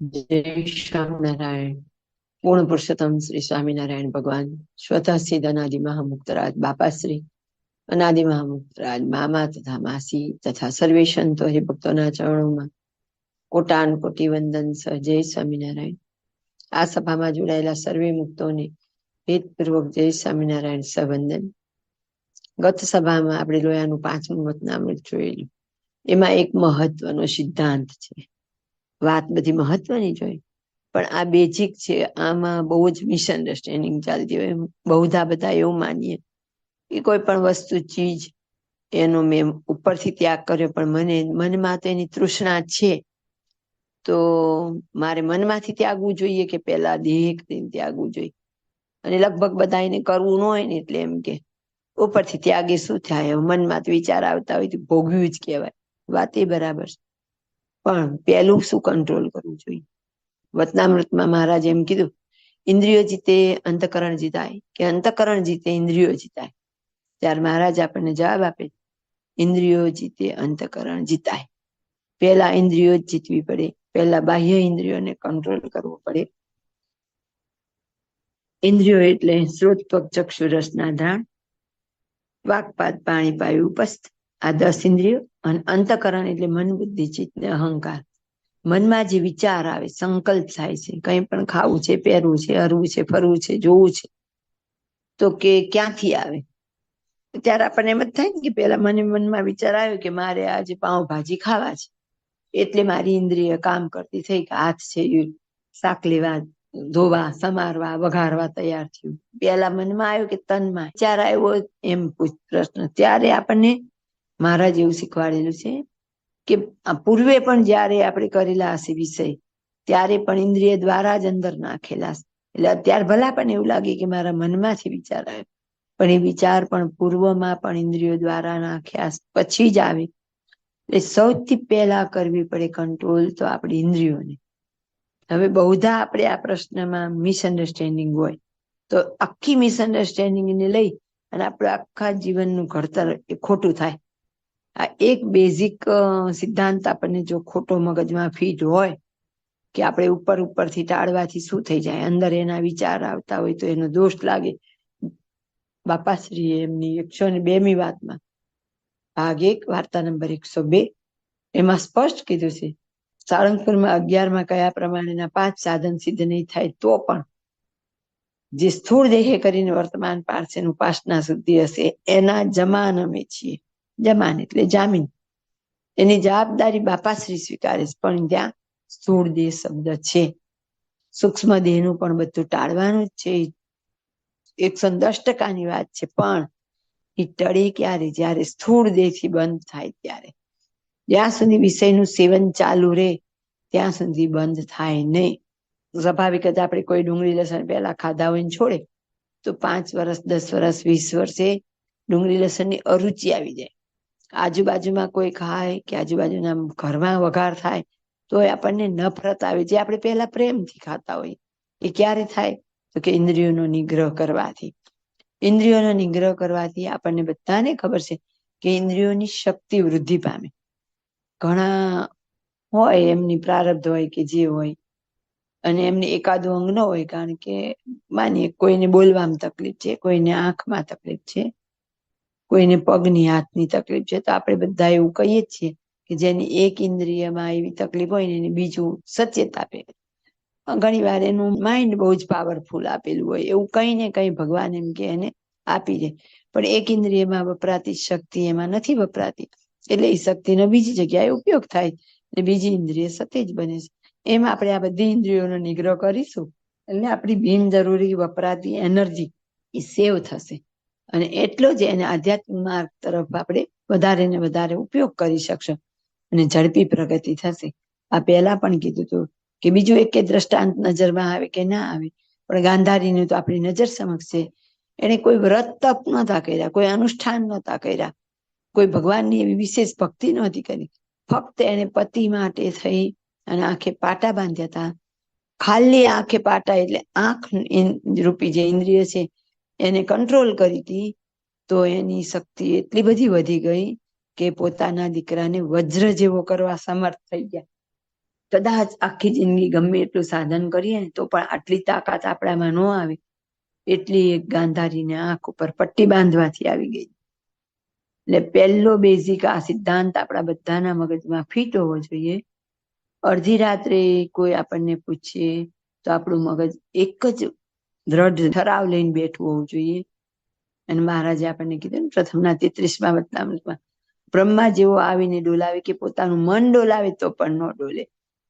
જય સ્વામિનારાયણ. પૂર્ણ પુરુષોત્તમ શ્રી સ્વામિનારાયણ ભગવાન સ્વતઃ સિદ્ધ અનાદિ મહામુક્તરાજ બાપાશ્રી, અનાદિ મહામુક્તરાજ મામા તથા માસી તથા સર્વે સંતો હરિભક્તોના ચરણોમાં કોટાન કોટી વંદન સહ. જય સ્વામિનારાયણ. આ સભામાં જોડાયેલા સર્વે મુક્તોને ભેદપૂર્વક જય સ્વામિનારાયણ સવંદન. ગત સભામાં આપણે લોયાનું 5મું વચનામૃત જોયેલું. એમાં એક મહત્વનો સિદ્ધાંત છે. વાત બધી મહત્વની જોઈ, પણ આ બેઝિક છે. આમાં બહુ જ મિસઅન્ડરસ્ટેન્ડિંગ ચાલતી હોય. બહુધા બધા એવું માનીએ કે કોઈ પણ વસ્તુ ચીજ એનો મેં ઉપરથી ત્યાગ કર્યો, પણ મનમાં તો એની તૃષ્ણા છે, તો મારે મનમાંથી ત્યાગવું જોઈએ કે પેલા દેહ ત્યાગવું જોઈએ? અને લગભગ બધા એને કરવું ન હોય ને એટલે એમ કે ઉપરથી ત્યાગે શું થાય, મનમાં તો વિચાર આવતા હોય તો ભોગવ્યું જ કહેવાય. વાત એ બરાબર છે, પણ પેલું શું કંટ્રોલ કરવું જોઈએ? વચનામૃતમાં મહારાજ એમ કીધું, ઇન્દ્રિયો જીતે અંતકરણ જીતાય, કે અંતકરણ જીતે ઇન્દ્રિયો જીતાય. ત્યારે મહારાજ આપણને જવાબ આપે, ઇન્દ્રિયો જીતે અંતકરણ જીતાય. પેલા ઇન્દ્રિયો જ જીતવી પડે. પેલા બાહ્ય ઇન્દ્રિયોને કંટ્રોલ કરવો પડે. ઇન્દ્રિયો એટલે શ્રોત ત્વક ચક્ષુ રસના ધાણ, વાકપાત પાણી પાયું ઉપસ્થ, આ 10 ઇન્દ્રિયો. અને અંતકરણ એટલે મન બુદ્ધિ ચિત્ત ને અહંકાર. મનમાં જે વિચાર આવે, સંકલ્પ થાય છે, કંઈ પણ ખાવું છે, પહેરવું છે, હરવું છે, ફરવું છે, જોવું છે, તો કે ક્યાંથી આવે? ત્યારે આપણને એમ જ થાય ને કે પેલા મને મનમાં વિચાર આવ્યો કે મારે આજે પાઉંભાજી ખાવા છે, એટલે મારી ઇન્દ્રિય કામ કરતી થઈ કે હાથ છે શાક લેવા, ધોવા, સમારવા, વઘારવા તૈયાર થયું. પેલા મનમાં આવ્યું કે તનમાં વિચાર આવ્યો એમ પ્રશ્ન. ત્યારે આપણને મહારાજ એવું શીખવાડેલું છે કે પૂર્વે પણ જયારે આપણે કરેલા હશે વિષય, ત્યારે પણ ઇન્દ્રિય દ્વારા જ અંદર નાખેલા હશે. એટલે અત્યારે ભલા પણ એવું લાગે કે મારા મનમાંથી વિચાર આવ્યો, પણ એ વિચાર પણ પૂર્વમાં પણ ઇન્દ્રિયો દ્વારા નાખ્યા પછી જ આવે. એટલે સૌથી પહેલા કરવી પડે કંટ્રોલ તો આપણી ઇન્દ્રિયોને. હવે બહુધા આપણે આ પ્રશ્નમાં મિસઅન્ડરસ્ટેન્ડિંગ હોય, તો આખી મિસઅન્ડરસ્ટેન્ડિંગને લઈ અને આપણે આખા જીવનનું ઘડતર એ ખોટું થાય. આ એક બેઝિક સિદ્ધાંત આપણને જો ખોટો મગજમાં ફીટ હોય કે આપણે ઉપરથી ટાળવાથી શું થઈ જાય, અંદર એના વિચાર આવતા હોય તો એનો દોષ લાગે. બાપાશ્રીએ એમની 102મી વાતમાં ભાગ 1 વાર્તા નંબર 102 એમાં સ્પષ્ટ કીધું છે, સાળંગપુરમાં 11માં કયા પ્રમાણેના 5 સાધન સિદ્ધ નહીં થાય તો પણ જે સ્થૂળ દેહે કરીને વર્તમાન પાર્થની ઉપાસના શુદ્ધિ હશે એના જમાન અમે છીએ. જમાન એટલે જામીન. એની જવાબદારી બાપાશ્રી સ્વીકારે છે, પણ ત્યાં સ્થૂળ દેહ શબ્દ છે. સૂક્ષ્મ દેહનું પણ બધું ટાળવાનું જ છે. 110% વાત છે, પણ એ ટળે ક્યારે? જ્યારે સ્થૂળ દેહથી બંધ થાય ત્યારે. જ્યાં સુધી વિષયનું સેવન ચાલુ રહે ત્યાં સુધી બંધ થાય નહીં. સ્વાભાવિક જ આપણે કોઈ ડુંગળી લસણ પહેલા ખાધા હોય ને છોડે તો 5 વર્ષ, 10 વર્ષ, 20 વર્ષે ડુંગળી લસણની અરુચિ આવી જાય. આજુબાજુમાં કોઈ ખાય કે આજુબાજુના ઘરમાં વઘાર થાય તો આપણને નફરત આવે. જે આપણે પહેલા પ્રેમથી ખાતા હોય એ ક્યારે થાય? તો કે ઇન્દ્રિયોનો નિગ્રહ કરવાથી. ઇન્દ્રિયોનો નિગ્રહ કરવાથી આપણને બધાને ખબર છે કે ઇન્દ્રિયોની શક્તિ વૃદ્ધિ પામે. ઘણા હોય એમની પ્રારબ્ધ હોય કે જે હોય, અને એમને એકાદું અંગ ન હોય, કારણ કે માનીએ કોઈને બોલવામાં તકલીફ છે, કોઈને આંખમાં તકલીફ છે, કોઈને પગની હાથની તકલીફ છે, તો આપણે બધા એવું કહીએ જ છીએ કે જેની એક ઇન્દ્રિયમાં એવી તકલીફ હોય ને એને બીજું સચેત આપે. ઘણી વાર એનું માઇન્ડ બહુ જ પાવરફુલ આપેલું હોય, એવું કઈ ને કઈ ભગવાન એમ કે એને આપી દે, પણ એક ઇન્દ્રિયમાં વપરાતી શક્તિ એમાં નથી વપરાતી, એટલે એ શક્તિનો બીજી જગ્યાએ ઉપયોગ થાય અને બીજી ઇન્દ્રિય સતેજ બને છે. એમ આપણે આ બધી ઇન્દ્રિયોનો નિગ્રહ કરીશું એટલે આપણી બિનજરૂરી વપરાતી એનર્જી એ સેવ થશે, અને એટલો જ એને આધ્યાત્મિક માર્ગ તરફ આપણે વધારે ને વધારે ઉપયોગ કરી શકશું અને ઝડપી પ્રગતિ થશે. આ પહેલા પણ કીધું હતું કે બીજું એક દ્રષ્ટાંત નજરમાં આવે કે ના આવે, પણ ગાંધારીનું તો આપણી નજર સમક્ષ છે. એને કોઈ વ્રત તપ નહોતા કર્યા, કોઈ અનુષ્ઠાન નહોતા કર્યા, કોઈ ભગવાનની એવી વિશેષ ભક્તિ નહોતી કરી, ફક્ત એને પતિ માટે થઈ અને આંખે પાટા બાંધ્યા હતા. ખાલી આંખે પાટા એટલે આંખ રૂપી જે ઇન્દ્રિય છે એને કંટ્રોલ કરી હતી, તો એની શક્તિ એટલી બધી વધી ગઈ કે પોતાના દીકરાને વજ્ર જેવો કરવા સમર્થ થઈ ગયા. કદાચ આખી જિંદગી ગમે એટલું સાધન કરીએ ને તો પણ આટલી તાકાત આપણામાં ન આવે એટલી એક ગાંધારીને આંખ ઉપર પટ્ટી બાંધવાથી આવી ગઈ. એટલે પહેલો બેઝિક આ સિદ્ધાંત આપણા બધાના મગજમાં ફિટ હોવો જોઈએ. અડધી રાત્રે કોઈ આપણને પૂછે તો આપણું મગજ એક જ દ્રઢ ઠરાવ લઈને બેઠવું હોવું જોઈએ. અને મહારાજે આપણને કીધું ને પ્રથમના 33મા વચનામૃતમાં, બ્રહ્મા જેવો આવીને ડોલાવે કે પોતાનું મન ડોલાવે તો પણ ન ડોલે.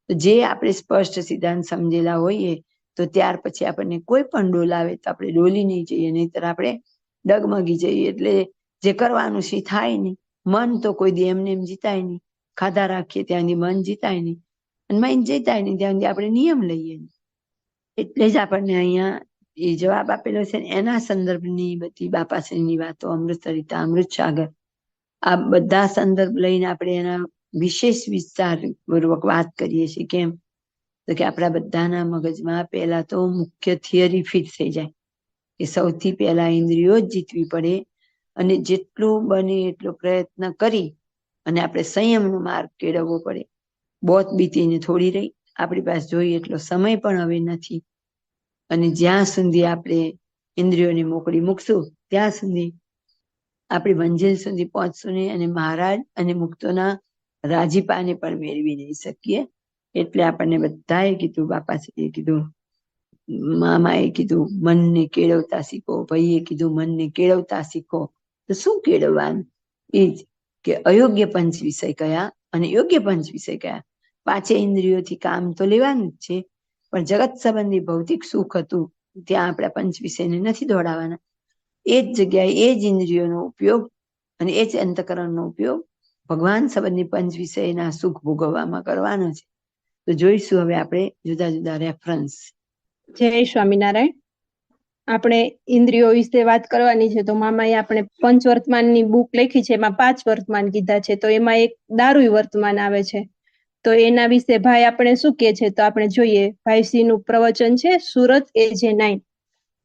તો જે આપણે સ્પષ્ટ સિદ્ધાંત સમજેલા હોઈએ તો ત્યાર પછી આપણને કોઈ પણ ડોલાવે તો આપણે ડોલી નહીં જઈએ, નહીતર આપણે ડગમગી જઈએ. એટલે જે કરવાનું છે થાય નહીં. મન તો કોઈ દી એમને એમ જીતાય નહીં. ખાધા રાખીએ ત્યાંથી મન જીતાય નહીં, અને મન જીતાય નહીં ત્યાં આપણે નિયમ લઈએ. એટલે જ આપણને અહીંયા એ જવાબ આપેલો છે ને એના સંદર્ભની બધી બાપાશ્રીની વાતો, અમૃતસરિતા, અમૃતસાગર, આ બધા સંદર્ભ લઈને આપણે એના વિશેષ વિસ્તારપૂર્વક વાત કરીએ છીએ. કેમ તો કે આપણા બધાના મગજમાં પહેલા તો મુખ્ય થિયરી ફિટ થઈ જાય કે સૌથી પહેલા ઇન્દ્રિયો જ જીતવી પડે, અને જેટલું બને એટલો પ્રયત્ન કરી અને આપણે સંયમનો માર્ગ કેળવવો પડે. બોત બીતીને થોડી રહી, આપણી પાસે જોઈએ એટલો સમય પણ હવે નથી. અને જ્યાં સુધી આપણે ઇન્દ્રિયોને મોકળી મૂકશું ત્યાં સુધી આપણી મંજિલ સુધી પહોંચશું નહીં, અને મહારાજ અને મુક્તોના રાજીપાને પણ મેળવી નહીં શકીએ. એટલે આપણને બધાએ કીધું, બાપાશ્રીએ કીધું, મામાએ કીધું મનને કેળવતા શીખો, ભાઈએ કીધું મનને કેળવતા શીખો. તો શું કેળવવાનું? એ જ કે અયોગ્ય પંચ વિષય કયા અને યોગ્ય પંચ વિષય કયા. 5 ઇન્દ્રિયોથી કામ તો લેવાનું જ છે, પણ જગત સંબંધી ભૌતિક સુખ હતું ત્યાં આપણા પંચ વિષયને નથી દોડાવવાના. એ જ જગ્યાએ એ જ ઇન્દ્રિયોનો ઉપયોગ અને એ જ અંતકરણનો ઉપયોગ ભગવાન સંબંધી પંચ વિષયના સુખ ભોગવવામાં કરવાનો છે. તો જોઈશું હવે આપણે જુદા જુદા રેફરન્સ. જય સ્વામિનારાયણ. આપણે ઇન્દ્રિયો વિશે વાત કરવાની છે. તો મામાએ આપણે પંચવર્તમાનની બુક લખી છે, એમાં 5 વર્તમાન કીધા છે. તો એમાં એક દારૂ વર્તમાન આવે છે. તો એના વિશે ભાઈ આપણે શું કહે છે તો આપણે જોઈએ. ભાઈશ્રીનું પ્રવચન છે સુરત AJ9.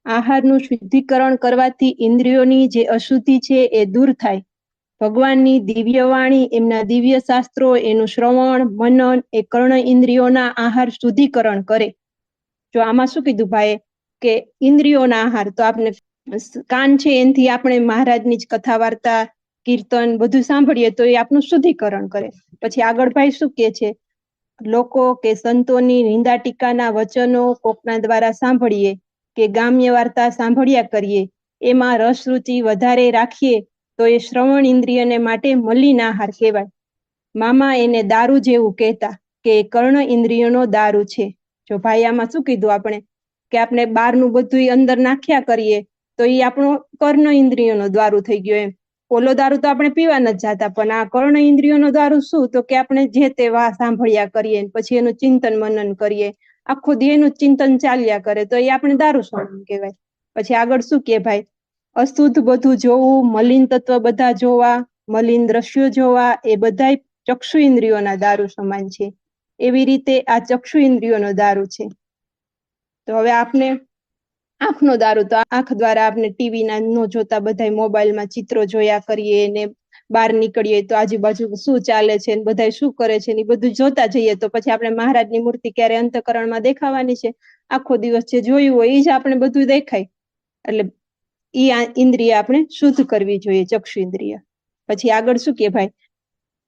આહારનું શુદ્ધિકરણ કરવાથી ઇન્દ્રિયોની જે અશુદ્ધિ છે એ દૂર થાય. ભગવાનની દિવ્ય વાણી, એમના દિવ્ય શાસ્ત્રો, એનું શ્રવણ મનન એ કર્ણ ઇન્દ્રિયોના આહાર શુદ્ધિકરણ કરે. જો આમાં શું કીધું ભાઈ કે ઇન્દ્રિયોના આહાર, તો આપણે કાન છે એનાથી આપણે મહારાજની જ કથા વાર્તા, કીર્તન બધું સાંભળીએ તો એ આપણું શુદ્ધિકરણ કરે. પછી આગળ ભાઈ શું કે છે, લોકો કે સંતોની નિંદા ટીકાના વચનો કોકના દ્વારા સાંભળીએ કે ગામ્ય વાર્તા સાંભળ્યા કરીએ, એમાં રસ રુચિ વધારે રાખીએ તો એ શ્રવણ ઇન્દ્રિયને માટે મલિન આહાર કહેવાય. મામા એને દારૂ જેવું કહેતા કે કર્ણ ઇન્દ્રિયોનો દારૂ છે. જો ભાઈ આમાં શું કીધું આપણે કે આપણે બહારનું બધું અંદર નાખ્યા કરીએ તો એ આપણો કર્ણ ઇન્દ્રિયોનો દારૂ થઈ ગયો. એમ ઓલો દારૂ તો આપણે પીવા ન જતા, પણ આ કર્ણ ઇન્દ્રિયોનો દારૂ શું, તો કે આપણે જે તે સાંભળ્યા કરીએ, પછી એનું ચિંતન મનન કરીએ, આખું દી એનું ચિંતન ચાલ્યા કરે, તો એ આપણે દારૂ સમાન કહેવાય. પછી આગળ શું કે ભાઈ, અશુદ્ધ બધું જોવું, મલિન તત્વ બધા જોવા, મલિન દ્રશ્યો જોવા, એ બધા ચક્ષુ ઇન્દ્રિયોના દારૂ સમાન છે. એવી રીતે આ ચક્ષુ ઇન્દ્રિયોનો દારૂ છે. તો હવે આપણે આંખનો દારૂ, તો આંખ દ્વારા આપણે ટીવીના ન જોતા બધા મોબાઈલમાં ચિત્રો જોયા કરીએ ને બહાર નીકળીએ તો આજુબાજુ શું ચાલે છે, બધા શું કરે છે, એ બધું જોતા જઈએ તો પછી આપણે મહારાજની મૂર્તિ ક્યારે અંતકરણમાં દેખાવાની છે? આખો દિવસ જે જોયું હોય એ જ આપણે બધું દેખાય. એટલે ઈ ઇન્દ્રિય આપણે શુદ્ધ કરવી જોઈએ, ચક્ષુ ઇન્દ્રિય. પછી આગળ શું કે ભાઈ,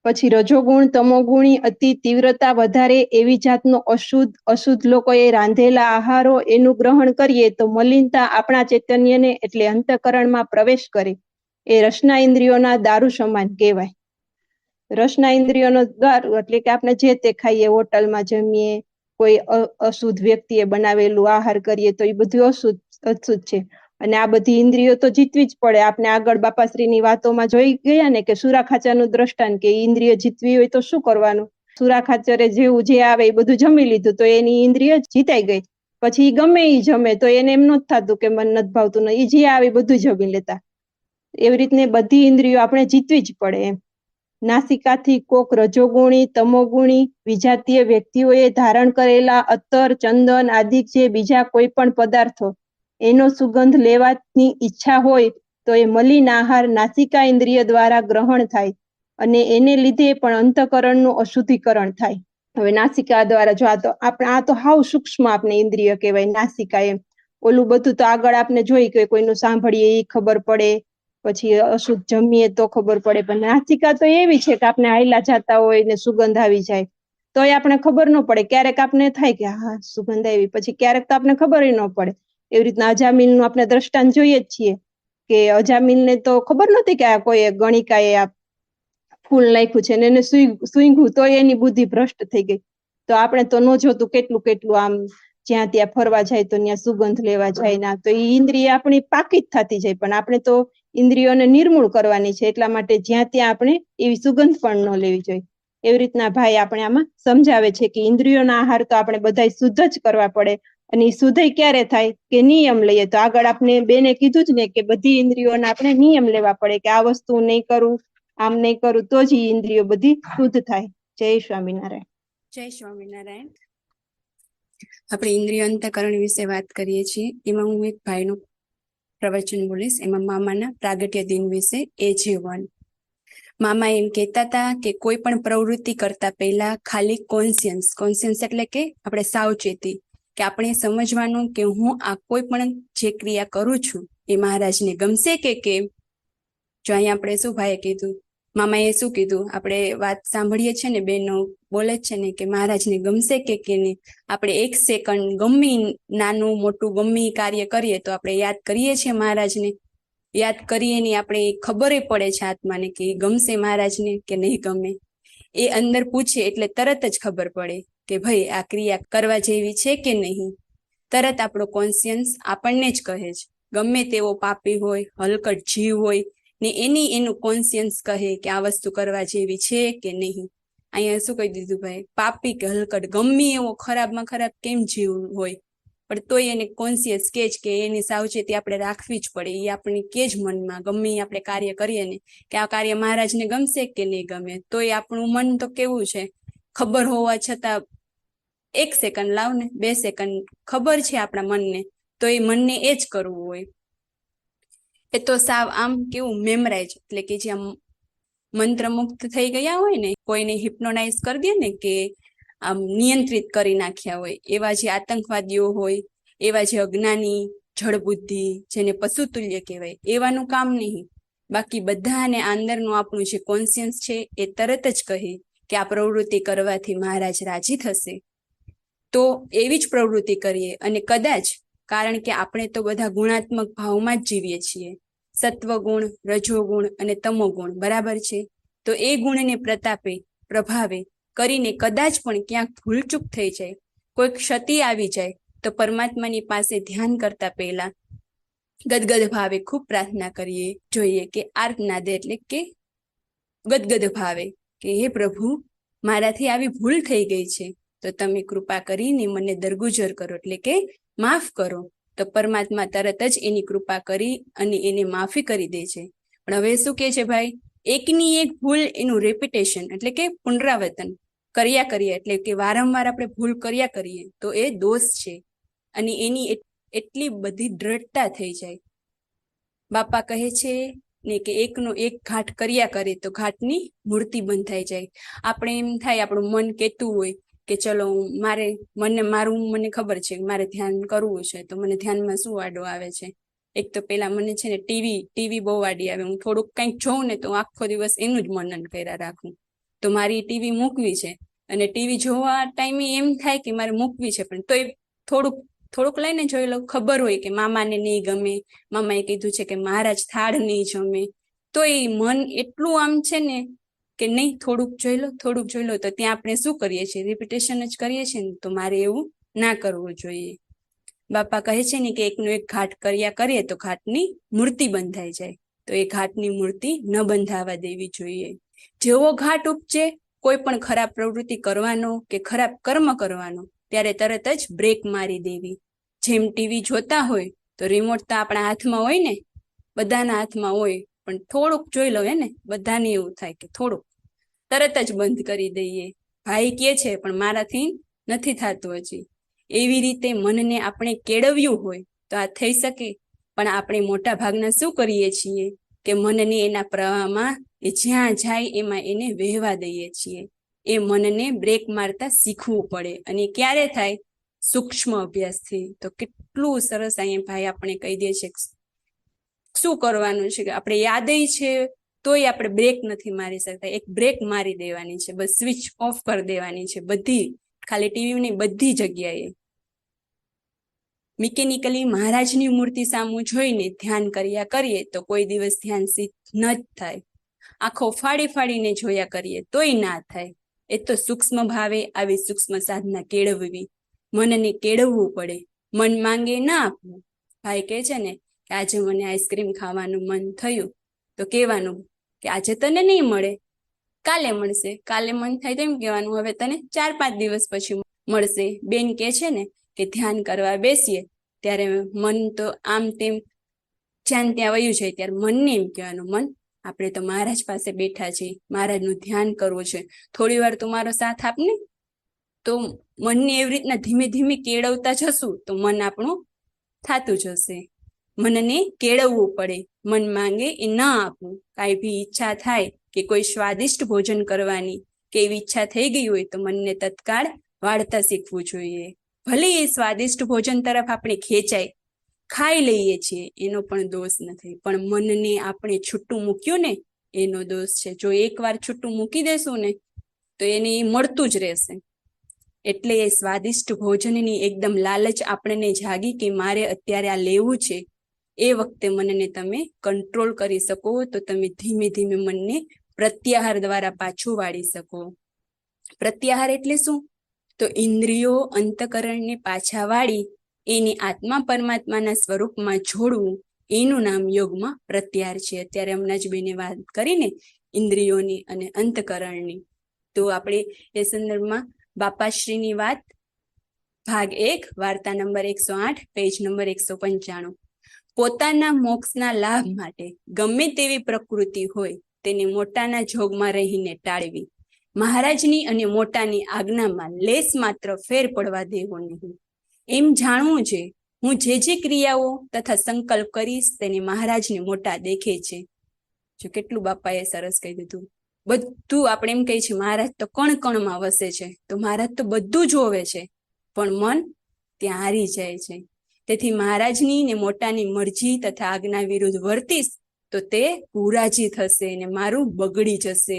પછી રજોગુણ તમોગુણી અતિ તીવ્રતા વધારે એવી જાતનો અશુદ્ધ લોકોએ રાંધેલા આહારો એનું ગ્રહણ કરીએ તો મલિનતા આપણા ચૈતન્યને એટલે અંતકરણમાં પ્રવેશ કરે. એ રસના ઇન્દ્રિયોના દારૂ સમાન કહેવાય. રસના ઇન્દ્રિયોનો દારૂ એટલે કે આપણે જે તે ખાઈએ, હોટલમાં જમીએ, કોઈ અશુદ્ધ વ્યક્તિએ બનાવેલું આહાર કરીએ તો એ બધું અશુદ્ધ છે. અને આ બધી ઇન્દ્રિયો તો જીતવી જ પડે. આપણે આગળ બાપાશ્રીની વાતોમાં જોઈ ગયા ને કે સુરા ખાચાનું દ્રષ્ટાંત, કે ઇન્દ્રિય જીતવી હોય તો શું કરવાનું? સુરા ખાચરે જેવું જે આવે એ બધું જમી લીધું તો એની ઇન્દ્રિય જીતાઈ ગઈ. પછી ગમે એ જમે તો એને એમ નથી થતું કે મન નથી ભાવતું, એ જે આવે બધું જમી લેતા. એવી રીતને બધી ઇન્દ્રિયો આપણે જીતવી જ પડે એમ. નાસિકાથી કોક રજોગુણી તમોગુણી વિજાતીય વ્યક્તિઓએ ધારણ કરેલા અત્તર ચંદન આદિ જે બીજા કોઈ પણ પદાર્થો એનો સુગંધ લેવાની ઈચ્છા હોય તો એ મલિન આહાર નાસિકા ઇન્દ્રિય દ્વારા ગ્રહણ થાય અને એને લીધે પણ અંતકરણનું અશુદ્ધિકરણ થાય. હવે નાસિકા દ્વારા જો આ તો હાવ સૂક્ષ્મ આપણે ઇન્દ્રિય કહેવાય નાસિકા. એમ ઓલું બધું તો આગળ આપણે જોઈ કે કોઈનું સાંભળીએ એ ખબર પડે, પછી અશુદ્ધ જમીએ તો ખબર પડે, પણ નાસિકા તો એવી છે કે આપણે હાયલા જતા હોય ને સુગંધ આવી જાય તો એ આપણે ખબર ન પડે. ક્યારેક આપણે થાય કે હા સુગંધ આવી, પછી ક્યારેક તો આપણે ખબર ન પડે. એવી રીતના અજામિલનું આપણે દ્રષ્ટાંત જોઈએ જ છીએ કે અજામિલને તો ખબર નહોતી કે આ કોઈ ગણિકાએ આ ફૂલ નાખ્યું છે ને એને સૂંઘ્યું તો એની બુદ્ધિ ભ્રષ્ટ થઈ ગઈ. તો આપણે તો ન જોતું કેટલું આમ જ્યાં ત્યાં ફરવા જાય તો ત્યાં સુગંધ લેવા જાય ના, તો એ ઇન્દ્રિય આપણી પાકી જ થતી જાય. પણ આપણે તો ઇન્દ્રિયોને નિર્મૂળ કરવાની છે, એટલા માટે જ્યાં ત્યાં આપણે એવી સુગંધ પણ ન લેવી જોઈએ. એવી રીતના ભાઈ આપણે આમાં સમજાવે છે કે ઇન્દ્રિયોના આહાર તો આપણે બધા શુદ્ધ જ કરવા પડે. અને એ શુદ્ધ ક્યારે થાય કે નિયમ લઈએ. તો આગળ આપણે બેને કીધું જ ને કે બધી ઇન્દ્રિયોના આપણે નિયમ લેવા પડે કે આ વસ્તુ નહીં કરું, આમ નહીં કરું, તો જ ઇન્દ્રિયો બધી શુદ્ધ થાય. જય સ્વામિનારાયણ. જય સ્વામિનારાયણ. આપણે ઇન્દ્રિય અંતઃકરણ વિશે વાત કરીએ છીએ. એમાં હું એક ભાઈનું પ્રવચન બોલીશ. એમાં મામાના પ્રાગટ્ય દિન વિશે AG1. મામા એમ કહેતા હતા કે કોઈ પણ પ્રવૃત્તિ કરતા પહેલા ખાલી કોન્શિયન્સ એટલે કે આપણે સાવચેતી, કે આપણે સમજવાનું કે હું આ કોઈ પણ જે ક્રિયા કરું છું એ મહારાજને ગમશે કે કેમ. જો અહીંયા આપણે શું ભાઈએ કીધું, મામાએ શું કીધું, આપણે વાત સાંભળીએ છીએ ને, બેનો બોલે છે ને કે મહારાજને ગમશે કે નહીં. આપણે 1 સેકન્ડ ગમે નાનું મોટું ગમે કાર્ય કરીએ તો આપણે યાદ કરીએ છીએ મહારાજને. યાદ કરીએ ને આપણે ખબર પડે છે આત્માને કે ગમશે મહારાજને કે નહીં ગમે. એ અંદર પૂછે એટલે તરત જ ખબર પડે કે ભાઈ આ ક્રિયા કરવા જેવી છે કે નહીં. તરત આપણો કોન્શિયન્સ આપણને જ કહે છે. ગમે તેવો પાપી હોય, હલકટ જીવ હોય ને એનું કોન્શિયન્સ કહે કે આ વસ્તુ કરવા જેવી છે કે નહીં. અહીંયા શું કહી દીધું ભાઈ, પાપી કે હલકટ ગમે એવો ખરાબમાં ખરાબ કેમ જીવ હોય, પણ તોય એને કોન્શિયસ કે જ કે એની સાવચેતી આપણે રાખવી જ પડે. એ આપણે કે જ મનમાં ગમે આપણે કાર્ય કરીએ ને કે આ કાર્ય મહારાજને ગમશે કે નહીં ગમે, તો એ આપણું મન તો કેવું છે, ખબર હોવા છતાં 1 સેકન્ડ લાવ ને 2 સેકન્ડ ખબર છે આપણા મનને, તો એ મનને એ જ કરવું હોય. એ તો સાવ આમ કેવું મેમરાઇઝ, એટલે કે જે આમ મંત્રમુક્ત થઈ ગયા હોય ને, કોઈને હિપ્નોટાઇઝ કરી દે ને કે આમ નિયંત્રિત કરી નાખ્યા હોય, એવા જે આતંકવાદીઓ હોય, એવા જે અજ્ઞાની જળબુદ્ધિ જેને પશુતુલ્ય કહેવાય, એવાનું કામ નહીં. બાકી બધાને અંદરનું આપણું જે કોન્શિયન્સ છે એ તરત જ કહે કે આ પ્રવૃત્તિ કરવાથી મહારાજ રાજી થશે, તો એવી જ પ્રવૃત્તિ કરીએ. અને કદાચ કારણ કે આપણે તો બધા ગુણાત્મક ભાવમાં જ જીવીએ છીએ, સત્વગુણ, રજોગુણ અને તમોગુણ, બરાબર છે. તો એ ગુણને પ્રભાવે કરીને કદાચ પણ ક્યાંક ભૂલચૂક થઈ જાય, કોઈ ક્ષતિ આવી જાય, તો પરમાત્માની પાસે ધ્યાન કરતા પહેલા ગદગદ ભાવે ખૂબ પ્રાર્થના કરીએ જોઈએ કે આર્તનાદ એટલે કે ગદગદ ભાવે કે હે પ્રભુ, મારાથી આવી ભૂલ થઈ ગઈ છે, તો તમે કૃપા કરીને મને દરગુજર કરો, એટલે કે માફ કરો. તો પરમાત્મા તરત જ એની કૃપા કરી અને એને માફી કરી દે છે. પણ હવે શું કે છે ભાઈ, એકની એક ભૂલ એનું રેપિટેશન એટલે કે પુનરાવર્તન કર્યા કરીએ, એટલે કે વારંવાર આપણે ભૂલ કર્યા કરીએ તો એ દોષ છે. અને એની એટલી બધી દ્રઢતા થઈ જાય. બાપા કહે છે ને કે એકનો એક ઘાટ કર્યા કરે તો ઘાટની મૂર્તિ બંધાઈ જાય. આપણે એમ થાય, આપણું મન કહેતું હોય કે ચલો મને ખબર છે મારે ધ્યાન કરવું છે, તો મને ધ્યાનમાં શું વાડો આવે છે. એક તો પેલા મને છે ને ટીવી બહુ વાડી આવે. હું થોડુંક કંઈક જોઉં ને તો આખો દિવસ એનું જ મનન કર્યા રાખું. તો મારી ટીવી મૂકવી છે, અને ટીવી જોવા ટાઈમે એમ થાય કે મારે મૂકવી છે, પણ તોય થોડુંક લઈને જોઈ લઉં. ખબર હોય કે મામાને નહીં ગમે, મામાએ કીધું છે કે મહારાજ થાળ નહીં જમે, તો એ મન એટલું આમ છે ને કે નહીં થોડુંક જોઈ લો. તો ત્યાં આપણે શું કરીએ છીએ, રિપીટેશન જ કરીએ છીએ ને. તો મારે એવું ના કરવું જોઈએ. બાપા કહે છે ને કે એકનો એક ઘાટ કર્યા કરીએ તો ઘાટની મૂર્તિ બંધાઈ જાય. તો એ ઘાટની મૂર્તિ ન બંધાવા દેવી જોઈએ. જેવો ઘાટ ઉપજે કોઈ પણ ખરાબ પ્રવૃત્તિ કરવાનો કે ખરાબ કર્મ કરવાનો, ત્યારે તરત જ બ્રેક મારી દેવી. જેમ ટીવી જોતા હોય તો રિમોટ તો આપણા હાથમાં હોય ને, બધાના હાથમાં હોય, પણ થોડુંક જોઈ લો ને, બધાને એવું થાય કે થોડુંક, તરત જ બંધ કરી દઈએ. ભાઈ કે છે પણ મારાથી નથી થતું હજી. એવી રીતે મનને આપણે કેળવ્યું હોય તો આ થઈ શકે. પણ આપણે મોટા ભાગના શું કરીએ છીએ કે મનને એના પ્રવાહમાં એ જ્યાં જાય એમાં એને વહેવા દઈએ છીએ. એ મનને બ્રેક મારતા શીખવું પડે. અને ક્યારે થાય? સૂક્ષ્મ અભ્યાસથી. તો કેટલું સરસ અહીંયા ભાઈ આપણે કહી દે છે શું કરવાનું છે, કે આપણે યાદય છે તોય આપણે બ્રેક નથી મારી શકતા. એક બ્રેક મારી દેવાની છે, બસ સ્વિચ ઓફ કરી દેવાની છે બધી, ખાલી ટીવીની બધી જગ્યાએ. મિકેનિકલી મહારાજની મૂર્તિ સામું જોઈને ધ્યાન કર્યા કરીએ તો કોઈ દિવસ ધ્યાન સિદ્ધ ન જ થાય. આંખો ફાડી ફાડીને જોયા કરીએ તોય ના થાય. એ તો સૂક્ષ્મ ભાવે આવી સૂક્ષ્મ સાધના કેળવવી, મનને કેળવવું પડે. મન માંગે ના આપવું. ભાઈ કહે છે ને કે આજે મને આઈસ્ક્રીમ ખાવાનું મન થયું, તો કહેવાનું કે આજે તને નહીં મળે, કાલે મળશે. કાલે મન થાય તો એમ કહેવાનું હવે તને 4-5 દિવસ પછી મળશે. બેન કહે છે ને કે ધ્યાન કરવા બેસીએ ત્યારે મન તો આમ તેમ જ્યાં ત્યાં વયું જાય, ત્યારે મનને એમ કહેવાનું, મન આપણે તો મહારાજ પાસે બેઠા છીએ, મહારાજનું ધ્યાન કરવું છે, થોડી વાર તું મારો સાથ આપને. તો મનને એવી રીતના ધીમે ધીમે કેળવતા જશું તો મન આપણું થતું જશે. મનને કેળવવું પડે. મન માંગે એ ના આપવું. કાંઈ બી ઈચ્છા થાય કે કોઈ સ્વાદિષ્ટ ભોજન કરવાની કે એવી ઈચ્છા થઈ ગઈ હોય તો મનને તત્કાળ વાળતા શીખવું જોઈએ. ભલે એ સ્વાદિષ્ટ ભોજન તરફ આપણે ખેંચાય, ખાઈ લઈએ છીએ, એનો પણ દોષ નથી, પણ મનને આપણે છૂટું મૂક્યું ને એનો દોષ છે. જો એકવાર છૂટું મૂકી દેશું ને તો એને એ મળતું જ રહેશે. એટલે એ સ્વાદિષ્ટ ભોજનની એકદમ લાલચ આપણને જાગી કે મારે અત્યારે આ લેવું છે, એ વખતે મનને તમે કંટ્રોલ કરી શકો તો તમે ધીમે ધીમે મનને પ્રત્યાહાર દ્વારા પાછું વાળી શકો. પ્રત્યાહાર એટલે શું? તો ઇન્દ્રિયો અંતકરણને પાછા વાળી એની આત્મા પરમાત્માના સ્વરૂપમાં જોડવું, એનું નામ યોગમાં પ્રત્યાહાર છે. અત્યારે હમણાં જ બેને વાત કરીને ઇન્દ્રિયોની અને અંતકરણની, તો આપણે એ સંદર્ભમાં બાપાશ્રીની વાત ભાગ 1 વાર્તા નંબર 108 પેજ નંબર 195. પોતાના મોક્ષના લાભ માટે ગમે તેવી પ્રકૃતિ હોય તેને મોટાના જોગમાં રહીને ટાળવી. મહારાજની અને મોટાની આજ્ઞામાં લેસ માત્ર ફેર પડવા દેવો નહીં. એમ જાણવું છે હું જે ક્રિયાઓ તથા સંકલ્પ કરીશ તેને મહારાજને મોટા દેખે છે. જો કેટલું બાપાએ સરસ કહી દીધું. બધું આપણે એમ કહીએ છીએ મહારાજ તો કણ કણમાં વસે છે, તો મહારાજ તો બધું જોવે છે, પણ મન ત્યાં હારી જાય છે. તેથી મહારાજની ને મોટાની મરજી તથા આજ્ઞા વિરુદ્ધ વર્તીશ તો તે પુરાજી થશે ને મારું બગડી જશે.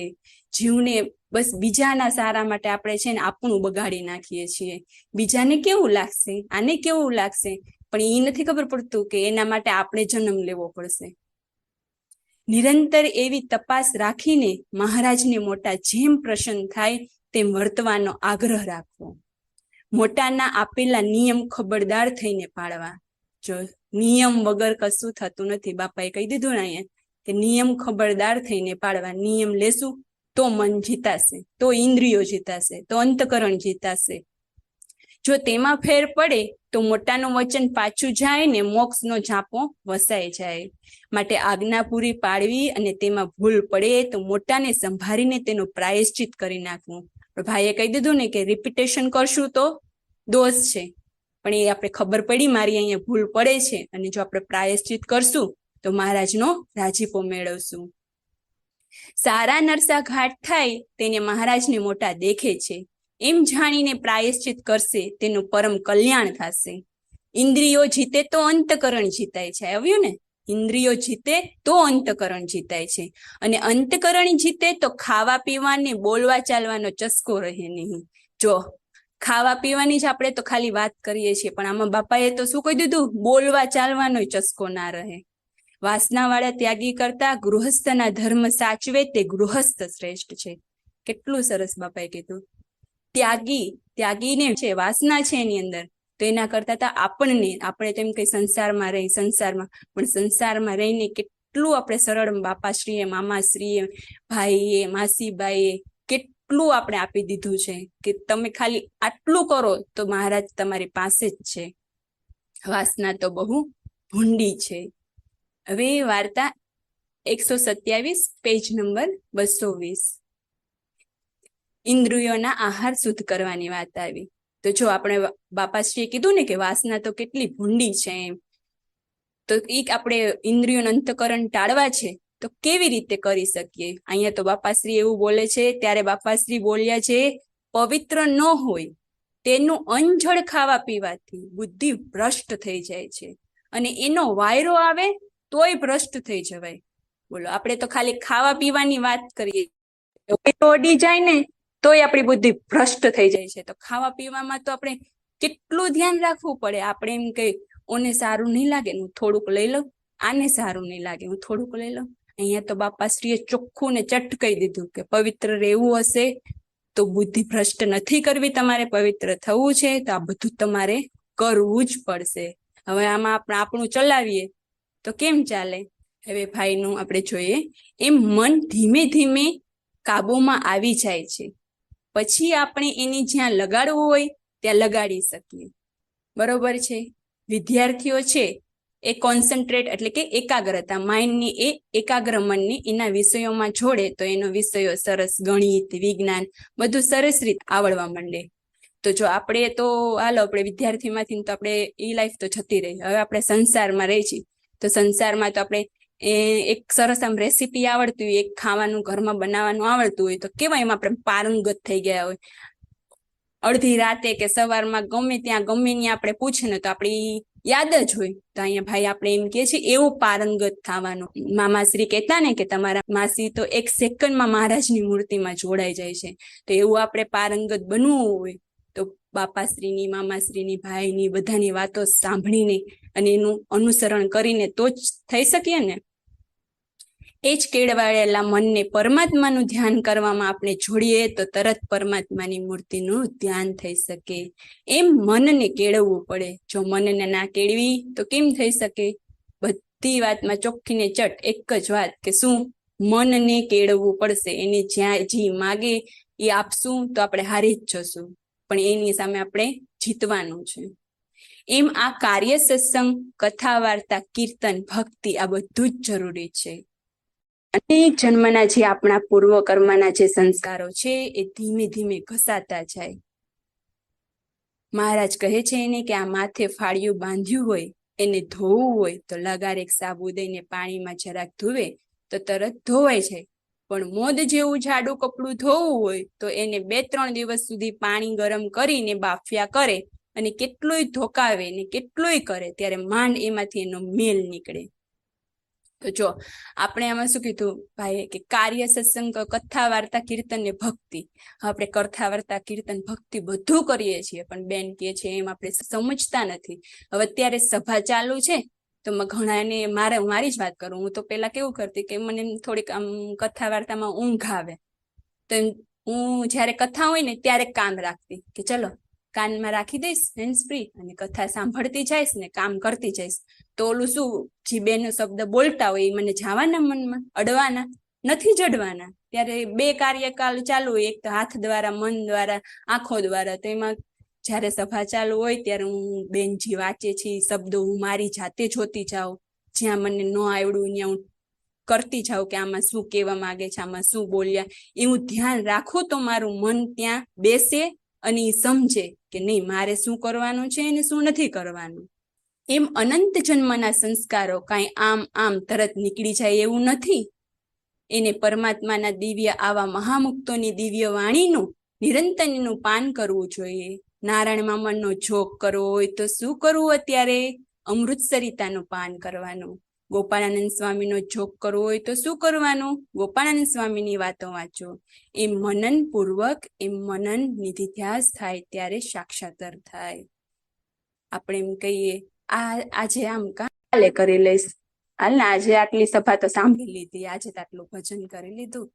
જીવને બસ બીજાના સારા માટે આપણે છે ને આપણું બગાડી નાખીએ છીએ. બીજાને કેવું લાગશે, આને કેવું લાગશે, પણ એ નથી ખબર પડતું કે એના માટે આપણે જન્મ લેવો પડશે. નિરંતર એવી તપાસ રાખીને મહારાજને મોટા જેમ પ્રસન્ન થાય તેમ વર્તવાનો આગ્રહ રાખવો. મોટાના આપેલા નિયમ ખબરદાર થઈને પાળવા. જો નિયમ વગર કશું થતું નથી. બાપાએ કહી દીધું ને અહીંયા કે નિયમ ખબરદાર થઈને પાળવા. નિયમ લેશું તો મન જીતાશે, તો ઇન્દ્રિયો જીતાશે, તો અંતકરણ જીતાશે. જો તેમાં ફેર પડે તો મોટાનું વચન પાછું જાય ને મોક્ષનો ઝાંપો વસાઈ જાય. માટે આજ્ઞા પૂરી પાડવી અને તેમાં ભૂલ પડે તો મોટાને સંભાળીને તેનું પ્રાયશ્ચિત કરી નાખવું. ભાઈએ કહી દીધું ને કે રિપીટેશન કરશું તો દોષ છે, પણ એ આપણે ખબર પડી મારી અહીંયા ભૂલ પડે છે, અને જો આપણે પ્રાયશ્ચિત કરશું તો મહારાજનો રાજીપો મેળવશું. સારા નરસા ઘાટ થાય તેને મહારાજને મોટા દેખે છે, એમ જાણીને પ્રાયશ્ચિત કરશે તેનું પરમ કલ્યાણ થશે. ઇન્દ્રિયો જીતે તો અંતકરણ જીતાય છે. આવ્યું ને, ઇન્દ્રિયો જીતે તો અંતકરણ જીતાય છે, અને અંતકરણ જીતે તો ખાવા પીવાને બોલવા ચાલવાનો ચસ્કો રહે નહીં. જો ખાવા પીવાની જ આપણે તો ખાલી વાત કરીએ છીએ, પણ આમાં બાપાએ તો શું કહી દીધું? બોલવા ચાલવાનો ચસ્કો ના રહે. વાસનાવાળા ત્યાગી કરતા ગૃહસ્થના ધર્મ સાચવે તે ગૃહસ્થ શ્રેષ્ઠ છે. કેટલું સરસ બાપાએ કીધું. ત્યાગીને છે વાસના છે એની અંદર, તો એના કરતા આપણે તેમ કઈ સંસારમાં પણ સંસારમાં રહીને કેટલું આપણે સરળ બાપાશ્રીએ, મામાશ્રીએ, ભાઈએ, માસીબાઈએ કેટલું આપણે આપી દીધું છે કે તમે ખાલી આટલું કરો તો મહારાજ તમારી પાસે જ છે. વાસના તો બહુ ભૂંડી છે. હવે વાર્તા 127 પેજ નંબર 220. ઇન્દ્રિયોના આહાર શુદ્ધ કરવાની વાત આવી. તો જો આપણે બાપાશ્રીએ કીધું ને કે વાસના તો કેટલી ભૂંડી છે એમ, તો આપણે ઇન્દ્રિયોનું અંતકરણ ટાળવા છે તો કેવી રીતે કરી શકીએ? અહીંયા તો બાપાશ્રી એવું બોલે છે, ત્યારે બાપાશ્રી બોલ્યા છે, પવિત્ર ન હોય તેનું અંજળ ખાવા પીવાથી બુદ્ધિ ભ્રષ્ટ થઈ જાય છે, અને એનો વાયરો આવે તોય ભ્રષ્ટ થઈ જવાય. બોલો, આપણે તો ખાલી ખાવા પીવાની વાત કરીએ, ઓડી જાય ને તોય આપણી બુદ્ધિ ભ્રષ્ટ થઈ જાય છે. તો ખાવા પીવામાં તો આપણે કેટલું ધ્યાન રાખવું પડે. આપણે એમ કે ઓને સારું નહીં લાગે હું થોડુંક લઈ લઉં, આને સારું નહીં લાગે હું થોડુંક લઈ લઉં. અહીંયા તો બાપાશ્રીએ ચોખ્ખું ને ચટ કહી દીધું કે પવિત્ર રહેવું હશે તો બુદ્ધિ ભ્રષ્ટ નથી કરવી, તમારે પવિત્ર થવું છે તો આ બધું તમારે કરવું જ પડશે. હવે આમાં આપણે આપણું ચલાવીએ તો કેમ ચાલે? હવે ભાઈનું આપણે જોઈએ, એમ મન ધીમે ધીમે કાબુમાં આવી જાય છે, પછી આપણે એને જ્યાં લગાડવું હોય ત્યાં લગાડી શકીએ. બરોબર છે? વિદ્યાર્થીઓ છે એ કોન્સન્ટ્રેટ એટલે કે એકાગ્રતા, માઇન્ડની એ એકાગ્ર મનની એના વિષયોમાં જોડે તો એનો વિષયો સરસ, ગણિત, વિજ્ઞાન બધું સરસ રીતે આવડવા માંડે. તો જો આપણે તો હાલો આપણે વિદ્યાર્થીમાંથી તો આપણે એ લાઈફ તો જતી રહી, હવે આપણે સંસારમાં રહી છીએ. તો સંસારમાં તો આપણે એક સરસ આમ રેસીપી આવડતી હોય, એક ખાવાનું ઘરમાં બનાવવાનું આવડતું હોય તો કેવાય એમાં આપણે પારંગત થઈ ગયા હોય. અડધી રાતે કે સવારમાં ગમે ત્યાં ગમે ત્યાં આપણે પૂછે ને તો આપણી યાદ જ હોય. તો અહીંયા ભાઈ આપણે એમ કે છે એવું પારંગત થવાનું. મામાશ્રી કહેતા ને કે તમારા માસી તો 1 સેકન્ડમાં મહારાજની મૂર્તિમાં જોડાઈ જાય છે. તો એવું આપણે પારંગત બનવું હોય તો બાપાશ્રીની, મામાશ્રીની, ભાઈની બધાની વાતો સાંભળીને અને એનું અનુસરણ કરીને તો જ થઈ શકીએ ને. એ જ કેળવાયેલા મનને પરમાત્માનું ધ્યાન કરવામાં આપણે જોડીએ તો તરત પરમાત્માની મૂર્તિનું ધ્યાન થઈ શકે. એમ મનને કેળવવું પડે. જો મનને ના કેળવી તો કેમ થઈ શકે? બધી વાતમાં ચોખ્ખીને ચટ એક જ વાત કે શું? મનને કેળવવું પડશે. એને જ્યાં જી માગે એ આપશું તો આપણે હારી જ જશું, પણ એની સામે આપણે જીતવાનું છે. એમ આ કાર્ય, સત્સંગ, કથા, વાર્તા, કીર્તન, ભક્તિ આ બધું જ જરૂરી છે. અનેક જન્મના જે આપણા પૂર્વ કર્મના જે સંસ્કારો છે એ ધીમે ધીમે ઘસાતા જાય. મહારાજ કહે છે એને કે આ માથે ફાળિયું બાંધ્યું હોય એને ધોવું હોય તો લગારેક સાબુ દઈને પાણીમાં જરાક ધોવે તો તરત ધોવાય છે, પણ મોદ જેવું જાડું કપડું ધોવું હોય તો એને 2-3 દિવસ સુધી પાણી ગરમ કરીને બાફ્યા કરે અને કેટલુંય ધોકાવે ને કેટલુંય કરે ત્યારે માંડ એમાંથી એનો મેલ નીકળે. તો જો આપણે આમાં શું કીધું ભાઈ કે કાર્ય, સત્સંગ, કથા, વાર્તા, કીર્તન ને ભક્તિ. આપણે કથા, વાર્તા, કીર્તન, ભક્તિ બધું કરીએ છીએ, પણ બેન કે છે એમ આપણે સમજતા નથી. હવે અત્યારે સભા ચાલુ છે તો ઘણાને મારી જ વાત કરું, હું તો પેલા કેવું કરતી કે મને થોડીક આમ કથા વાર્તામાં ઊંઘ આવે તો હું જયારે કથા હોય ને ત્યારે કામ રાખતી કે ચલો કાનમાં રાખી દઈશ હેન્ડ્સ ફ્રી અને કથા સાંભળતી જઈશ ને કામ કરતી જઈશ. તો ઓલું શું જીભેનો શબ્દ બોલતા હોય એ મને જવાના મનમાં, અડવાના નથી, જડવાના. ત્યારે 2 કાર્યકાલ ચાલુ હોય, એક તો હાથ દ્વારા, મન દ્વારા, આંખો દ્વારા. તો એમાં જયારે સભા ચાલુ હોય ત્યારે હું બેનજી વાંચે છે શબ્દો હું મારી જાતે જોતી જાઉં, જ્યાં મને ન આવડ્યું ત્યાં હું કરતી જાઉં કે આમાં શું કહેવા માંગે છે, આમાં શું બોલ્યા, એ હું ધ્યાન રાખું તો મારું મન ત્યાં બેસે અને એ સમજે કે નહીં મારે શું કરવાનું છે અને શું નથી કરવાનું. એમ અનંત જન્મના સંસ્કારો કાંઈ આમ તરત નીકળી જાય એવું નથી. એને પરમાત્માના દિવ્ય આવા મહામુક્તોની દિવ્ય વાણીનું નિરંતરનું પાન કરવું જોઈએ. નારાયણ મામાનો જોગ કરવો હોય તો શું કરવું? અત્યારે અમૃત સરિતાનું પાન કરવાનું. ગોપાળાનંદ સ્વામીનો જોગ કરવો હોય તો શું કરવાનું? ગોપાળાનંદ સ્વામીની વાતો વાંચો. એમ મનન પૂર્વક એમ મનન નિધિધ્યાસ થાય ત્યારે સાક્ષાત્કાર થાય. આપણે એમ કહીએ આજે આમ કાલે કરી લઈશ, હાલ ને આજે આટલી સભા તો સાંભળી લીધી, આજે તો આટલું ભજન કરી લીધું,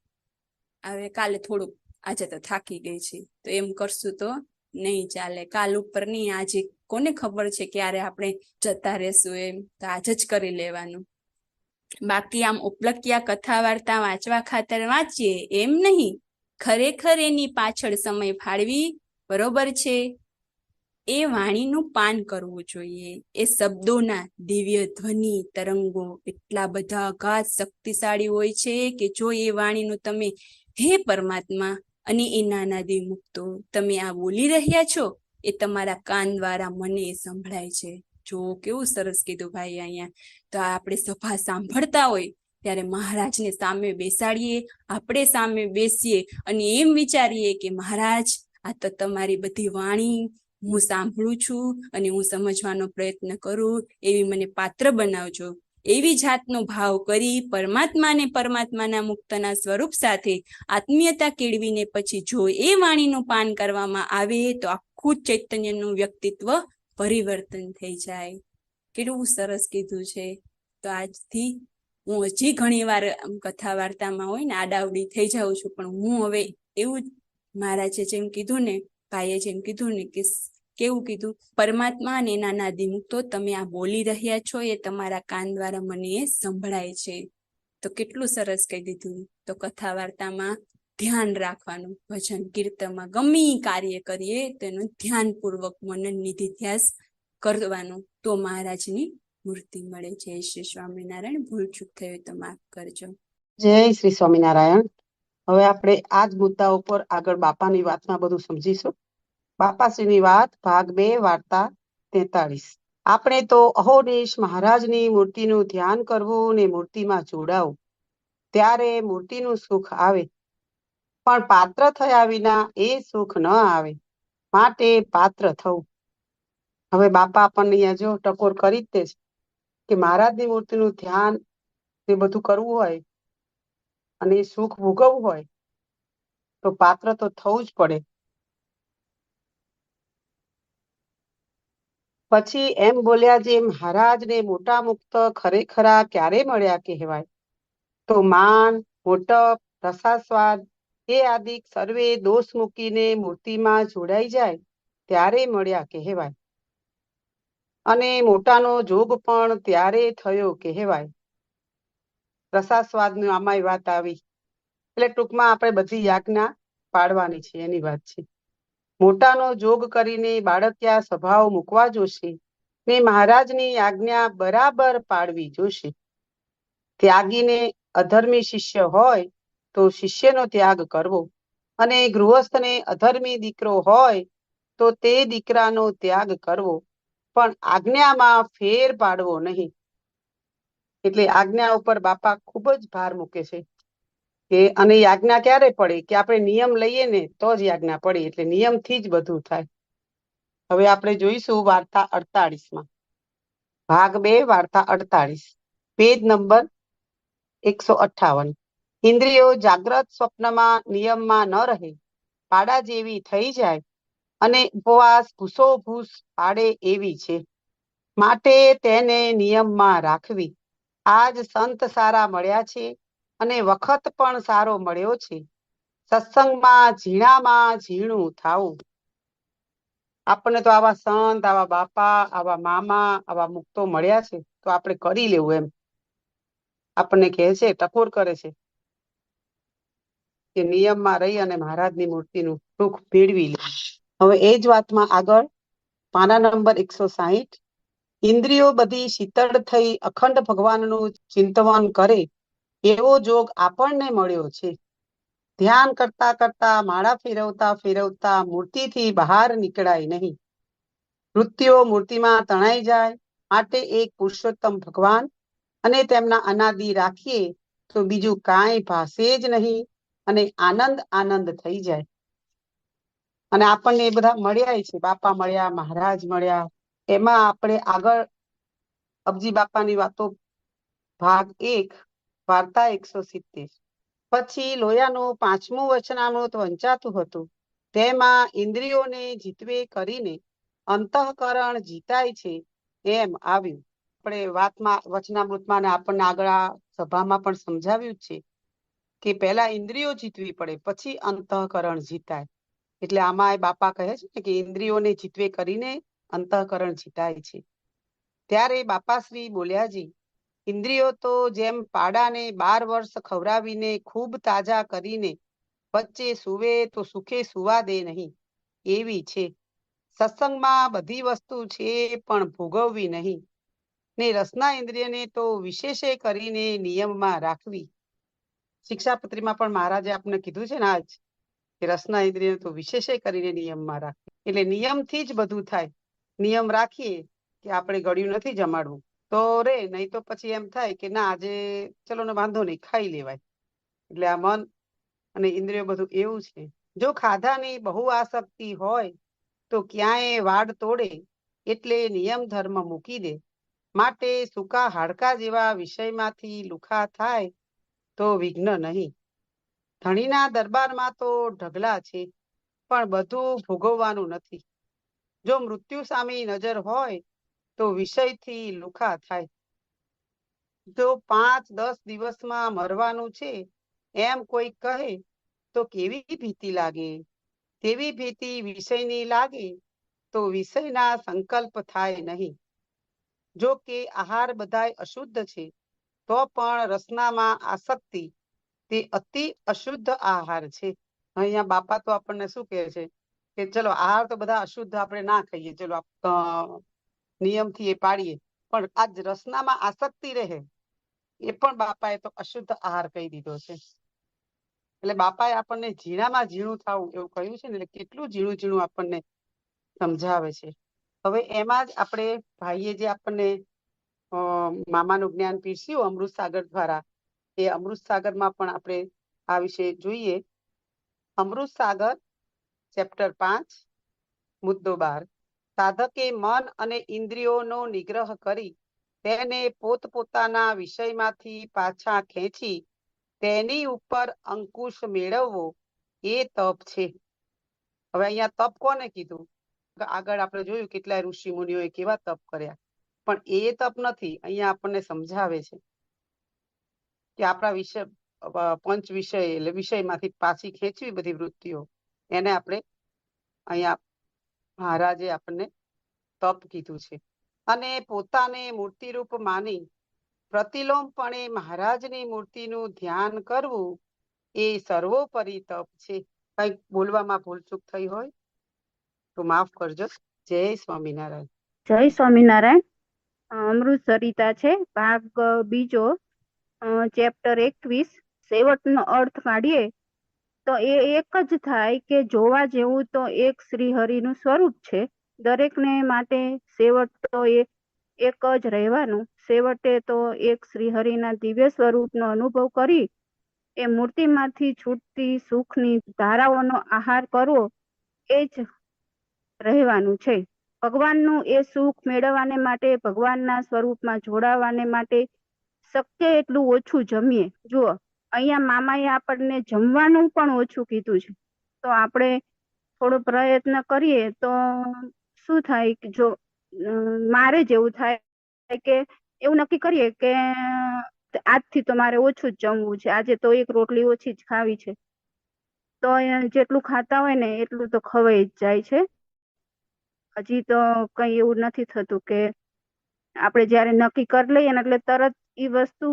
હવે કાલે થોડુંક, આજે તો થાકી ગઈ છે તો એમ કરશું તો નહીં ચાલે. કાલ ઉપર નહીં, આજે કોને ખબર છે ક્યારે આપણે જતા રહેશું, એમ તો આજે જ કરી લેવાનું. બાકી આમ ઉપલક્યા કથા વાર્તા વાંચવા ખાતર વાંચીએ એમ નહીં, ખરેખર એની પાછળ સમય ફાળવી બરોબર છે. એ વાણીનું પાન કરવું જોઈએ. એ શબ્દોના દિવ્ય ધ્વનિ તરંગો એટલા બધા અગાધ શક્તિશાળી હોય છે કે જો એ વાણીનું તમે હે પરમાત્મા અને એ નાનાદી મુક્તો તમે આ બોલી રહ્યા છો એ તમારા કાન દ્વારા મને સંભળાય છે. જો કેવું સરસ કીધું ભાઈ અહીંયા. તો આપણે સભા સાંભળતા હોય ત્યારે મહારાજને સામે બેસાડીએ, આપણે સામે બેસીએ અને એમ વિચારીએ કે મહારાજ, આ તો તમારી બધી વાણી હું સાંભળું છું અને હું સમજવાનો પ્રયત્ન કરું, એવી મને પાત્ર બનાવજો. એવી જાતનો ભાવ કરી પરમાત્માને પરમાત્માના મુક્તના સ્વરૂપ સાથે આત્મીયતા કેળવીને પછી જો એ વાણીનું પાન કરવામાં આવે તો આખું ચૈતન્યનું વ્યક્તિત્વ પરિવર્તન થઈ જાય. કેટલું સરસ કીધું છે. તો આજથી હું હજી ઘણી વાર કથા વાર્તામાં હોય ને આડાવડી થઈ જાઉં છું, પણ હું હવે એવું જ મહારાજે જેમ કીધું ને, ભાઈએ જેમ કીધું ને કે કેવું કીધું, પરમાત્મા અને એના નાદી મુક્તો તમે આ બોલી રહ્યા છો એ તમારા કાન દ્વારા મને એ સંભળાય છે. તો કેટલું સરસ કહી દીધું. તો કથા વાર્તામાં ધ્યાન રાખવાનું, ભજન કીર્તનમાં ગમે કાર્ય કરીએ તો એનું ધ્યાનપૂર્વક મનન નિધિધ્યાસ કરવાનું, તો મહારાજની મૂર્તિ મળે. જય શ્રી સ્વામિનારાયણ. ભૂલ ચૂક થયું તો માફ કરજો. જય શ્રી સ્વામિનારાયણ. હવે આપણે આ જ મુદ્દા ઉપર આગળ બાપાની વાતમાં બધું સમજીશું. બાપાશ્રીની વાત ભાગ 2 વાર્તા 43. આપણે તો અહોનિશ મહારાજની મૂર્તિનું ધ્યાન કરવું ને મૂર્તિમાં જોડાવું, ત્યારે મૂર્તિનું સુખ આવે, પણ પાત્ર થયા વિના એ સુખ ન આવે, માટે પાત્ર થવું. હવે બાપા આપણને અહીંયા જો ટકોર કરી જ દે છે કે મહારાજની મૂર્તિનું ધ્યાન એ બધું કરવું હોય અને સુખ ભોગવવું હોય તો પાત્ર તો થવું જ પડે. પછી એમ બોલ્યા, જે મહારાજને મોટા મુક્ત ખરેખરા ક્યારે મળ્યા કહેવાય? તો માન, મોટપ, રસાસ્વાદ એ આદિ સર્વે દોષ મૂકીને મૂર્તિમાં જોડાઈ જાય ત્યારે મળ્યા કહેવાય. અને મોટાનો જોગ પણ ત્યારે થયો કહેવાય. રસાસ્વાદની આમાંય વાત આવી. એટલે ટૂંકમાં આપણે બધી યાજ્ઞા પાડવાની છે એની વાત છે. મોટાનો જોગ કરીને બાળકિયા સ્વભાવ મૂકવા જોશે ને મહારાજની આજ્ઞા બરાબર પાડવી જોશે. ત્યાગીને અધર્મી શિષ્ય હોય તો શિષ્યનો ત્યાગ કરવો, અને ગૃહસ્થને અધર્મી દીકરો હોય તો તે દીકરાનો ત્યાગ કરવો, પણ આજ્ઞામાં ફેર પાડવો નહીં. એટલે આજ્ઞા ઉપર બાપા ખૂબ જ ભાર મૂકે છે કે, અને આજ્ઞા ક્યારે પડે કે આપણે નિયમ લઈએ ને તો જ આજ્ઞા પડે. એટલે નિયમથી જ બધું થાય. હવે આપણે જોઈશું વાર્તા 48માં, ભાગ 2 વાર્તા 48, પેજ નંબર 158. ઇન્દ્રિયો જાગ્રત સ્વપ્નમાં નિયમમાં ન રહે, પાડા જેવી થઈ જાય અને ઉપવાસ ભૂસો ભૂસ પાડે એવી છે, માટે તેને નિયમમાં રાખવી. આજ સંત સારા મળ્યા છે અને વખત પણ સારો મળ્યો છે. સત્સંગમાં ઝીણામાં ઝીણું થાવું. આપણને તો આવા સંત, આવા બાપા, આવા મામા, આવા મુક્તો મળ્યા છે તો આપણે કરી લેવું એમ. આપણને કહે છે, ટકોર કરે છે કે નિયમમાં રહી અને મહારાજની મૂર્તિનું સુખ મેળવી લે. હવે એ જ વાતમાં આગળ પાના નંબર 160. ઇન્દ્રિયો બધી શીતળ થઈ અખંડ ભગવાનનું ચિંતવન કરે એવો જોગ આપણને મળ્યો છે. ધ્યાન કરતા કરતા માળા ફેરવતા ફેરવતા મૂર્તિથી બહાર નીકળાય નહીં. વૃત્તિઓ મૂર્તિમાં તણાઈ જાય, માટે એક પુરુષોત્તમ ભગવાન અને તેમના અનાદિ રાખીએ તો બીજું કાંઈ ભાષે જ નહીં, અને આનંદ આનંદ થઈ જાય. અને આપણને એ બધા મળ્યા છે, બાપા મળ્યા, મહારાજ મળ્યા. એમાં આપણે આગળ અબજી બાપાની વાતો ભાગ 1 વાર્તા 170. પછી લોયાનું 5મું વચનામૃત વંચાતું હતું. તેમાં ઇન્દ્રિયોને જીતવે કરીને અંતઃકરણ જીતાય છે એમ આવ્યું. આપણે વાતમાં વચનામૃતમાં આપણને આગળ આ સભામાં પણ સમજાવ્યું છે કે પહેલા ઇન્દ્રિયો જીતવી પડે પછી અંતઃકરણ જીતાય. એટલે આમાં બાપા કહે છે ને કે ઇન્દ્રિયોને જીતવે કરીને અંતઃકરણ જીતાય છે. ત્યારે બાપાશ્રી બોલ્યાજી, ઇન્દ્રિયો તો જેમ પાડાને 12 વર્ષ ખવડાવીને ખૂબ તાજા કરીને વચ્ચે સુવે તો સુખે સુવા દે નહીં, એવી છે. સત્સંગમાં બધી વસ્તુ છે પણ ભોગવવી નહીં, ને રસના ઇન્દ્રિયને તો વિશેષે કરીને નિયમમાં રાખવી. શિક્ષાપત્રીમાં પણ મહારાજે આપણે કીધું છે ને આજ કે રસના ઇન્દ્રિયને તો વિશેષે કરીને નિયમમાં રાખવી. એટલે નિયમથી જ બધું થાય. નિયમ રાખીએ કે આપણે ગળ્યું નથી જમાડવું, તો રે, નહીં તો પછી એમ થાય કે ના આજે ચલો ને વાંધો નહીં ખાઈ લેવાય. એટલે આ મન અને ઇન્દ્રિયો બધું એવું છે. જો ખાધાની બહુ આસક્તિ હોય તો ક્યાંય વાડ તોડે, એટલે નિયમ ધર્મ મૂકી દે. માટે સૂકા હાડકા જેવા વિષયમાંથી લુખા થાય તો વિઘ્ન નહીં. ધણીના દરબારમાં તો ઢગલા છે, પણ બધું ભોગવવાનું નથી. જો મૃત્યુ સામે નજર હોય તો વિષયથી લુખા થાય. જો 5-10 દિવસમાં મરવાનું છે એમ કોઈ કહે તો કેવી ભીતિ લાગે. તેવી ભીતિ વિષયની લાગે તો વિષયના સંકલ્પ થાય નહીં. જો કે આહાર બધાય અશુદ્ધ છે, તો પણ રસનામાં આસક્તિ તે અતિ અશુદ્ધ આહાર છે. અહીંયા બાપા તો આપણને શું કહે છે કે ચલો આહાર તો બધા અશુદ્ધ આપણે ના ખાઈએ, ચલો નિયમથી એ પાડીએ, પણ આ જ રસનામાં આસક્તિ રહે એ પણ બાપાએ તો અશુદ્ધ આહાર કહી દીધો છે. એટલે બાપાએ આપણને ઝીણામાં ઝીણું થવું એવું કહ્યું છે ને, એટલે કેટલું ઝીણું ઝીણું આપણને સમજાવે છે. હવે એમાં જ આપણે ભાઈએ જે આપણને મામાનું જ્ઞાન પીરસ્યું અમૃત સાગર દ્વારા, એ અમૃત સાગરમાં પણ આપણે આ વિશે જોઈએ. અમૃત સાગર ચેપ્ટર 5 મુદ્દો 12. સાધકે મન અને ઇન્દ્રિયોનો નિગ્રહ કરી તેને પોતપોતાના વિષયમાંથી પાછા ખેંચી તેની ઉપર અંકુશ મેળવવો એ તપ છે. હવે અહીંયા તપ કોને કીધું? આગળ આપણે જોયું કેટલાય ઋષિ મુનિઓએ કેવા તપ કર્યા, પણ એ તપ નથી. અહીંયા આપણને સમજાવે છે કે આપણા વિષય પંચ વિષય એટલે વિષયમાંથી પાછી ખેંચવી બધી વૃત્તિઓ, એને આપણે અહીંયા મહારાજે આપણને તપ કીધું છે. અને પોતાને મૂર્તિરૂપ માની પ્રતિલોમપણે મહારાજની મૂર્તિનું ધ્યાન કરવું એ સર્વોપરી તપ છે. કંઈક બોલવામાં ભૂલચૂક થઈ હોય તો માફ કરજો. જય સ્વામિનારાયણ. જય સ્વામિનારાયણ. અમૃત સરિતા છે, ભાગ બીજો, ચેપ્ટર 21. સેવટનો અર્થ કાઢીએ તો એ એક જ થાય કે જોવા જેવું તો એક શ્રી હરિનું સ્વરૂપ છે. દરેકને માટે સેવટ તો એક જ રહેવાનું. સેવટે તો એક શ્રી હરિના દિવ્ય સ્વરૂપનો અનુભવ કરી એ મૂર્તિમાંથી છૂટતી સુખની ધારાઓનો આહાર કરવો એ જ રહેવાનું છે. ભગવાનનું એ સુખ મેળવવાને માટે, ભગવાનના સ્વરૂપમાં જોડાવાને માટે શક્ય એટલું ઓછું જમીએ. જુઓ, અહીંયા મામાએ આપણને જમવાનું પણ ઓછું કીધું છે, તો આપણે થોડો પ્રયત્ન કરીએ તો શું થાય કે જો મારે જેવું થાય કે એવું નક્કી કરીએ કે આજથી તો મારે ઓછું જ જમવું છે, આજે તો એક રોટલી ઓછી જ ખાવી છે, તો જેટલું ખાતા હોય ને એટલું તો ખવાઈ જ જાય છે. હજી તો કઈ એવું નથી થતું કે આપણે જયારે નક્કી કરી લઈએ ને એટલે તરત એ વસ્તુ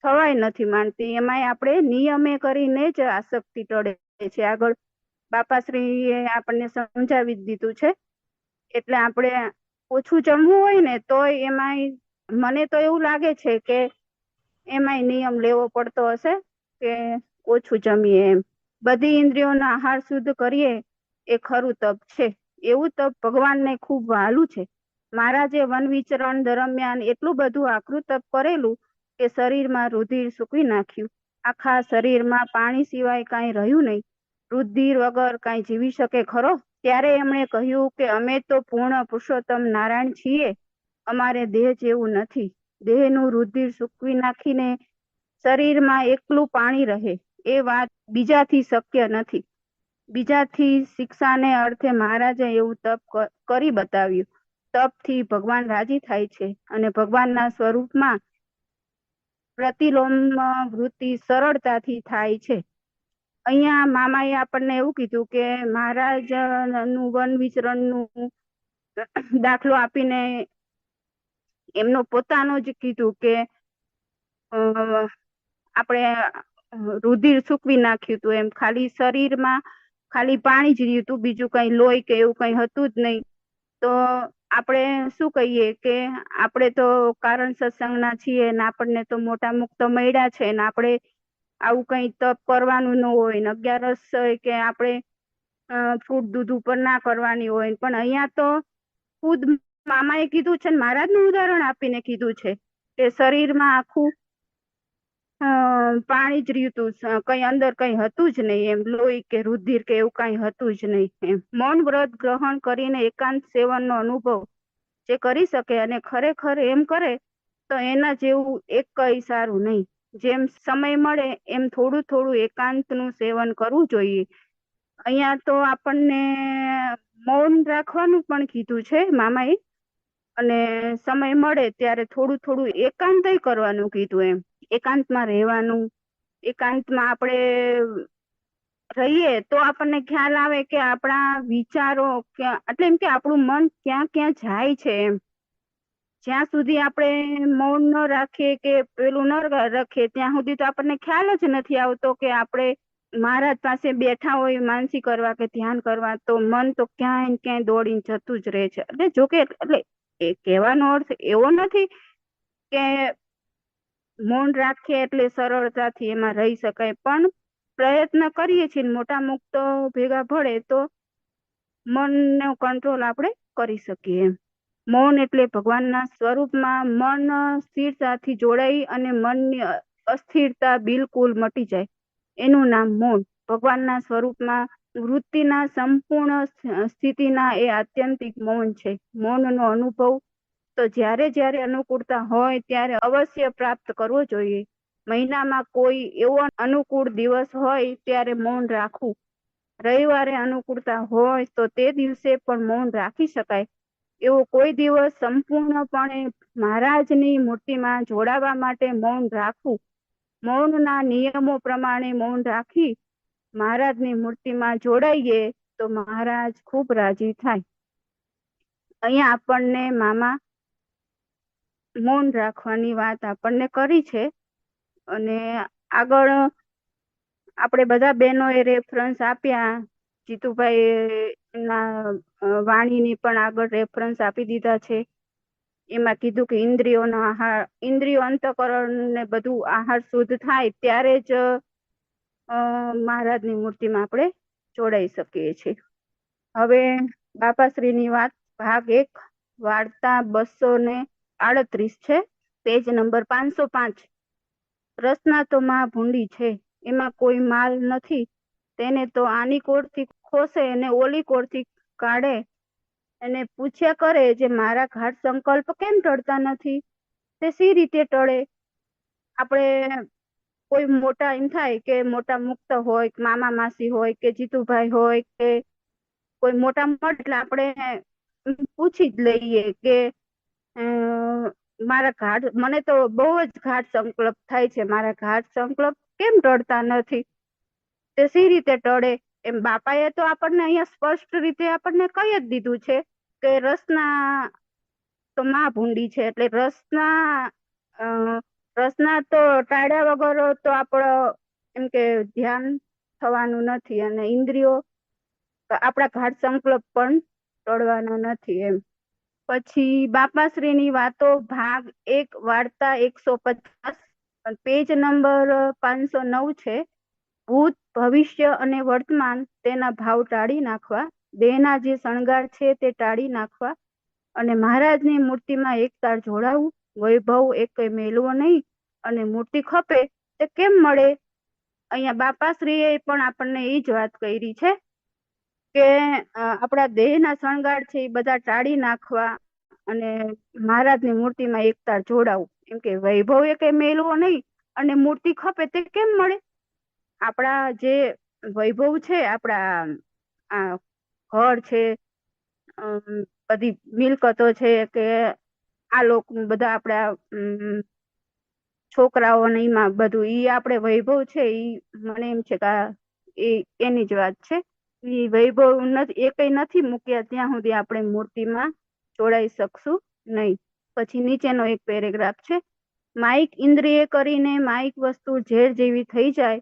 થવાય નથી માંડતી. એમાંય આપણે નિયમે કરીને જ આસક્તિ ટળે છે. આગળ બાપાશ્રીએ આપણને સમજાવી દીધું છે. એટલે આપણે ઓછું જમવું હોય ને તો એમાંય મને તો એવું લાગે છે કે એમાંય નિયમ લેવો પડતો હશે કે ઓછું જમીએ એમ. બધી ઇન્દ્રિયોનો આહાર શુદ્ધ કરીએ એ ખરું તપ છે. એવું તપ ભગવાનને ખૂબ વહાલું છે. મહારાજે વન વિચરણ દરમિયાન એટલું બધું આકરું તપ કરેલું કે શરીરમાં રુધિર સૂકવી નાખ્યું. આખા શરીરમાં પાણી સિવાય કાંઈ રહ્યું નહીં. રુધિર વગર કાંઈ જીવી શકે ખરો? ત્યારે એમણે કહ્યું કે અમે તો પૂર્ણ પુરુષોત્તમ નારાયણ છીએ, અમારે દેહ જેવું નથી. દેહનું રુધિર સૂકવી નાખીને શરીરમાં એકલું પાણી રહે એ વાત બીજાથી શક્ય નથી. બીજાથી શિક્ષાને અર્થે મહારાજે એવું તપ કરી બતાવ્યું. તપથી ભગવાન રાજી થાય છે અને ભગવાનના સ્વરૂપમાં પ્રતિલોમ વૃત્તિ સરળતાથી થાય છે. અહીંયા મામાએ આપણને એવું કીધું કે મહારાજનું વન વિચરણનું દાખલો આપીને એમનો પોતાનો જ કીધું કે આપણે રુધિર સૂકવી નાખ્યું હતું એમ. ખાલી શરીરમાં ખાલી પાણી જ રહ્યું હતું, બીજું કઈ લોહી કે એવું કઈ હતું જ નહીં. તો આપણે શું કહીએ કે આપણે તો કારણ સત્સંગના છીએ ને આપણને તો મોટા મુક્ત મળ્યા છે ને આપણે આવું કઈ તપ કરવાનું ન હોય ને 11 કે આપણે ફ્રૂટ દૂધ ઉપર ના કરવાની હોય. પણ અહીંયા તો ખુદ મામાએ કીધું છે, મહારાજનું ઉદાહરણ આપીને કીધું છે કે શરીરમાં આખું પાણી જ રહ્યું હતું, કઈ અંદર કઈ હતું જ નહીં, એમ લોહી કે રુધિર કે એવું કઈ હતું જ નહીં. એમ મૌન વ્રત ગ્રહણ કરીને એકાંત સેવનનો અનુભવ જે કરી શકે અને ખરેખર એમ કરે તો એના જેવું એક કઈ સારું નહીં. જેમ સમય મળે એમ થોડું થોડું એકાંતનું સેવન કરવું જોઈએ. અહીંયા તો આપણને મૌન રાખવાનું પણ કીધું છે મામાએ, અને સમય મળે ત્યારે થોડું થોડું એકાંતય કરવાનું કીધું. એમ એકાંતમાં રહેવાનું, એકાંતમાં આપણે રહીએ તો આપણને ખ્યાલ આવે કે આપણા વિચારો એટલે એમ કે આપણું મન ક્યાં ક્યાં જાય છે. એમ જ્યાં સુધી આપણે મૌન ન રાખીએ કે પેલું ન રાખીએ ત્યાં સુધી તો આપણને ખ્યાલ જ નથી આવતો કે આપણે મહારાજ પાસે બેઠા હોય માનસી કરવા કે ધ્યાન કરવા, તો મન તો ક્યાંય ક્યાંય દોડીને જતું જ રહે છે. એટલે જોકે એટલે એ કહેવાનો અર્થ એવો નથી કે મૌન રાખીએ એટલે સરળતાથી એમાં રહી શકાય, પણ પ્રયત્ન કરીએ છીએ મોટા મુક્ત ભેગા ભળે તો મનનો કંટ્રોલ આપણે કરી શકીએ. મૌન એટલે ભગવાનના સ્વરૂપમાં મન સ્થિરતાથી જોડાઈ અને મનની અસ્થિરતા બિલકુલ મટી જાય, એનું નામ મૌન. ભગવાનના સ્વરૂપમાં વૃત્તિના સંપૂર્ણ સ્થિતિના એ આત્યંતિક મૌન છે. મૌનનો અનુભવ તો જ્યારે જ્યારે અનુકૂળતા હોય ત્યારે અવશ્ય પ્રાપ્ત કરવો જોઈએ. મહિનામાં કોઈ એવો અનુકૂળ દિવસ હોય ત્યારે મૌન રાખવું. રવિવારે અનુકૂળતા હોય તો તે દિવસે પણ મૌન રાખી શકાય. એવો કોઈ દિવસ સંપૂર્ણપણે મહારાજની મૂર્તિમાં જોડાવા માટે મૌન રાખવું. મૌનના નિયમો પ્રમાણે મૌન રાખી મહારાજની મૂર્તિમાં જોડાઈએ તો મહારાજ ખૂબ રાજી થાય. અહીંયા આપણને મામા મૌન રાખવાની વાત આપણને કરી છે, અને આગળ આપણે બધા બહેનોએ રેફરન્સ આપ્યા. જીતુભાઈ ના વાણીની પણ આગળ રેફરન્સ આપી દીધા છે. એમાં કીધું કે ઇન્દ્રિયોનો આહાર, ઇન્દ્રિયો અંતઃકરણ ને બધું આહાર શુદ્ધ થાય ત્યારે જ મહારાજની મૂર્તિમાં આપણે જોડાઈ શકીએ છીએ. હવે બાપાશ્રીની વાત ભાગ 1 વાર્તા 238 છે, પેજ નંબર 505. રસના તો માં ભૂંડી છે, એમાં કોઈ માલ નથી. તેને તો આની કોરથી ખોસે અને ઓલી કોરથી કાઢે અને પૂછ્યા કરે જે મારા ઘાટ સંકલ્પ કેમ ટળતા નથી, તે સી રીતે ટળે. આપણે કોઈ મોટા એમ થાય કે મોટા મુક્ત હોય, મામા માસી હોય કે જીતુભાઈ હોય કે કોઈ મોટા મઠ, એટલે આપણે પૂછી જ લઈએ કે મારા ઘાટ, મને તો બહુ જ ઘાટ સંકલ્પ થાય છે, મારા ઘાટ સંકલ્પ કેમ ટળતા નથી, તે સી રીતે ટળે. એમ બાપાએ તો આપણને અહીંયા સ્પષ્ટ રીતે આપણને કહી જ દીધું છે કે રસના તો માં ભૂંડી છે, એટલે રસના તો ટાળ્યા વગર તો આપણો એમ કે ધ્યાન થવાનું નથી, અને ઇન્દ્રિયો આપણા ઘાટ સંકલ્પ પણ ટળવાના નથી. એમ પછી બાપાશ્રીની વાતો ભાગ 1 વાર્તા 150, પેજ નંબર 509 છે. ભૂત, ભવિષ્ય અને વર્તમાન તેના ભાવ ટાળી નાખવા, દેહના જે શણગાર છે તે ટાળી નાખવા અને મહારાજની મૂર્તિમાં એક તાર જોડાવું. વૈભવ એક મેળવો નહીં અને મૂર્તિ ખપે તે કેમ મળે. અહીંયા બાપાશ્રીએ પણ આપણને એ જ વાત કરી છે કે આપણા દેહના શણગાર છે એ બધા ટાળી નાખવા અને મહારાજની મૂર્તિમાં એક તાર જોડાવું. એમ કે વૈભવ એક મેળવો નહીં અને મૂર્તિ ખપે તે કેમ મળે. આપણા જે વૈભવ છે, આપણા ઘર છે, બધી મિલકતો છે, કે આ લોકો બધા આપણા છોકરાઓ ને એમાં બધું ઈ આપણે વૈભવ છે, ઈ મને એમ છે કે એની જ વાત છે. ઈ વૈભવ નથી, એ કઈ નથી મૂક્યા ત્યાં સુધી આપણે મૂર્તિમાં જોડાઈ શકશું નહીં. પછી નીચેનો એક પેરેગ્રાફ છે. માઇક ઇન્દ્રિય કરીને માઇક વસ્તુ ઝેર જેવી થઈ જાય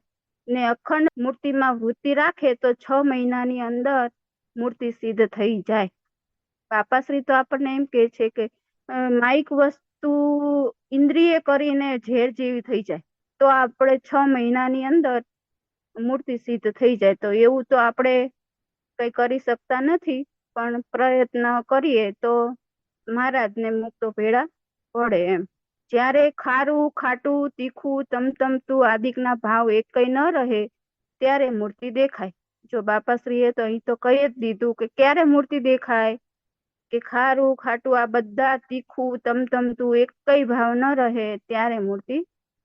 ને અખંડ મૂર્તિમાં વૃત્તિ રાખે તો 6 મહિનાની અંદર મૂર્તિ સિદ્ધ થઈ જાય. બાપાશ્રી તો આપણને એમ કે છે કે માઇક વસ્તુ ઇન્દ્રિય કરીને ઝેર જેવી થઈ જાય તો આપણે 6 મહિનાની અંદર મૂર્તિ સિદ્ધ થઈ જાય. તો એવું તો આપણે કઈ કરી શકતા નથી, પણ પ્રયત્ન કરીએ તો મહારાજને મુકતો ભેળા પડે એમ. જ્યારે ખારું ખાટું તીખું તમતમતું આદિકના ભાવ એકય ન રહે ત્યારે મૂર્તિ દેખાય. જો બાપાશ્રીએ તો અહીં તો કહી જ દીધું કે ક્યારે મૂર્તિ દેખાય, કે ખારું ખાટું આ બધા તીખું તમતમતું એકય ભાવ ન રહે ત્યારે મૂર્તિ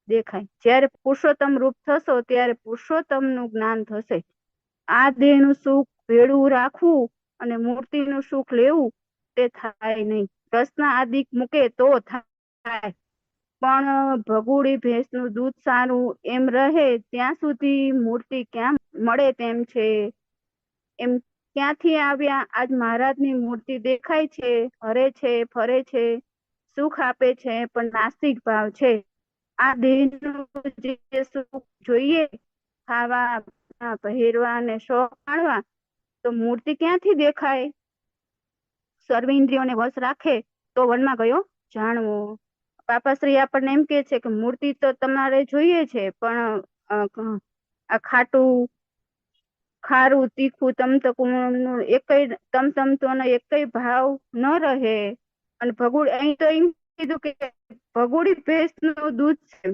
દેખાય. જ્યારે પુરુષોત્તમ રૂપ થશો ત્યારે પુરુષોત્તમનું જ્ઞાન થશે. આ દેહનું સુખ ભેળું રાખવું અને મૂર્તિનું સુખ લેવું તે થાય નહીં. પ્રશ્ન આદિક મૂકે તો થાય, પણ ભગુડી ભેંસનું દૂધ સારું એમ રહે ત્યાં સુધી મૂર્તિ ક્યાં મળે તેમ છે. એમ ક્યાંથી આવ્યા આજ મહારાજની મૂર્તિ દેખાય છે, હરે છે, ફરે છે, સુખ આપે છે, પણ નાસ્તિક ભાવ છે. આ દેહનું જે સુખ જોઈએ, ખાવા પહેરવા અને શોખ માણવા, તો મૂર્તિ ક્યાંથી દેખાય? સર્વેન્દ્રિયોને વશ રાખે તો વનમાં ગયો જાણવો. બાપાશ્રી આપણને એમ કે છે કે મૂર્તિ તો તમારે જોઈએ છે, પણ આ ખાટું ખારું તીખું તમતમતું એકય ભાવ ન રહે. અને ભગુડ અહીં તો એમ કીધું કે ભગુડી ભેંસનું દૂધ છે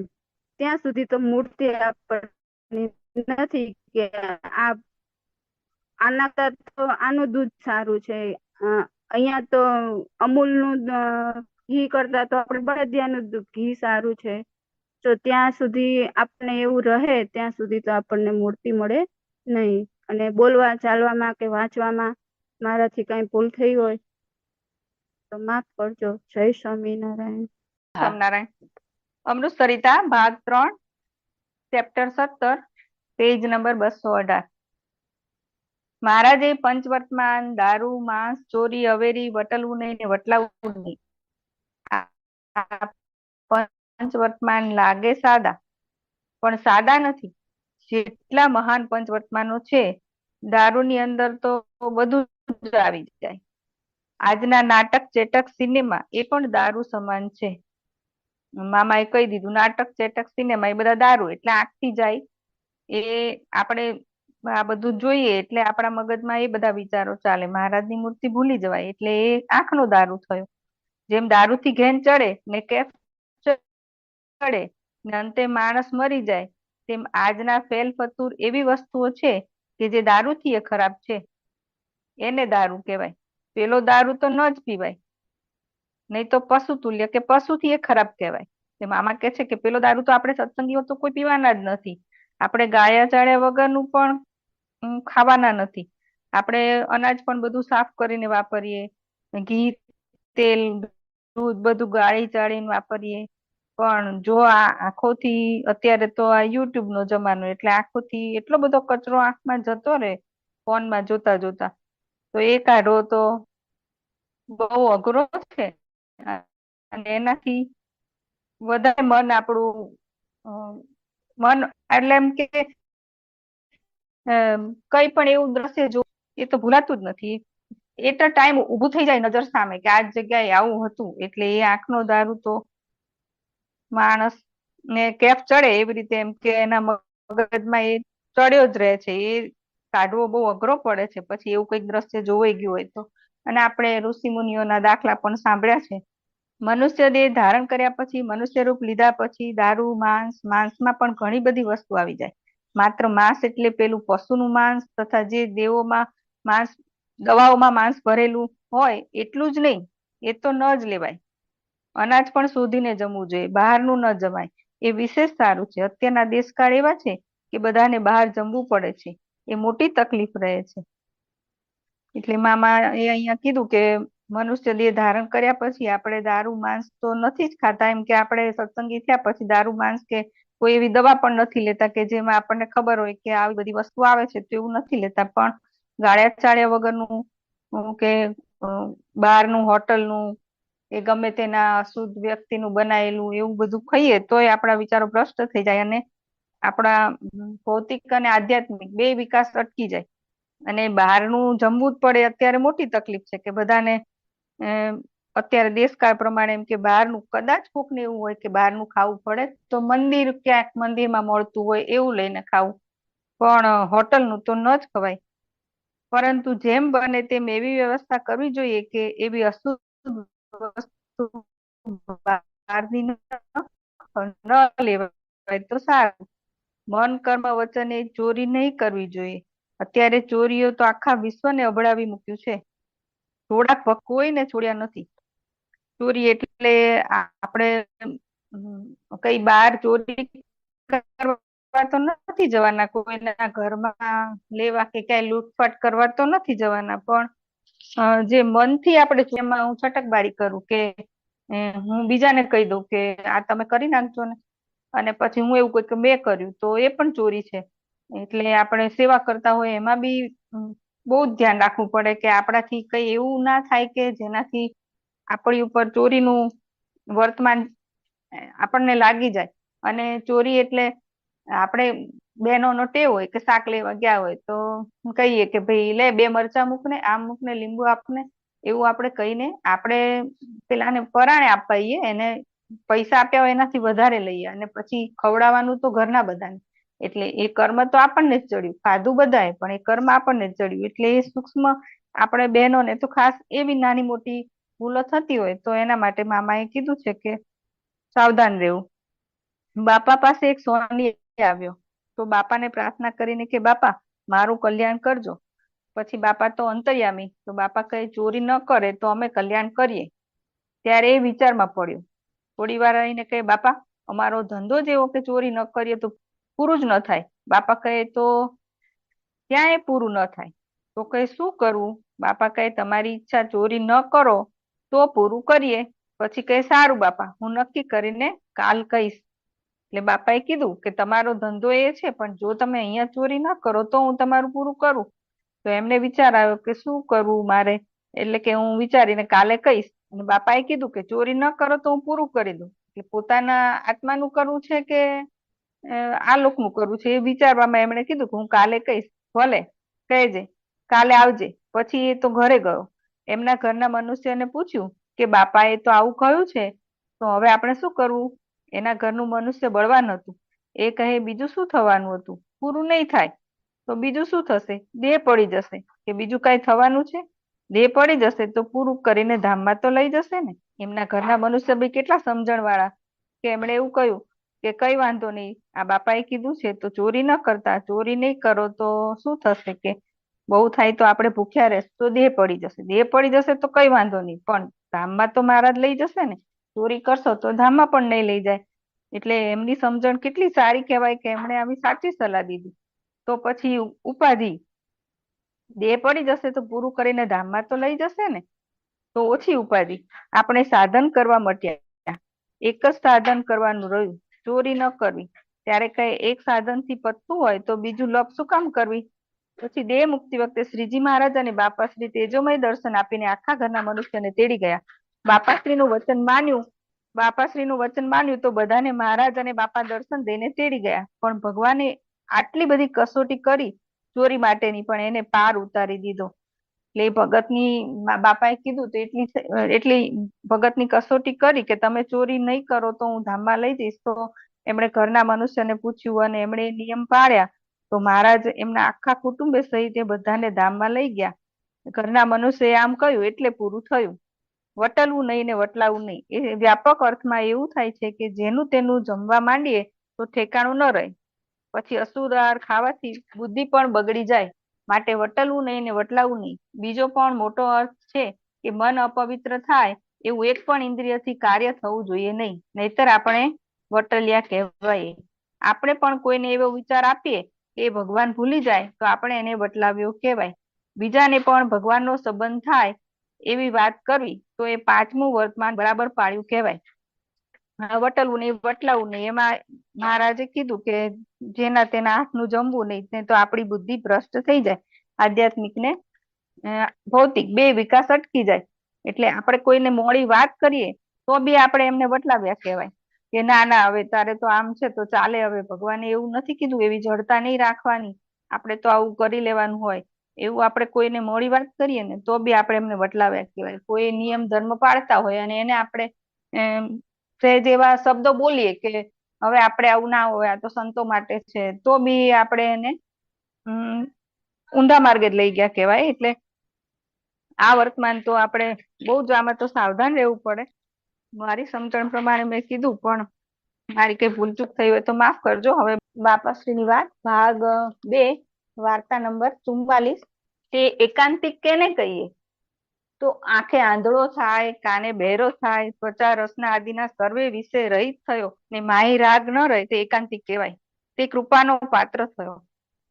ત્યાં સુધી તો મૂર્તિ આપણને નથી કે આના કરતા તો આનું દૂધ સારું છે. અહીંયા તો અમૂલનું ઘી કરતા તો આપણે બળદિયાનું ઘી સારું છે. તો ત્યાં સુધી આપણને એવું રહે ત્યાં સુધી તો આપણને મૂર્તિ મળે નહીં. અને બોલવા ચાલવામાં કે વાંચવામાં મારાથી કઈ ભૂલ થઈ હોય તો માફ કરજો. જય સ્વામિનારાયણ. સ્વામિનારાયણ. અમૃત સરિતા ભાગ 3 ચેપ્ટર 17 પેજ નંબર 218. મહારાજે પંચવર્તમાન દારૂ માંસ ચોરી અવેરી વટલવું નહીં ને વટલાવવું નહીં. પંચવર્તમાન લાગે સાદા પણ સાદા નથી. જેટલા મહાન પંચવર્તમાનો છે દારૂની અંદર તો બધું જ આવી જાય. આજના નાટક ચેટક સિનેમા એ પણ દારૂ સમાન છે. મામાએ કહી દીધું નાટક ચેટક સિનેમા એ બધા દારૂ એટલે આંખથી જાય. એ આપણે આ બધું જોઈએ એટલે આપણા મગજમાં એ બધા વિચારો ચાલે. મહારાજની મૂર્તિ ભૂલી જવાય એટલે એ આંખનો દારૂ થયો. જેમ દારૂથી ઘેન ચડે ને કેફ ચડે ને અંતે માણસ મરી જાય, તેમ આજના ફેલ ફતુર એવી વસ્તુઓ છે કે જે દારૂથી એ ખરાબ છે, એને દારૂ કહેવાય. પેલો દારૂ તો ન જ પીવાય, નહીં તો પશુ તુલ્ય કે પશુથી એ ખરાબ કહેવાય. મામા કે છે કે પેલો દારૂ તો આપણે સત્સંગીઓ તો કોઈ પીવાના જ નથી. આપણે ગાયા ચાળ્યા વગરનું પણ ખાવાના નથી. આપણે અનાજ પણ બધું સાફ કરીને વાપરીએ, ઘી તેલ દૂધ બધું ગાળી ચાળીને વાપરીએ. પણ જો આ આંખોથી, અત્યારે તો આ યુટ્યુબ નો જમાનો એટલે આંખોથી એટલો બધો કચરો આંખમાં જતો રહે ફોનમાં જોતા જોતા, તો એ કાઢવો તો બહુ અઘરો છે. અને એનાથી વધારે મન આપણું મન એટલે એમ કે કઈ પણ એવું દ્રશ્ય જો એ તો ભૂલાતું જ નથી. એ તો ટાઈમ ઊભું થઈ જાય નજર સામે કે આ જગ્યાએ આવું હતું. એટલે એ આંખનો દારૂ તો માણસ ને કેફ ચડે એવી રીતે એમ કે એના મગજમાં એ ચડ્યો જ રહે છે. એ કાઢવો બહુ અઘરો પડે છે પછી એવું કઈક દ્રશ્ય જોવાઈ ગયું હોય તો. અને આપણે ઋષિ મુનિઓના દાખલા પણ સાંભળ્યા છે. મનુષ્ય દેહ ધારણ કર્યા પછી, મનુષ્ય રૂપ લીધા પછી દારૂ માંસમાં પણ ઘણી બધી વસ્તુ આવી જાય. માત્ર માંસ એટલે પેલું પશુનું માંસ તથા જે દેવોમાં માંસ, દવાઓમાં માંસ ભરેલું હોય એટલું જ નહીં, એ તો ન જ લેવાય. અનાજ પણ શોધીને જમવું જોઈએ, બહારનું ન જમાય. એ વિશેષ સારું છે. અત્યારના દેશકાળ એવા છે કે બધાને બહાર જમવું પડે છે. એ મોટી તકલીફ રહે છે. એટલે મામા એ અહીંયા કીધું કે મનુષ્ય દેહ ધારણ કર્યા પછી આપણે દારૂ માંસ તો નથી જ ખાતા. એમ કે આપણે સત્સંગી થયા પછી દારૂ માંસ કે કોઈ એવી દવા પણ નથી લેતા કે જેમાં આપણને ખબર હોય કે આવી બધી વસ્તુ આવે છે, તો એવું નથી લેતા. પણ ગાળ્યા ચાળ્યા વગરનું કે બહારનું હોટલનું એ ગમે તેના અશુદ્ધ વ્યક્તિનું બનાવેલું એવું બધું ખાઈએ તોય આપણા વિચારો ભ્રષ્ટ થઈ જાય અને આપણા ભૌતિક અને આધ્યાત્મિક બે વિકાસ અટકી જાય. અને બહારનું જમવું જ પડે અત્યારે મોટી તકલીફ છે કે બધાને અત્યારે દેશકાળ પ્રમાણે એમ કે બહારનું કદાચ કોકને એવું હોય કે બહારનું ખાવું પડે તો મંદિર, ક્યાંક મંદિરમાં મળતું હોય એવું લઈને ખાવું, પણ હોટલનું તો ન જ ખવાય. પરંતુ જેમ બને તેમ એવી વ્યવસ્થા કરવી જોઈએ કે એવી અશુદ્ધ વસ્તુ બહારની ન લેવાય તો સારું. મન કર્મ વચન એ ચોરી નહીં કરવી જોઈએ. અત્યારે ચોરીઓ તો આખા વિશ્વને અભડાવી મૂક્યું છે. થોડાક કોઈને છોડ્યા નથી. ચોરી એટલે આપણે કઈ બહાર ચોરી કરવા તો નથી જવાના, કોઈના ઘરમાં લેવા કે કઈ લૂંટફાટ કરવા તો નથી જવાના, પણ જે મનથી આપણે એમાં હું છટકબારી કરું કે હું બીજાને કહી દઉં કે આ તમે કરી નાખજો ને, અને પછી હું એવું કહું કે મેં કર્યું, તો એ પણ ચોરી છે. એટલે આપણે સેવા કરતા હોય એમાં બી બહુ જ ધ્યાન રાખવું પડે કે આપણાથી કઈ એવું ના થાય કે જેનાથી આપણી ઉપર ચોરીનું વર્તમાન આપણને લાગી જાય. અને ચોરી એટલે આપણે બહેનોનો ટેવ હોય કે શાક લેવા ગયા હોય તો કહીએ કે ભાઈ લે 2 મરચા મૂક ને, આમ મૂક ને, લીંબુ આપને, એવું આપણે કહીને આપણે પેલાને પરાણે આપીએ, એને પૈસા આપ્યા હોય એનાથી વધારે લઈએ, અને પછી ખવડાવવાનું તો ઘરના બધાને. એટલે એ કર્મ તો આપણને જ ચડ્યું, ખાધું બધાએ પણ એ કર્મ આપણને જ ચડ્યું. એટલે એ સૂક્ષ્મ આપણે બહેનોને તો ખાસ એવી નાની મોટી ભૂલો થતી હોય તો એના માટે મામાએ કીધું છે કે સાવધાન રહેવું. બાપા પાસે એક સોની આવ્યો તો બાપાને પ્રાર્થના કરીને કે બાપા મારું કલ્યાણ કરજો. પછી બાપા તો અંતર્યામી, તો બાપા કહે ચોરી ન કરે તો અમે કલ્યાણ કરીએ. ત્યારે એ વિચારમાં પડ્યો. થોડી વાર રહીને કહે બાપા અમારો ધંધો જ એવો કે ચોરી ન કરીએ તો પૂરું જ ન થાય. બાપા કહે તો ક્યાંય પૂરું ન થાય. તો કહે શું કરવું? બાપા કહે તમારી ઈચ્છા, ચોરી ન કરો તો પૂરું કરીએ. પછી કહે સારું બાપા, હું નક્કી કરીને કાલ કહીશ. એટલે બાપાએ કીધું કે તમારો ધંધો એ છે, પણ જો તમે અહીંયા ચોરી ન કરો તો હું તમારું પૂરું કરું. તો એમને વિચાર આવ્યો કે શું કરવું મારે, એટલે કે હું વિચારીને કાલે કહીશ. અને બાપાએ કીધું કે ચોરી ન કરો તો હું પૂરું કરી દઉં. એટલે પોતાના આત્માનું કરવું છે કે આ લોકનું કરવું છે એ વિચારવામાં એમણે કીધું કે હું કાલે કહીશ. ભલે કહેજે, કાલે આવજે. પછી એ તો ઘરે ગયો. એમના ઘરના મનુષ્યને પૂછ્યું કે બાપાએ તો આવું કહ્યું છે, તો હવે આપણે શું કરવું? એના ઘરનું મનુષ્ય બળવાન હતું. એ કહે બીજું શું થવાનું હતું? પૂરું નહીં થાય તો બીજું શું થશે? દેહ પડી જશે. કે બીજું કઈ થવાનું છે? દેહ પડી જશે તો પૂરું કરીને ધામમાં તો લઈ જશે ને. એમના ઘરના મનુષ્ય બી કેટલા સમજણ વાળા કે એમણે એવું કહ્યું કે કઈ વાંધો નહીં, આ બાપાએ કીધું છે તો ચોરી ન કરતા, ચોરી નહીં કરો તો શું થશે, કે બહુ થાય તો આપણે ભૂખ્યા રહેશે તો દેહ પડી જશે, દેહ પડી જશે તો કઈ વાંધો નહીં, પણ ધામમાં તો મહારાજ લઈ જશે ને. ચોરી કરશો તો ધામમાં પણ નહીં લઈ જાય. એટલે એમની સમજણ કેટલી સારી કહેવાય કે એમણે આવી સાચી સલાહ દીધી. તો પછી ઉપાધિ, દેહ પડી જશે તો પૂરું કરીને ધામમાં તો લઈ જશે ને, તો ઓછી ઉપાધિ. આપણે સાધન કરવા મટ્યા, એક જ સાધન કરવાનું રહ્યું, ચોરી ન કરવી. ત્યારે કઈ એક સાધનથી પતતું હોય તો બીજું લપ શું કામ કરવી? પછી દેહ મુક્તિ વખતે શ્રીજી મહારાજ અને બાપાશ્રી તેજોમય દર્શન આપીને આખા ઘરના મનુષ્યને તેડી ગયા. બાપાશ્રીનું વચન માન્યું. બાપાશ્રીનું વચન માન્યું તો બધાને મહારાજ અને બાપા દર્શન દઈને તેડી ગયા. પણ ભગવાને આટલી બધી કસોટી કરી ચોરી માટેની, પણ એને પાર ઉતારી દીધો. એટલે ભગતની બાપાએ કીધું તો એટલી ભગતની કસોટી કરી કે તમે ચોરી નહીં કરો તો હું ધામમાં લઈ જઈશ. તો એમણે ઘરના મનુષ્યને પૂછ્યું અને એમણે નિયમ પાળ્યા. તો મહારાજ એમના આખા કુટુંબે સહિત એ બધાને ધામમાં લઈ ગયા. ઘરના મનુષ્યએ આમ કહ્યું એટલે પૂરું થયું. વટલવું નહીં ને વટલાવું નહીં, એ વ્યાપક અર્થમાં એવું થાય છે કે જેનું તેનું જમવા માંડીએ તો ઠેકાણું ન રહે. પછી અસુર આહાર ખાવાથી બુદ્ધિ પણ બગડી જાય. માટે વટલવું નહીં ને વટલાવું નહીં. બીજો પણ મોટો અર્થ છે કે મન અપવિત્ર થાય એવું એક પણ ઇન્દ્રિયથી કાર્ય થવું જોઈએ નહીં, નહીતર આપણે વટલિયા કહેવાય. આપણે પણ કોઈને એવો વિચાર આપીએ કે ભગવાન ભૂલી જાય તો આપણે એને વટલાવ્યો કહેવાય. બીજાને પણ ભગવાનનો સંબંધ થાય એવી વાત કરવી તો એ 5મું વર્તમાન બરાબર પાડ્યું કહેવાય. વટલવું નહીં વટલાવું નહીં, એમાં મહારાજે કીધું કે જેના તેના હાથનું જમવું નહીં, તો આપણી બુદ્ધિ ભ્રષ્ટ થઈ જાય. આધ્યાત્મિક ને ભૌતિક બે વિકાસ અટકી જાય. એટલે આપણે કોઈને મોડી વાત કરીએ તો બી આપણે એમને વટલાવ્યા કહેવાય કે ના ના હવે તારે તો આમ છે તો ચાલે. હવે ભગવાને એવું નથી કીધું એવી જડતા નહીં રાખવાની, આપણે તો આવું કરી લેવાનું હોય, એવું આપણે કોઈને મોડી વાત કરીએ ને તો બી આપણે એમને વટલાવ્યા કહેવાય. કોઈ નિયમ ધર્મ પાળતા હોય અને એને આપણે સહેજ એવા શબ્દો બોલીએ કે હવે આપણે આવું ના હોય, આ તો સંતો માટે છે, તો બી આપણે એને ઊંધા માર્ગે જ લઈ ગયા કહેવાય. એટલે આ વર્તમાન તો આપણે બહુ જ આમાં તો સાવધાન રહેવું પડે. મારી સમજણ પ્રમાણે મેં કીધું, પણ મારી કઈ ભૂલચૂક થઈ હોય તો માફ કરજો. હવે બાપાશ્રીની વાત ભાગ 2 વાર્તા નંબર 44. તે એકાંતિક કેને કહીએ? તો આંખે આંધળો થાય, કાને બહેરો થાય, ત્વચા રસના આદિના સર્વે વિશે રહિત થયો ને માહી રાગ ન રહે તે એકાંતિક કહેવાય. તે કૃપાનો પાત્ર થયો.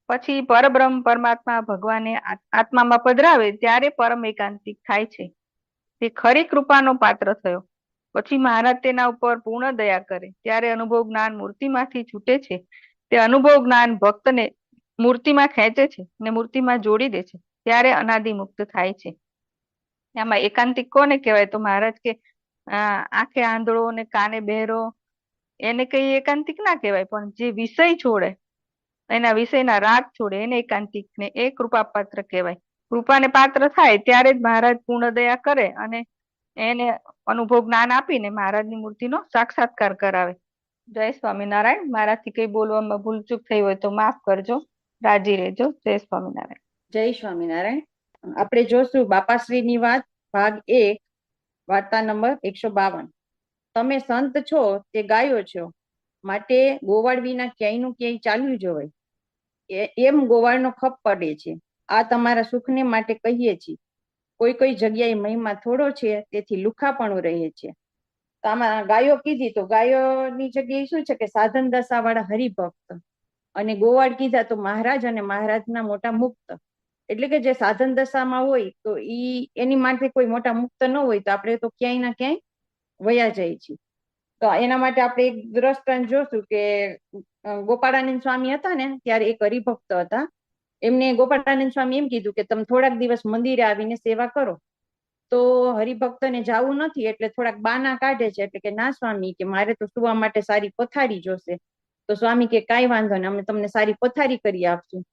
પછી પરબ્રહ્મ પરમાત્મા ભગવાને આત્મામાં પધરાવે ત્યારે પરમ એકાંતિક થાય છે. તે ખરી કૃપાનો પાત્ર થયો. પછી મહારાજ તેના ઉપર પૂર્ણ દયા કરે ત્યારે અનુભવ જ્ઞાન મૂર્તિમાંથી છૂટે છે. તે અનુભવ જ્ઞાન ભક્તને મૂર્તિમાં ખેંચે છે ને મૂર્તિમાં જોડી દે છે. ત્યારે અનાદિ મુક્ત થાય છે. આમાં એકાંતિક કોને કહેવાય? તો મહારાજ કે આંખે આંધળો ને કાને બહેરો એને કઈ એકાંતિક ના કહેવાય, પણ જે વિષય છોડે, એના વિષયના રાગ છોડે એને એકાંતિક ને એ કૃપા પાત્ર કહેવાય. કૃપાને પાત્ર થાય ત્યારે જ મહારાજ પૂર્ણ દયા કરે અને એને અનુભવ જ્ઞાન આપીને મહારાજની મૂર્તિનો સાક્ષાત્કાર કરાવે. જય સ્વામિનારાયણ. મારાથી કઈ બોલવામાં ભૂલચૂક થઈ હોય તો માફ કરજો, રાજી રહેજો. જય સ્વામિનારાયણ. જય સ્વામિનારાયણ. આપણે જોશું બાપાશ્રીની વાત ભાગ 1 વાર્તા નંબર 152. તમે સંત છો તે ગાયો છો, માટે ગોવાળ વિના ક્યાંયનું ક્યાંય ચાલ્યું જવાય, એમ ગોવાળનો ખપ પડે છે. આ તમારા સુખને માટે કહીએ છીએ. કોઈ કોઈ જગ્યાએ મહિમા થોડો છે, તેથી લુખાપણું રહે છે. તો આમાં ગાયો કીધી તો ગાયોની જગ્યાએ શું છે કે સાધન દશા વાળા હરિભક્ત, અને ગોવાળ કીધા તો મહારાજ અને મહારાજના મોટા મુક્ત. એટલે કે જે સાધન દશામાં હોય તો એની માટે કોઈ મોટા મુક્ત ન હોય તો આપણે તો ક્યાંય ના ક્યાંય વયા જાય છે. તો એના માટે આપણે એક દ્રષ્ટાંત જોશું કે ગોપાળાનંદ સ્વામી હતા ને, ત્યારે એક હરિભક્ત હતા. એમને ગોપાળાનંદ સ્વામી એમ કીધું કે તમે થોડાક દિવસ મંદિરે આવીને સેવા કરો. તો હરિભક્તને જવું નથી એટલે થોડાક બાના કાઢે છે. એટલે કે ના સ્વામી, કે મારે તો સુવા માટે સારી પથારી જોશે. તો સ્વામી કે કાંઈ વાંધો નહીં, અમે તમને સારી પથારી કરી આપશું.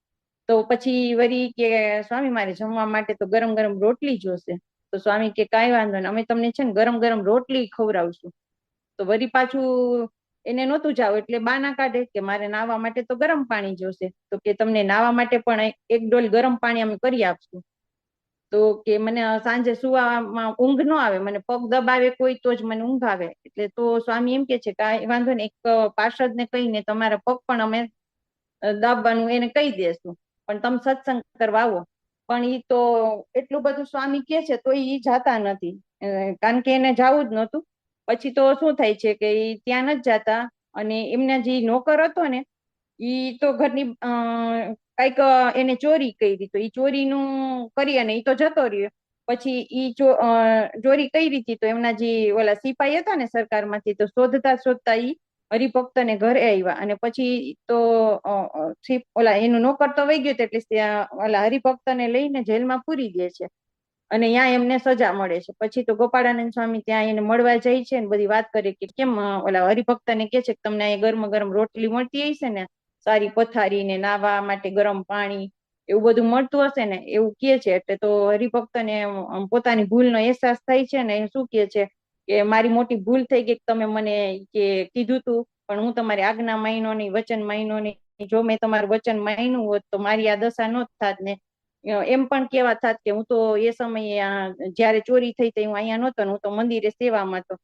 તો પછી વળી કે સ્વામી મારે જમવા માટે તો ગરમ ગરમ રોટલી જોશે. તો સ્વામી કે કાંઈ વાંધો નહીં, અમે તમને છે ને ગરમ ગરમ રોટલી ખવડાવશું. તો વળી પાછું એને નહોતું જાવ એટલે બાના કાઢે કે મારે નાહવા માટે તો ગરમ પાણી જોશે. તો કે તમને નાહવા માટે પણ એક ડોલ ગરમ પાણી અમે કરી આપશું. તો કે મને સાંજે સુવામાં ઊંઘ ન આવે, મને પગ દબાવે કોઈ તો જ મને ઊંઘ આવે. એટલે તો સ્વામી એમ કે છે કાંઈ વાંધો નહીં, એક પાર્ષદને કહીને તમારા પગ પણ અમે દાબવાનું એને કહી દેશું, પણ તમે સત્સંગ કરવા આવો. પણ ઈ તો એટલું બધું સ્વામી કે છે તો ઈ જાતા નથી, કારણ કે એને જવું જ નહોતું. પછી તો શું થાય છે કે ઈ ત્યાં નથી જતા, અને એમના જે નોકર હતો ને ઈ તો ઘરની કઈક એને ચોરી કરી, તો ઈ ચોરીનું કરી અને ઈ તો જતો રહ્યો. પછી ઈ ચોરી કઈ રીતે, તો એમના જે ઓલા સિપાહી હતા ને સરકારમાંથી, તો શોધતા શોધતા ઈ હરિભક્તને ઘરે આવ્યા. અને પછી તો ઓલા એનું નોકર તો વહી ગયું, એટલે ઓલા હરિભક્તને લઈને જેલમાં પૂરી દે છે અને ત્યાં એમને સજા મળે છે. પછી તો ગોપાળાનંદ સ્વામી ત્યાં એને મળવા જાય છે ને બધી વાત કરે કે કેમ ઓલા હરિભક્તને કે છે કે તમને અહીં ગરમ ગરમ રોટલી મળતી હશે ને, સારી પથારી ને નાવા માટે ગરમ પાણી એવું બધું મળતું હશે ને, એવું કે છે. એટલે તો હરિભક્તને પોતાની ભૂલનો અહેસાસ થાય છે ને શું કે છે કે મારી મોટી ભૂલ થઈ ગઈ, તમે મને કે કીધું તું પણ હું તમારી આજ્ઞા માન્યો નહીં, વચન માન્યો નહીં. જો મેં તમારું વચન માન્યું હોત તો મારી આ દશા નો થાત ને એમ પણ કેવા થાત કે હું તો એ સમયે જયારે ચોરી થઈ હતી હું અહીંયા નહોતો, હું તો મંદિરે સેવામાં હતો.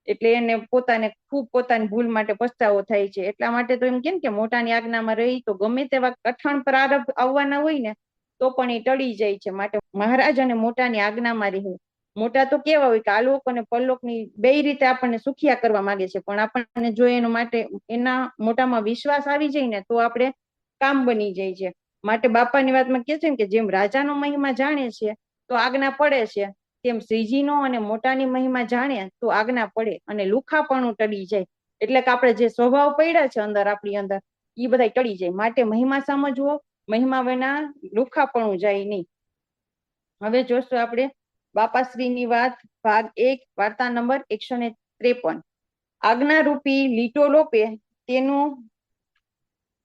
એટલે એને પોતાને ખૂબ પોતાની ભૂલ માટે પસ્તાવો થાય છે. એટલા માટે તો એમ કેમ કે મોટાની આજ્ઞામાં રહી તો ગમે તેવા કઠણ પ્રારબ્ધ આવવાના હોય ને તો પણ એ ટળી જાય છે. માટે મહારાજ અને મોટાની આજ્ઞામાં રહેવું. મોટા તો કેવા હોય કે આલોક અને પરલોકની બે રીતે આપણને સુખિયા કરવા માંગે છે, પણ આપણને જો એનો માટે એના મોટામાં વિશ્વાસ આવી જાય ને તો આપણે કામ બની જાય છે. માટે બાપાની વાતમાં કે છે ને કે જેમ રાજાનો મહિમા જાણે છે તો આજ્ઞા પડે છે, તેમ શ્રીજીનો અને મોટાની મહિમા જાણે તો આજ્ઞા પડે અને લુખાપણું ટળી જાય. એટલે કે આપણે જે સ્વભાવ પડ્યા છે અંદર આપણી અંદર એ બધા ટળી જાય. માટે મહિમા સમજવો, મહિમા વિના લુખાપણું જાય નહીં. હવે જોશું આપણે બાપાશ્રીની વાત ભાગ 1 વાર્તા નંબર 153. આજ્ઞા રૂપી લીટો લોપે તેનું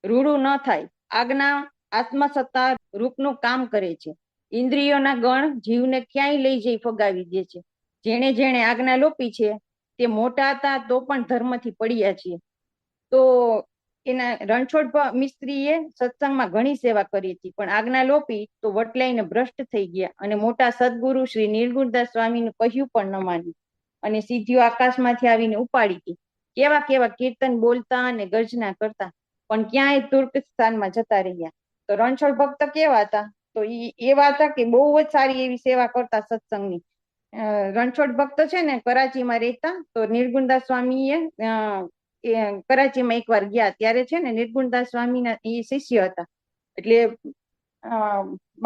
રૂડું ન થાય. આજ્ઞા આત્મસત્તા રૂપનું કામ કરે છે. ઇન્દ્રિયોના ગણ જીવને ક્યાંય લઈ જઈ ફગાવી દે છે. જેણે જેણે આજ્ઞા લોપી છે તે મોટા હતા તો પણ ધર્મથી પડ્યા છીએ. તો એના રણછોડ મિસ્ત્રીએ સત્સંગમાં ઘણી સેવા કરી હતી, પણ આજ્ઞા લોપી તો વટલાઈને ભ્રષ્ટ થઈ ગયા અને મોટા સદગુરુ શ્રી નિર્ગુણદાસ સ્વામીનું કહ્યું પણ ન માન્યું અને સીધીઓ આકાશમાંથી આવીને ઉપાડી હતી. કેવા કેવા કીર્તન બોલતા અને ગર્જના કરતા, પણ ક્યાંય તુર્ક સ્થાનમાં જતા રહ્યા. તો રણછોડ ભક્ત કેવા હતા? તો એવા હતા કે બહુ જ સારી એવી સેવા કરતા સત્સંગની. રણછોડ ભક્ત છે ને કરાચીમાં રહેતા, તો નિર્ગુણદાસ સ્વામીએ કરાચીમાં એકવાર ગયા ત્યારે છે ને નિર્ગુણદાસ સ્વામીના એ શિષ્ય હતા. એટલે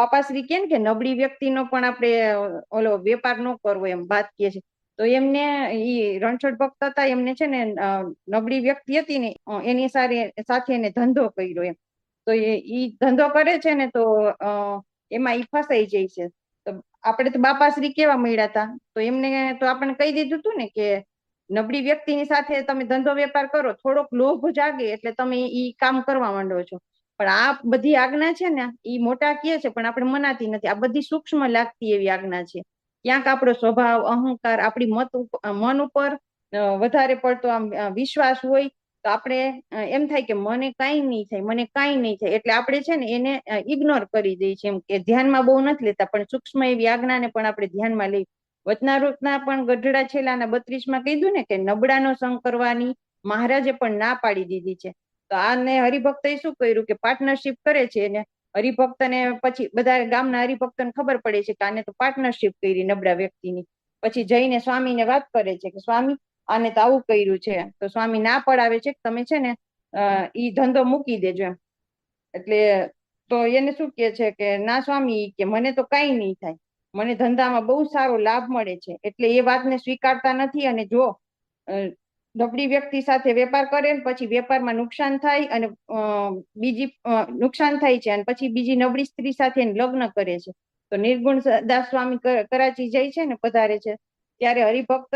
બાપાશ્રી કે નબળી વ્યક્તિનો પણ આપણે ઓલો વેપાર ન કરવો એમ વાત કહે છે. તો એમને ઈ રણછોડ ભક્ત હતા, એમને છે ને નબળી વ્યક્તિ હતી ને એની સાથે એને ધંધો કર્યો એમ. તો એ ધંધો કરે છે ને તો એમાં ઈ ફસાઈ જાય છે. તો આપણે તો બાપાશ્રી કેવા મળ્યા હતા, તો એમને તો આપણે કહી દીધું હતું ને કે નબળી વ્યક્તિની સાથે તમે ધંધો વેપાર કરો, થોડોક લોભ જાગે એટલે તમે ઈ કામ કરવા માંડો છો. પણ આ બધી આજ્ઞા છે ને ઈ મોટા કહે છે પણ આપણે મનાતી નથી. આ બધી સૂક્ષ્મ લાગતી એવી આજ્ઞા છે. ક્યાંક આપણો સ્વભાવ, અહંકાર, આપણી મન ઉપર વધારે પડતો આમ વિશ્વાસ હોય તો આપણે એમ થાય કે મને કાંઈ નહીં થાય, મને કાંઈ નહીં થાય, એટલે આપણે છે ને એને ઇગ્નોર કરી દઈએ છીએ, એમ કે ધ્યાનમાં બહુ નથી લેતા. પણ સૂક્ષ્મ એવી આજ્ઞાને પણ આપણે ધ્યાનમાં લઈ. વચનામૃતના પણ ગઢડા છેલ્લાના 32માં કીધું ને કે નબળાનો સંગ કરવાની મહારાજે પણ ના પાડી દીધી છે. તો આને હરિભક્તએ શું કર્યું કે પાર્ટનરશિપ કરે છે એને હરિભક્તને, પછી બધા ગામના હરિભક્તને ખબર પડે છે કે આને તો પાર્ટનરશિપ કરી નબળા વ્યક્તિની. પછી જઈને સ્વામીને વાત કરે છે કે સ્વામી આને તો આવું કર્યું છે. તો સ્વામી ના પડાવે છે કે તમે છે ને ઈ ધંધો મૂકી દેજો એમ. એટલે તો એને શું કે છે કે ના સ્વામી, કે મને તો કાંઈ નહીં થાય, મને ધંધામાં બહુ સારો લાભ મળે છે. એટલે એ વાતને સ્વીકારતા નથી. અને જો નબળી વ્યક્તિ સાથે વેપાર કરે ને પછી વેપારમાં નુકસાન થાય અને બીજી નુકસાન થાય છે અને પછી બીજી નબળી સ્ત્રી સાથે લગ્ન કરે છે. તો નિર્ગુણ દાસ સ્વામી કરાચી જાય છે ને પધારે છે ત્યારે હરિભક્ત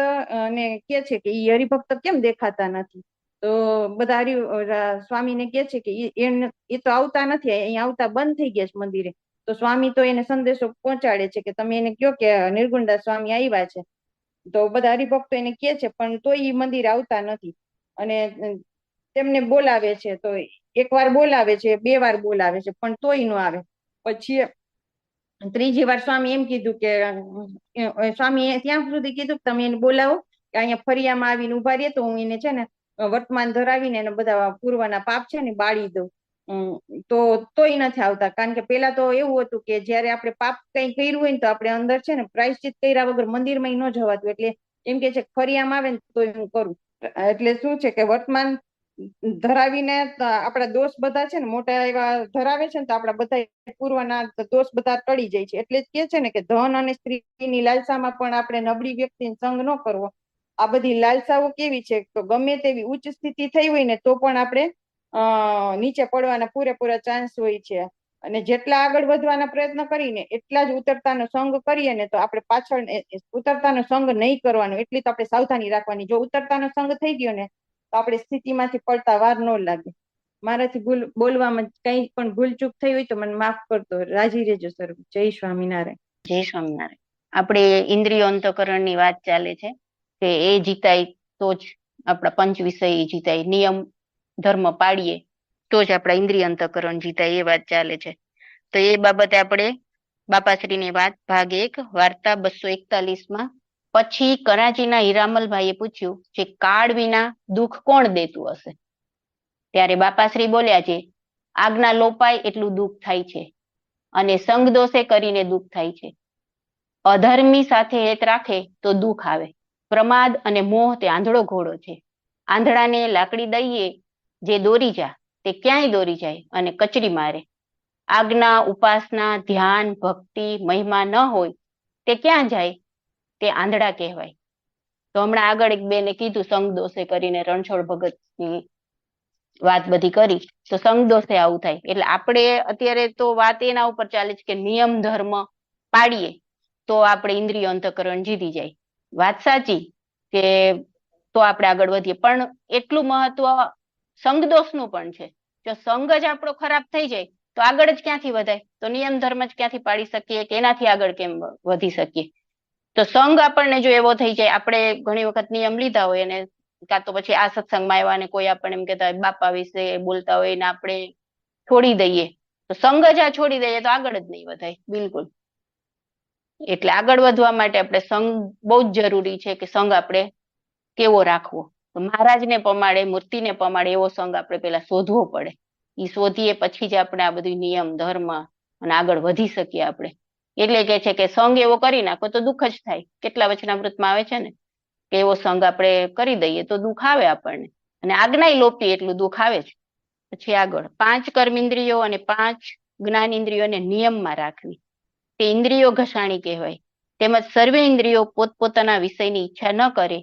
ને કે છે કે ઈ હરિભક્ત કેમ દેખાતા નથી? તો બધા સ્વામીને કે છે કે એ તો આવતા નથી, અહીંયા આવતા બંધ થઈ ગયા છે મંદિરે. તો સ્વામી તો એને સંદેશો પહોંચાડે છે કે તમે એને કહો કે નિર્ગુણદાસ સ્વામી આવ્યા છે. તો બધા હરિભક્તો એને કે છે પણ તો એ મંદિર આવતા નથી અને તેમને બોલાવે છે. તો એકવાર બોલાવે છે, 2 વાર બોલાવે છે પણ તોય ન આવે. પછી ત્રીજી વાર સ્વામી એમ કીધું કે સ્વામી ત્યાં સુધી કીધું કે તમે એને બોલાવો, કે અહીંયા ફરિયામાં આવીને ઉભા રહે તો હું એને છે ને વર્તમાન ધરાવીને એને બધા પૂર્વના પાપ છે ને બાળી દઉં. તો તોય નથી આવતા. કારણ કે પેલા તો એવું હતું કે જયારે આપણે પાપ કઈ કર્યું હોય ને તો આપણે અંદર છે ને પ્રાયશ્ચિત કર્યા વગર મંદિરમાં ન જવાતું. એટલે એમ કે છે ફરિયામાં આવે ને તો હું કરું. એટલે શું છે કે વર્તમાન ધરાવીને આપણા દોષ બધા છે ને મોટા એવા ધરાવે છે ને તો આપણા બધા પૂર્વના દોષ બધા ટળી જાય છે. એટલે જ કે છે ને કે ધન અને સ્ત્રીની લાલસામાં પણ આપણે નબળી વ્યક્તિને સંગ ન કરવો. આ બધી લાલસાઓ કેવી છે તો ગમે તેવી ઉચ્ચ સ્થિતિ થઈ હોય ને તો પણ આપણે નીચે પડવાના પૂરેપૂરા ચાન્સ હોય છે. અને જેટલા આગળ વધવાના પ્રયત્ન કરીને એટલા જ ઉતરતાનો સંગ કરીએ ને તો આપણે પાછળ ઉતરતાનો સંગ નહીં કરવાનો, એટલી તો આપણે સાવધાની રાખવાની. જો ઉતરતાનો સંગ થઈ ગયો ને તો આપણે સ્થિતિમાંથી પડતા વાર ન લાગે. મારાથી બોલવામાં કઈ પણ ભૂલચૂક થઈ હોય તો મને માફ કરતો. રાજી રહેજો સર. જય સ્વામિનારાયણ. જય સ્વામિનારાયણ. આપણે ઇન્દ્રિયો અંતઃકરણની વાત ચાલે છે કે એ જીતાય તો જ આપણા પંચ વિષય જીતાય, નિયમ ધર્મ પાડીએ તો જ આપણા ઇન્દ્રિય અંતઃકરણ જીતાય, એ વાત ચાલે છે. તો એ બાબતે આપણે બાપાશ્રીની વાત ભાગ 1 વાર્તા 241માં પછી કરાચીના હીરામલભાઈએ પૂછ્યું કે કાળ વિના દુઃખ કોણ દેતું હશે? ત્યારે બાપાશ્રી બોલ્યા છે આજ્ઞા લોપાય એટલું દુઃખ થાય છે અને સંગ દોષે કરીને દુઃખ થાય છે. અધર્મી સાથે હેત રાખે તો દુઃખ આવે. પ્રમાદ અને મોહ તે આંધળો ઘોડો છે. આંધળાને લાકડી દઈએ જે દોરી જા તે ક્યાંય દોરી જાય અને કચરી મારે. આજ્ઞા, ઉપાસના, ધ્યાન, ભક્તિ, મહિમા ન હોય તે ક્યાં જાય? તે આંધળા કહેવાય. તો હમણાં આગળ એક બેને કીધું સંગ દોષે કરીને રણછોડ ભગતની વાત બધી કરી તો સંગ દોષે આવું થાય. એટલે આપણે અત્યારે તો વાત એના ઉપર ચાલે છે કે નિયમ ધર્મ પાડીએ તો આપણે ઇન્દ્રિય અંતઃકરણ જીતી જાય. વાત સાચી કે તો આપણે આગળ વધીએ, પણ એટલું મહત્વ સંગ દોષનું પણ છે. જો સંગ જ આપણો ખરાબ થઈ જાય તો આગળ જ ક્યાંથી વધાય? તો નિયમ ધર્મ જ ક્યાંથી પાડી શકીએ કે એનાથી આગળ કેમ વધી શકીએ? તો સંગ આપણને જો એવો થઈ જાય, આપણે ઘણી વખત નિયમ લીધા હોય અને કાં તો પછી આ સત્સંગમાં આવ્યા ને કોઈ આપણને એમ કહેતા હોય બાપા વિશે બોલતા હોય ને આપણે છોડી દઈએ, તો સંગ જ આ છોડી દઈએ તો આગળ જ નહીં વધાય બિલકુલ. એટલે આગળ વધવા માટે આપણે સંગ બહુ જ જરૂરી છે કે સંગ આપણે કેવો રાખવો. તો મહારાજને પમાડે, મૂર્તિને પમાડે એવો સંગ આપણે પેલા શોધવો પડે. એ શોધીએ પછી જ આપણે આ બધું નિયમ ધર્મ અને આગળ વધી શકીએ આપણે. એટલે કે છે કે સંગ એવો કરી નાખો તો દુઃખ જ થાય. કેટલા વચનામૃતમાં આવે છે ને કે એવો સંગ આપણે કરી દઈએ તો દુઃખ આવે આપણને, અને આજ્ઞા લોપીએ એટલું દુઃખ આવે જ. પછી આગળ 5 કર્મેન્દ્રિયો અને 5 જ્ઞાનેન્દ્રિયોને નિયમમાં રાખવી, તે ઇન્દ્રિયો ઘસાણી કહેવાય. તેમજ સર્વે ઇન્દ્રિયો પોતપોતાના વિષયની ઈચ્છા ન કરે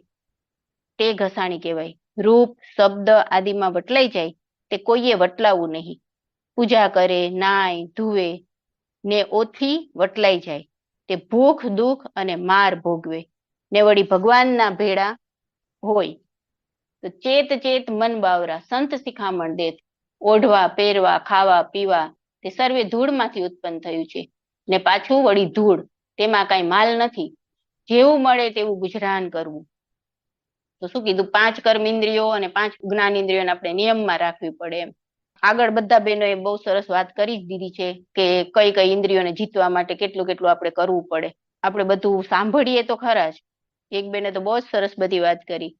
તે ઘસાણી કહેવાય. રૂપ શબ્દ આદિમાં વટલાઈ જાય તે કોઈએ વટલાવવું નહીં. પૂજા કરે, નાય ધુવે ને ઓથી વટલાઈ જાય તે ભૂખ દુઃખ અને માર ભોગવે ને વળી ભગવાનના ભેળા હોય. તો ચેત ચેત મન બાવરા સંત શિખામણ દેત. ઓઢવા પહેરવા ખાવા પીવા તે સર્વે ધૂળમાંથી ઉત્પન્ન થયું છે ને પાછું વળી ધૂળ, તેમાં કઈ માલ નથી. જેવું મળે તેવું ગુજરાન કરવું. તો શું કીધું? 5 કર્મેન્દ્રિયો અને 5 જ્ઞાનેન્દ્રિયોને આપણે નિયમમાં રાખવી પડે એમ. આગળ બધા બહેનોએ બહુ સરસ વાત કરી જ દીધી છે કે કઈ કઈ ઇન્દ્રિયોને જીતવા માટે કેટલું કેટલું આપણે કરવું પડે. આપણે બધું સાંભળીએ તો ખરા જ. એક બેને તો બહુ જ સરસ બધી વાત કરી.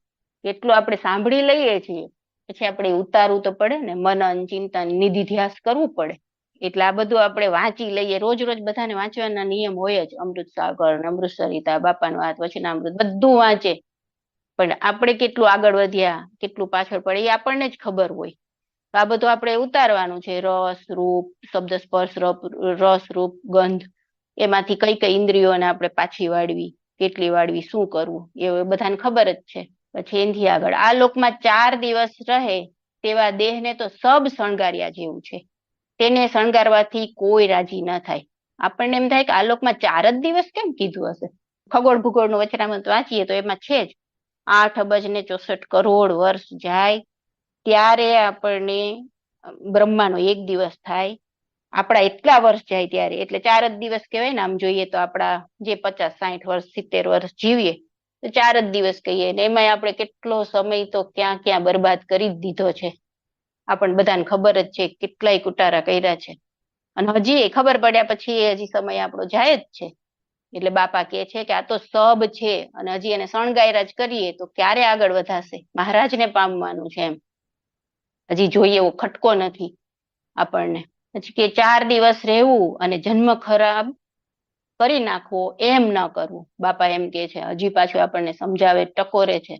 કેટલું આપણે સાંભળી લઈએ છીએ પછી આપણે ઉતારવું તો પડે ને, મનન ચિંતન નિધિધ્યાસ કરવું પડે. એટલે આ બધું આપણે વાંચી લઈએ. રોજ રોજ બધાને વાંચવાના નિયમ હોય જ. અમૃત સાગર, અમૃત સરિતા, બાપાનું વાત, વચનામૃત બધું વાંચે. પણ આપણે કેટલું આગળ વધ્યા કેટલું પાછળ પડે એ આપણને જ ખબર હોય. તો આ બધું આપણે ઉતારવાનું છે. રસ રૂપ શબ્દ સ્પર્શ રસ રૂપ ગંધ, એમાંથી કઈ કઈ ઇન્દ્રિયોને આપણે પાછી વાળવી, કેટલી વાળવી, શું કરવું એ બધાને ખબર જ છે. પછી એનાથી આગળ આ લોકમાં 4 દિવસ રહે તેવા દેહને તો સબ શણગાર્યા જેવું છે. તેને શણગારવાથી કોઈ રાજી ન થાય. આપણને એમ થાય કે આ લોકમાં 4 જ દિવસ કેમ કીધું હશે? ખગોળ ભૂગોળનું વચનામૃત વાંચીએ તો એમાં છે જ 8 અબજ ને 64 કરોડ વર્ષ જાય ત્યારે આપણને બ્રહ્માનો 1 દિવસ થાય. આપણા એટલા વર્ષ જાય ત્યારે, એટલે 4 જ દિવસ કહેવાય ને. આમ જોઈએ તો આપણા જે 50 60 વર્ષ 70 વર્ષ જીવીએ તો 4 જ દિવસ કહીએ ને. એમાંય આપણે કેટલો સમય તો ક્યાં ક્યાં બરબાદ કરી જ દીધો છે. આપણને બધાને ખબર જ છે કેટલાય કુટારા કર્યા છે. અને હજી ખબર પડ્યા પછી હજી સમય આપણો જાય જ છે. એટલે બાપા કહે છે કે આ તો સબ છે અને હજી એને શણગાયરા જ કરીએ તો ક્યારે આગળ વધાશે? મહારાજને પામવાનું છે એમ. હજી જોઈએ એવો ખટકો નથી આપણને. પછી કે 4 દિવસ રહેવું અને જન્મ ખરાબ કરી નાખવો એમ ન કરવું. બાપા એમ કે છે. હજી પાછું આપણને સમજાવે, ટકોરે છે.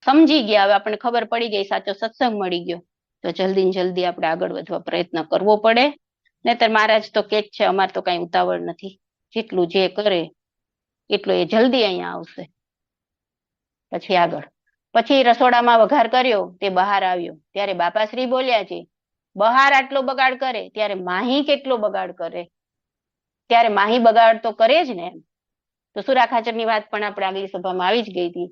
સમજી ગયા, હવે આપણને ખબર પડી ગઈ, સાચો સત્સંગ મળી ગયો, તો જલ્દી ને જલ્દી આપણે આગળ વધવા પ્રયત્ન કરવો પડે. નહીતર મહારાજ તો કે જ છે અમારે તો કઈ ઉતાવળ નથી, જેટલું જે કરે એટલું એ જલ્દી અહીંયા આવશે. પછી આગળ પછી રસોડામાં વઘાર કર્યો તે બહાર આવ્યો ત્યારે બાપાશ્રી બોલ્યા છે બહાર આટલો બગાડ કરે ત્યારે માહી કેટલો બગાડ કરે? ત્યારે માહી બગાડ તો કરે જ ને. તો સુરા ખાચરની વાત પણ આપણે આગલી સભામાં આવી જ ગઈ હતી.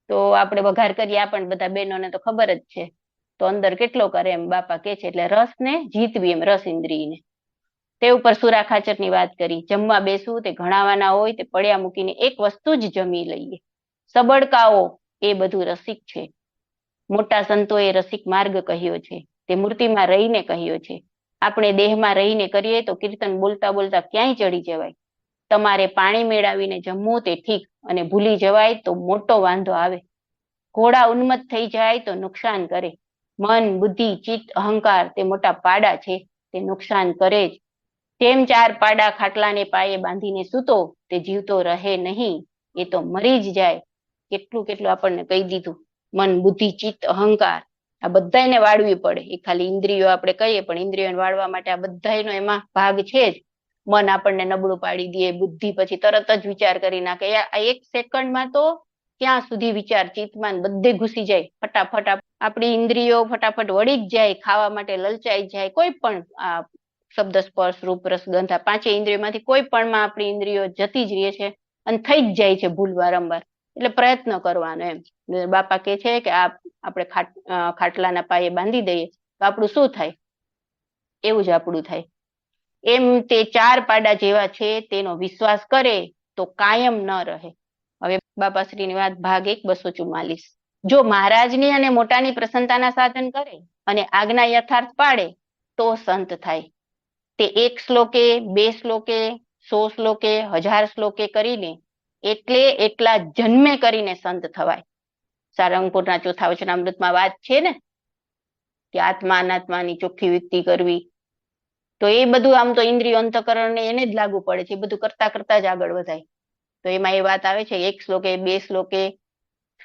તો આપણે વઘાર કરીએ આપણને બધા બહેનોને તો ખબર જ છે. તો અંદર કેટલો કરે એમ બાપા કે છે. એટલે રસને જીતવી એમ, રસ ઇન્દ્રિયને. તે ઉપર સુરા ખાચરની વાત કરી. જમવા બેસવું તે ઘણાવાના હોય તે પડ્યા મૂકીને એક વસ્તુ જ જમી લઈએ. સબડકાઓ એ બધું રસિક છે. મોટા સંતોએ રસિક માર્ગ કહ્યો છે. તે મૂર્તિમાં રહીને કહ્યો છે. આપણે દેહમાં રહીને કરીએ તો કીર્તન બોલતા બોલતા ક્યાંય ચડી જવાય. તમારે પાણી મેળવીને જમવું તે ઠીક, અને ભૂલી જવાય તો મોટો વાંધો આવે. ઘોડા ઉન્મત્ત થઈ જાય તો નુકસાન કરે. મન બુદ્ધિ ચિત્ત અહંકાર તે મોટા પાડા છે, તે નુકસાન કરે જ. જેમ 4 પાડા ખાટલાને પાયે બાંધીને સૂતો તે જીવતો રહે નહીં, એ તો મરી જ જાય. કેટલું કેટલું આપણને કહી દીધું. મન બુદ્ધિ ચિત્ત અહંકાર આ બધાને વાળવી પડે. એ ખાલી ઇન્દ્રિયો આપણે કહીએ પણ ઇન્દ્રિયોને વાળવા માટે આ બધાનો એમાં ભાગ છે જ. મન આપણને નબળું પાડી દે, બુદ્ધિ પછી તરત જ વિચાર કરી નાખે. આ 1 સેકન્ડમાં તો ક્યાં સુધી વિચાર ચિત્તમાં બધે ઘૂસી જાય. ફટાફટ આપણી ઇન્દ્રિયો ફટાફટ વળી જ જાય, ખાવા માટે લલચાઈ જાય. કોઈ પણ આ શબ્દ સ્પર્શ રૂપ રસ ગંધ આ 5 ઇન્દ્રિયોમાંથી કોઈ પણમાં આપણી ઇન્દ્રિયો જતી જ રહે છે અને થઈ જ જાય છે ભૂલ વારંવાર. એટલે પ્રયત્ન કરવાનો એમ. બાપા કે છે કે આ આપણે ખાટલાના પાયે બાંધી દઈએ તો આપણું શું થાય? એવું જ આપણું થાય. એમ તે 4 પાડા જેવા છે તેનો વિશ્વાસ કરે તો કાયમ ન રહે. હવે બાપાશ્રીની વાત ભાગ 1 244. જો મહારાજની અને મોટાની પ્રસન્નતાના સાધન કરે અને આજ્ઞા યથાર્થ પાડે તો સંત થાય. તે 1 શ્લોકે 2 શ્લોકે 100 શ્લોકે 1000 શ્લોકે કરીને એટલે એટલા જન્મે કરીને સંત થવાય. સારંગપુરના ચોથા વચનામૃતમાં વાત છે ને કે આત્મા અનાત્માની ચોખ્ખી વ્યક્તિ કરવી. તો એ બધું આમ તો ઇન્દ્રિય અંતઃકરણને એને જ લાગુ પડે છે. એ બધું કરતા કરતા જ આગળ વધાય. તો એમાં એ વાત આવે છે 1 શ્લોકે 2 શ્લોકે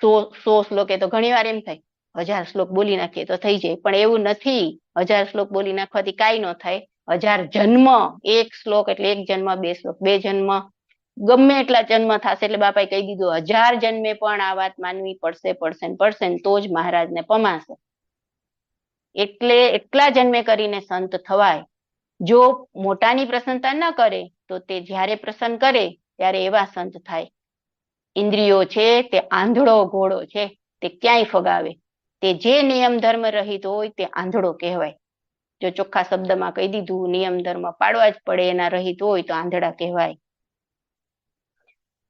100 શ્લોકે તો ઘણી વાર એમ થાય 1000 શ્લોક બોલી નાખીએ તો થઈ જાય, પણ એવું નથી. 1000 શ્લોક બોલી નાખવાથી કાંઈ ન થાય. 1000 જન્મ, 1 શ્લોક એટલે 1 જન્મ, 2 શ્લોક 2 જન્મ, ગમે એટલા જન્મ થશે. એટલે બાપાએ કહી દીધું 1000 જન્મે પણ આ વાત માનવી પડશે તો જ મહારાજને પમાશે. એટલે એટલા જન્મે કરીને સંત થવાય. જો મોટાની પ્રસન્નતા ન કરે તો તે જ્યારે પ્રસન્ન કરે ત્યારે એવા સંત થાય. ઇન્દ્રિયો છે તે આંધળો ઘોડો છે, તે ક્યાંય ફગાવે. તે જે નિયમ ધર્મ રહિત હોય તે આંધળો કહેવાય. જો ચોખ્ખા શબ્દમાં કહી દીધું નિયમ ધર્મ પાડવા જ પડે, એના રહિત હોય તો આંધળા કહેવાય.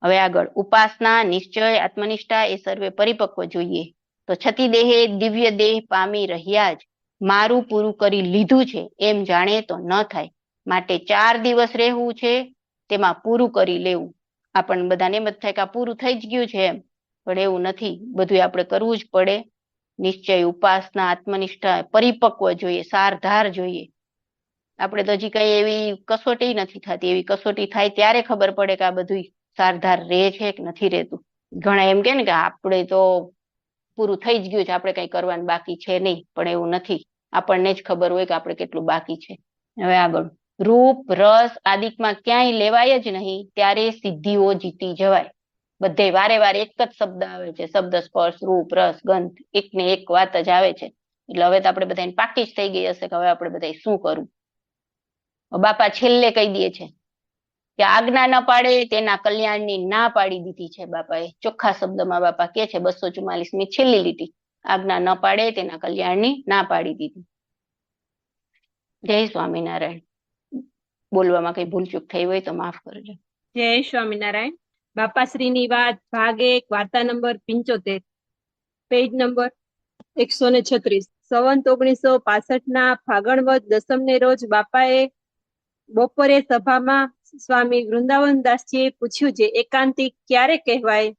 હવે આગળ ઉપાસના, નિશ્ચય, આત્મનિષ્ઠા એ સર્વે પરિપક્વ જોઈએ. તો છતી દેહે દિવ્ય દેહ પામી રહ્યા જ મારું પૂરું કરી લીધું છે એમ જાણે તો ન થાય. માટે 4 દિવસ રહેવું છે, તેમાં પૂરું કરી લેવું. આપણને બધાને એમ જ થાય કે આ પૂરું થઈ જ ગયું છે એમ, પણ એવું નથી. બધું આપણે કરવું જ પડે. નિશ્ચય, ઉપાસના, આત્મનિષ્ઠા પરિપક્વ જોઈએ, સારધાર જોઈએ. આપણે તો હજી કઈ એવી કસોટી નથી થતી. એવી કસોટી થાય ત્યારે ખબર પડે કે આ બધું સારધાર રહે છે કે નથી રહેતું. ઘણા એમ કે ને કે આપણે તો પૂરું થઈ જ ગયું છે, આપણે કઈ કરવાનું બાકી છે નહીં, પણ એવું નથી. આપણને જ ખબર હોય કે આપણે કેટલું બાકી છે. હવે આગળ રૂપ રસ આદિકમાં ક્યાંય લેવાય જ નહીં ત્યારે સિદ્ધિઓ જીતી જવાય. બધે વારે વારે એક જ શબ્દ આવે છે. શબ્દ, સ્પર્શ, રૂપ, રસ, ગંધ, એકને એક વાત જ આવે છે. એટલે હવે તો આપણે બધાને પાકી જ થઈ ગઈ હશે કે હવે આપણે બધા શું કરવું. બાપા છેલ્લે કહી દે છે કે આજ્ઞા ન પાડે તેના કલ્યાણની ના પાડી દીધી છે બાપાએ. ચોખ્ખા શબ્દમાં બાપા કે છે 244ની છેલ્લી લીટી, આજ્ઞા ન પાડે તેના કલ્યાણની ના પાડી દીધી. જય સ્વામિનારાયણ. બોલવામાં કઈ ભૂલચૂક થઈ હોય તો માફ કરજો. જય સ્વામિનારાયણ. બાપાશ્રીની વાત ભાગ 1 વાર્તા નંબર 75, પેજ નંબર 136. સંવંત 1965ના ફાગણ વદ દસમને રોજ બાપાએ બપોરે સભામાં સ્વામી વૃંદાવનદાસજીએ પૂછ્યું છે એકાંતિક ક્યારે કહેવાય?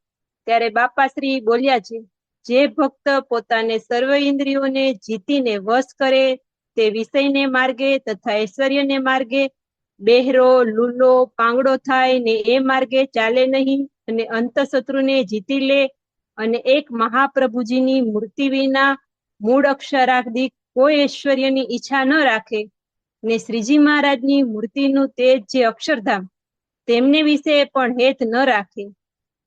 ત્યારે બાપાશ્રી બોલ્યા છે, જે ભક્ત પોતાને સર્વ ઇન્દ્રિયોને જીતીને વશ કરે તે વિષયને માર્ગે તથા ઐશ્વર્યને માર્ગે બેહરો, લૂલો, પાંગડો થાય ને એ માર્ગે ચાલે નહીં, અને અંતઃશત્રુને જીતી લે અને એક મહાપ્રભુજીની મૂર્તિ વિના મૂળ અક્ષરાર્ધિક કોઈ ઐશ્વર્યની ઈચ્છા ન રાખે ને શ્રીજી મહારાજની મૂર્તિનું તેજ જે અક્ષરધામ તેમને વિશે પણ હેત ન રાખે,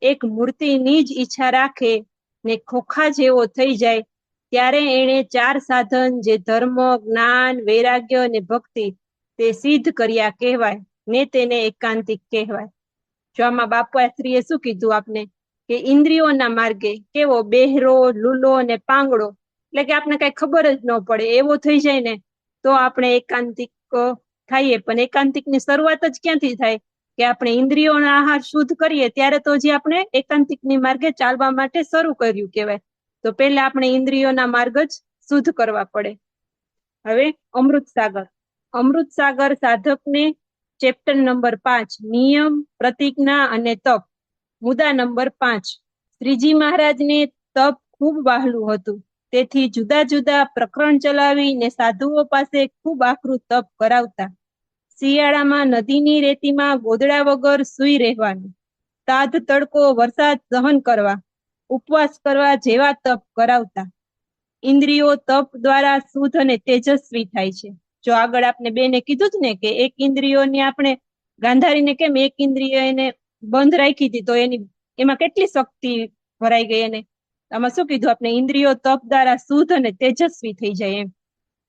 એક મૂર્તિની જ ઈચ્છા રાખે ને ખોખા જેવો થઈ જાય, ત્યારે એણે 4 સાધન જે ધર્મ, જ્ઞાન, વૈરાગ્ય અને ભક્તિ તે સિદ્ધ કર્યા કહેવાય ને તેને એકાંતિક કહેવાય. જો આમાં બાપાશ્રીએ શું કીધું આપને કે ઇન્દ્રિયોના માર્ગે કેવો બેહરો, લૂલો અને પાંગડો, એટલે કે આપણે કઈ ખબર જ ન પડે એવો થઈ જાય ને તો આપણે એકાંતિક થઈએ. પણ એકાંતિકની શરૂઆત જ ક્યાંથી થાય કે આપણે ઇન્દ્રિયોના આહાર શુદ્ધ કરીએ ત્યારે તો જે આપણે એકાંતિકની માર્ગે ચાલવા માટે શરૂ કર્યું કહેવાય. તો પહેલા આપણે ઇન્દ્રિયોના માર્ગ જ શુદ્ધ કરવા પડે. હવે અમૃત સાગર સાધકને ચેપ્ટર નંબર 5 નિયમ, પ્રતિજ્ઞા અને તપ, મુદ્દા નંબર 5. શ્રીજી મહારાજને તપ ખૂબ વહાલું હતું, તેથી જુદા જુદા પ્રકરણ ચલાવીને સાધુઓ પાસે ખૂબ આકરું તપ કરાવતા. શિયાળામાં નદીની રેતીમાં ગોદડા વગર સૂઈ રહેવાનું, તાધ તડકો વરસાદ સહન કરવા, ઉપવાસ કરવા જેવા તપ કરાવતા. ઇન્દ્રિયો તપ દ્વારા શુદ્ધ અને તેજસ્વી થાય છે. જો આગળ આપણે બેને કીધું જ ને કે એક ઇન્દ્રિયોને આપણે ગાંધારીને કેમ એક ઇન્દ્રિય એને બંધ રાખી હતી તો એમાં કેટલી શક્તિ ભરાઈ ગઈ. એને આમાં શું કીધું આપણે ઇન્દ્રિયો તપ દ્વારા શુદ્ધ અને તેજસ્વી થઈ જાય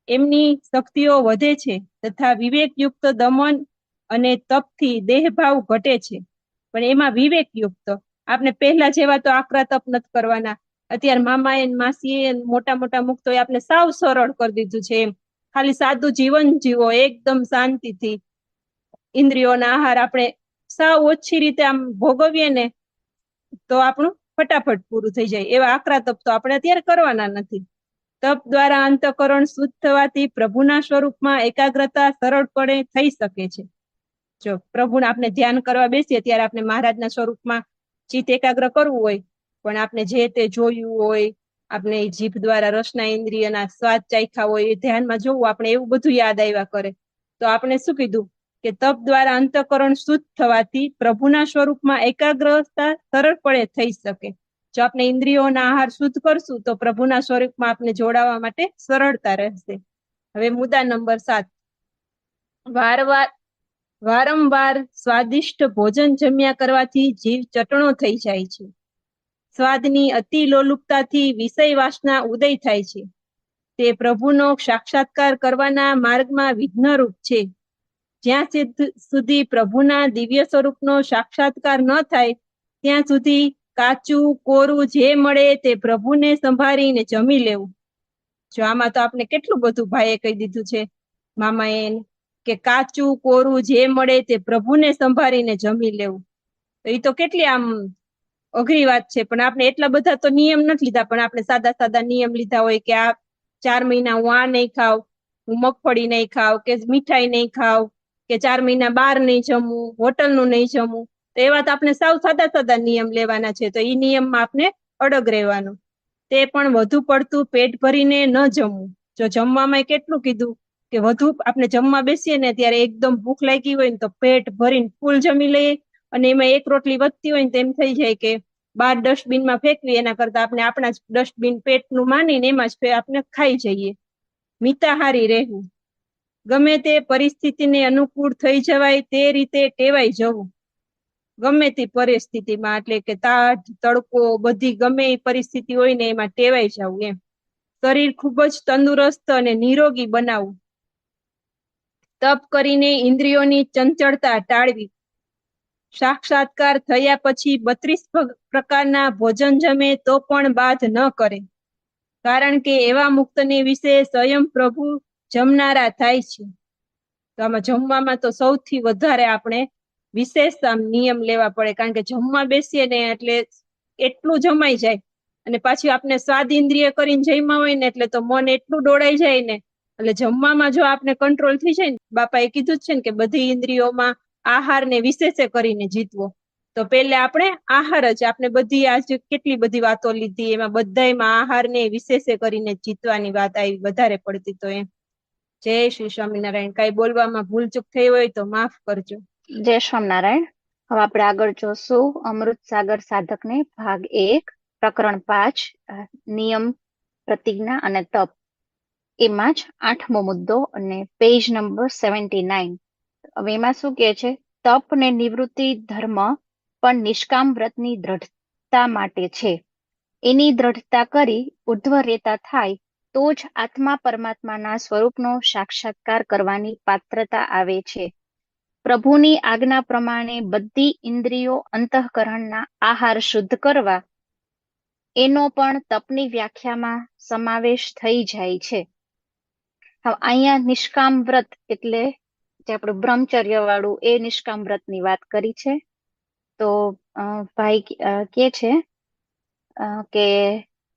એમની શક્તિઓ વધે છે તથા વિવેકયુક્ત દમન અને તપથી દેહભાવ ઘટે છે. પણ એમાં વિવેકયુક્ત, આપણે પહેલા જેવા તો આકરા તપ નથી કરવાના. અત્યારે મામાએ માસીએ મોટા મોટા મુક્તો આપણે સાવ સરળ કરી દીધું છે. એમ ખાલી સાદું જીવન જીવો એકદમ શાંતિથી. ઇન્દ્રિયોના આહાર આપણે સાવ ઓછી રીતે આમ ભોગવીએ ને તો આપણું ફટાફટ પૂરું થઈ જાય. એવા આકરા તપ તો આપણે અત્યારે કરવાના નથી. તપ દ્વારા અંતઃકરણ શુદ્ધ થવાથી પ્રભુના સ્વરૂપમાં એકાગ્રતા સરળપણે થઈ શકે છે. જો પ્રભુને આપણે ધ્યાન કરવા બેસીએ ત્યારે આપણે મહારાજના સ્વરૂપમાં ચિત્ત એકાગ્ર કરવું હોય, પણ આપણે જે તે જોયું હોય, આપણે જીભ દ્વારા રસના ઇન્દ્રિયના સ્વાદ ચાખ્યા હોય, એ ધ્યાનમાં જોવું, આપણે એવું બધું યાદ આવ્યા કરે. તો આપણે શું કીધું કે તપ દ્વારા અંતઃકરણ શુદ્ધ થવાથી પ્રભુના સ્વરૂપમાં એકાગ્રતા સરળપણે થઈ શકે. જો આપણે ઇન્દ્રિયોના આહાર શુદ્ધ કરશું તો પ્રભુના સ્વરૂપમાં આપણે જોડાવા માટે સરળતા રહેશે. હવે મુદ્દા નંબર 7. વારંવાર સ્વાદિષ્ટ ભોજન જમ્યા કરવાથી જીવ ચટણો થઈ જાય છે. સ્વાદની અતિ લોલુપતાથી વિષય વાસના ઉદય થાય છે. તે પ્રભુનો સાક્ષાત્કાર કરવાના માર્ગમાં વિઘ્નરૂપ છે. જ્યાં સુધી પ્રભુના દિવ્ય સ્વરૂપનો સાક્ષાત્કાર ન થાય ત્યાં સુધી કાચું કોરું જે મળે તે પ્રભુને સંભાળીને જમી લેવું. જો આમાં તો આપણે કેટલું બધું ભાઈએ કહી દીધું છે, મામાએ, કે કાચું કોરું જે મળે તે પ્રભુને સંભાળીને જમી લેવું. તો એ તો કેટલી આમ અઘરી વાત છે. પણ આપણે એટલા બધા તો નિયમ નથી લીધા, પણ આપણે સાદા સાદા નિયમ લીધા હોય કે આ 4 મહિના હું આ નહીં ખાવ, હું મગફળી નહીં ખાવ, કે મીઠાઈ નહીં ખાવ, કે 4 મહિના બહાર નહીં જમવું, હોટલનું નહીં જમવું. તો એવા તો આપણે સાવ સાદા સાદા નિયમ લેવાના છે. તો એ નિયમમાં આપણે અડગ રહેવાનું. તે પણ વધુ પડતું પેટ ભરીને ન જમવું. જો જમવામાં કેટલું કીધું કે વધુ આપણે જમવા બેસીએ ને ત્યારે એકદમ ભૂખ લાગી હોય ને તો પેટ ભરીને ફૂલ જમી લઈએ, અને એમાં એક રોટલી વધતી હોય ને તો એમ થઈ જાય કે બહાર ડસ્ટબિનમાં ફેંકવી, એના કરતા આપણે આપણા જ ડસ્ટબિન પેટનું માનીને એમાં જ આપણે ખાઈ જઈએ. મિતાહારી રહેવું. ગમે તે પરિસ્થિતિને અનુકૂળ થઈ જવાય તે રીતે ટેવાઈ જવું. ગમે તે પરિસ્થિતિમાં, એટલે કે તાપ, તડકો, બધી ગમે એ પરિસ્થિતિ હોય ને એમાં ટેવાઈ જવું એમ. શરીર ખૂબ જ તંદુરસ્ત અને નિરોગી બનાવવું. તપ કરીને ઇન્દ્રિયોની ચંચળતા ટાળવી. સાક્ષાત્કાર થયા પછી 32 પ્રકારના ભોજન જમે તો પણ બાધ ન કરે, કારણ કે એવા મુક્તને વિશે સ્વયં પ્રભુ જમનારા થાય છે. તો આમાં જમવામાં તો સૌથી વધારે આપણે વિશેષ નિયમ લેવા પડે, કારણ કે જમવા બેસીએ ને એટલે એટલું જમાઈ જાય, અને પાછી આપણે સ્વાદ ઇન્દ્રિય કરીને જમ્યા હોય ને એટલે તો મન એટલું દોડાઈ જાય ને, એટલે જમવામાં જો આપણે કંટ્રોલ થઈ જાય ને, બાપાએ કીધું જ છે ને કે બધી ઇન્દ્રિયોમાં આહારને વિશેષે કરીને જીતવો. તો પહેલે આપણે આહાર જ, આપણે બધી આજે કેટલી બધી વાતો લીધી, એમાં બધાયમાં આહારને વિશેષે કરીને જીતવાની વાત આવી વધારે પડતી. તો એમ જય શ્રી સ્વામિનારાયણ. કઈ બોલવામાં ભૂલચૂક થઈ હોય તો માફ કરજો. જય સ્વામિનારાયણ. હવે આપણે આગળ જોશું અમૃત સાગર સાધકને ભાગ 1 પ્રકરણ 5 નિયમ, પ્રતિજ્ઞા અને તપ. એમાં જ 8મો મુદ્દો અને પેજ નંબર 79. હવે એમાં શું કહે છે? તપ ને નિવૃત્તિ ધર્મ પણ નિષ્કામ વ્રતની દ્રઢતા માટે છે. એની દ્રઢતા કરી ઉર્ધ્વ રેતા થાય તો જ આત્મા પરમાત્માના સ્વરૂપનો સાક્ષાત્કાર કરવાની પાત્રતા આવે છે. પ્રભુની આજ્ઞા પ્રમાણે બધી ઇન્દ્રિયો અંતઃકરણના આહાર શુદ્ધ કરવા એનો પણ તપની વ્યાખ્યામાં સમાવેશ થઈ જાય છે. હવે અહીંયા નિષ્કામ વ્રત એટલે જે આપણું બ્રહ્મચર્ય વાળું એ નિષ્કામ વ્રતની વાત કરી છે. તો ભાઈ કે છે કે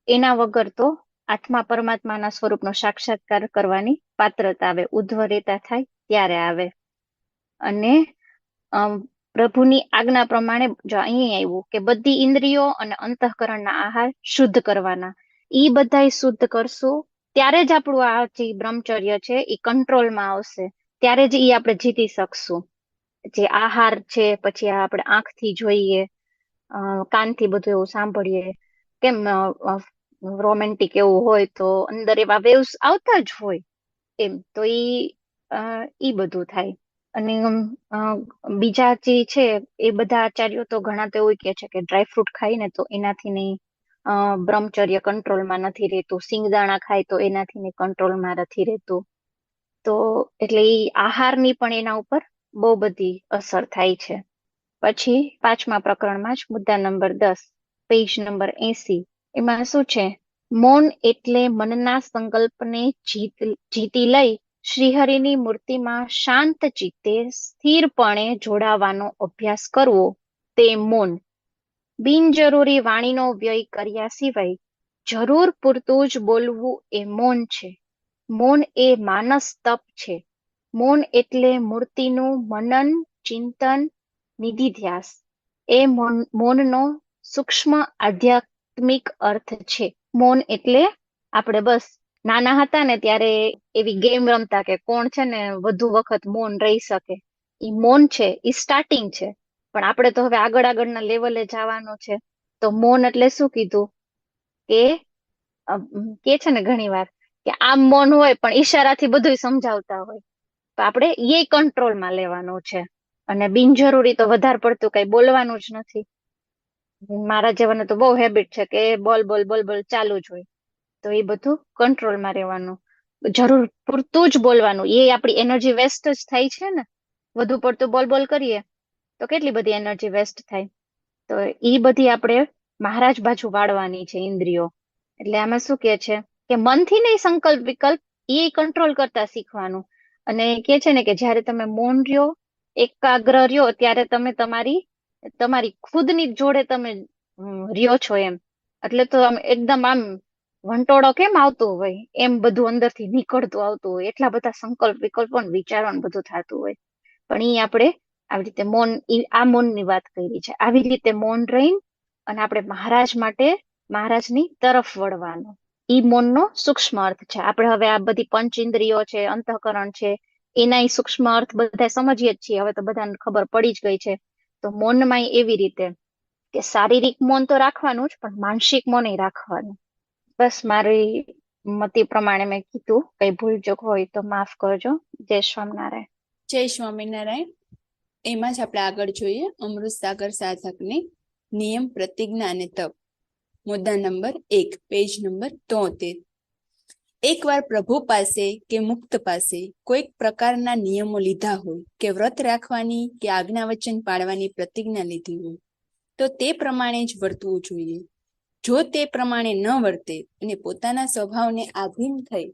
એના વગર તો આત્મા પરમાત્માના સ્વરૂપનો સાક્ષાત્કાર કરવાની પાત્રતા આવે, ઉર્ધ્વ રેતા થાય ત્યારે આવે. અને પ્રભુની આજ્ઞા પ્રમાણે જો અહીં આવ્યું કે બધી ઇન્દ્રિયો અને અંતઃકરણના આહાર શુદ્ધ કરવાના, ઈ બધાય શુદ્ધ કરશું ત્યારે જ આપણું આ જે બ્રહ્મચર્ય છે એ કંટ્રોલમાં આવશે, ત્યારે જ ઈ આપણે જીતી શકશું. જે આહાર છે, પછી આપણે આંખથી જોઈએ, કાનથી બધું એવું સાંભળીએ, કેમ રોમેન્ટિક એવું હોય તો અંદર એવા વેવ્સ આવતા જ હોય એમ, તો ઈ બધું થાય. અને બીજા જે છે એ બધા આચાર્યો તો ઘણા તો એવું કે છે કે ડ્રાયફ્રૂટ ખાઈને તો એનાથી નહીં બ્રહ્મચર્ય કંટ્રોલમાં નથી રહેતું, સિંગદાણા ખાય તો એનાથી નહીં કંટ્રોલમાં નથી રહેતું. તો એટલે એ આહારની પણ એના ઉપર બહુ બધી અસર થાય છે. પછી 5મા પ્રકરણમાં જ મુદ્દા નંબર 10 પેજ નંબર 80, એમાં શું છે? મૌન એટલે મનના સંકલ્પને જીતી લઈ શ્રીહરિની મૂર્તિમાં શાંત ચિત્તે સ્થિરપણે જોડાવાનો અભ્યાસ કરવો, તે મૌન. બિનજરૂરી વાણીનો વ્યય કર્યા સિવાય જરૂર પૂરતું જ બોલવું એ મૌન છે. મૌન એ માનસ તપ છે. મૌન એટલે મૂર્તિનું મનન, ચિંતન, નિધિધ્યાસ. એ મૌનનો સૂક્ષ્મ આધ્યાત્મિક અર્થ છે. મૌન એટલે આપણે બસ નાના હતા ને ત્યારે એવી ગેમ રમતા કે કોણ છે ને વધુ વખત મૌન રહી શકે. ઈ મૌન છે, ઈ સ્ટાર્ટિંગ છે. પણ આપણે તો હવે આગળના લેવલે જવાનું છે. તો મૌન એટલે શું કીધું કે છે ને ઘણી વાર કે આમ મૌન હોય પણ ઈશારાથી બધું સમજાવતા હોય. તો આપણે એ કંટ્રોલમાં લેવાનું છે. અને બિનજરૂરી તો વધારે પડતું કઈ બોલવાનું જ નથી. મારા જેવાને તો બહુ હેબિટ છે કે બોલ બોલ બોલ બોલ ચાલુ જ હોય. તો એ બધું કંટ્રોલમાં રહેવાનું. જરૂર પૂરતું જ બોલવાનું. એ આપણી એનર્જી વેસ્ટ જ થાય છે ને. વધુ પડતું બોલ બોલ કરીએ તો કેટલી બધી એનર્જી વેસ્ટ થાય. તો એ બધી આપણે મહારાજ બાજુ વાળવાની છે ઇન્દ્રિયો. એટલે આમાં શું કે છે કે મનથી નહીં સંકલ્પ વિકલ્પ એ કંટ્રોલ કરતા શીખવાનું. અને કે છે ને કે જ્યારે તમે મૌન રહ્યો, એકાગ્ર રહ્યો, ત્યારે તમે તમારી ખુદની જોડે તમે રહ્યો છો એમ. એટલે તો આમ એકદમ આમ વંટોળો કેમ આવતું હોય એમ બધું અંદરથી નીકળતું આવતું હોય. એટલા બધા સંકલ્પ વિકલ્પો વિચારવાનું બધું થતું હોય. પણ એ આપણે આવી રીતે મૌન, આ મૌનની વાત કરી છે. આવી રીતે મૌન રહી અને આપણે મહારાજની તરફ વળવાનું. ઈ મૌનનો સૂક્ષ્મ અર્થ છે. આપણે હવે આ બધી પંચ ઇન્દ્રિયો છે, અંતઃકરણ છે, એના સૂક્ષ્મ અર્થ બધા સમજીએ જ છીએ. હવે તો બધાને ખબર પડી જ ગઈ છે. તો મૌનમાં એવી રીતે કે શારીરિક મૌન તો રાખવાનું જ, પણ માનસિક મૌન રાખવાનું. બસ મારી મતિ પ્રમાણે મેં કીધું. કઈ ભૂલચૂક હોય તો માફ કરજો. જય સ્વામિનારાયણ. જય સ્વામિનારાયણ. એમાં જ આપણે આગળ જોઈએ અમૃત સાગર સાધકને નિયમ, પ્રતિજ્ઞા અને તપ. મુદ્દા નંબર 1, પેજ નંબર 73. એકવાર પ્રભુ પાસે કે મુક્ત પાસે કોઈક પ્રકારના નિયમો લીધા હોય કે વ્રત રાખવાની કે આજ્ઞા વચન પાળવાની પ્રતિજ્ઞા લીધી હોય તો તે પ્રમાણે જ વર્તવું જોઈએ. જો તે પ્રમાણે ન વર્તે અને પોતાના સ્વભાવને આધીન થઈ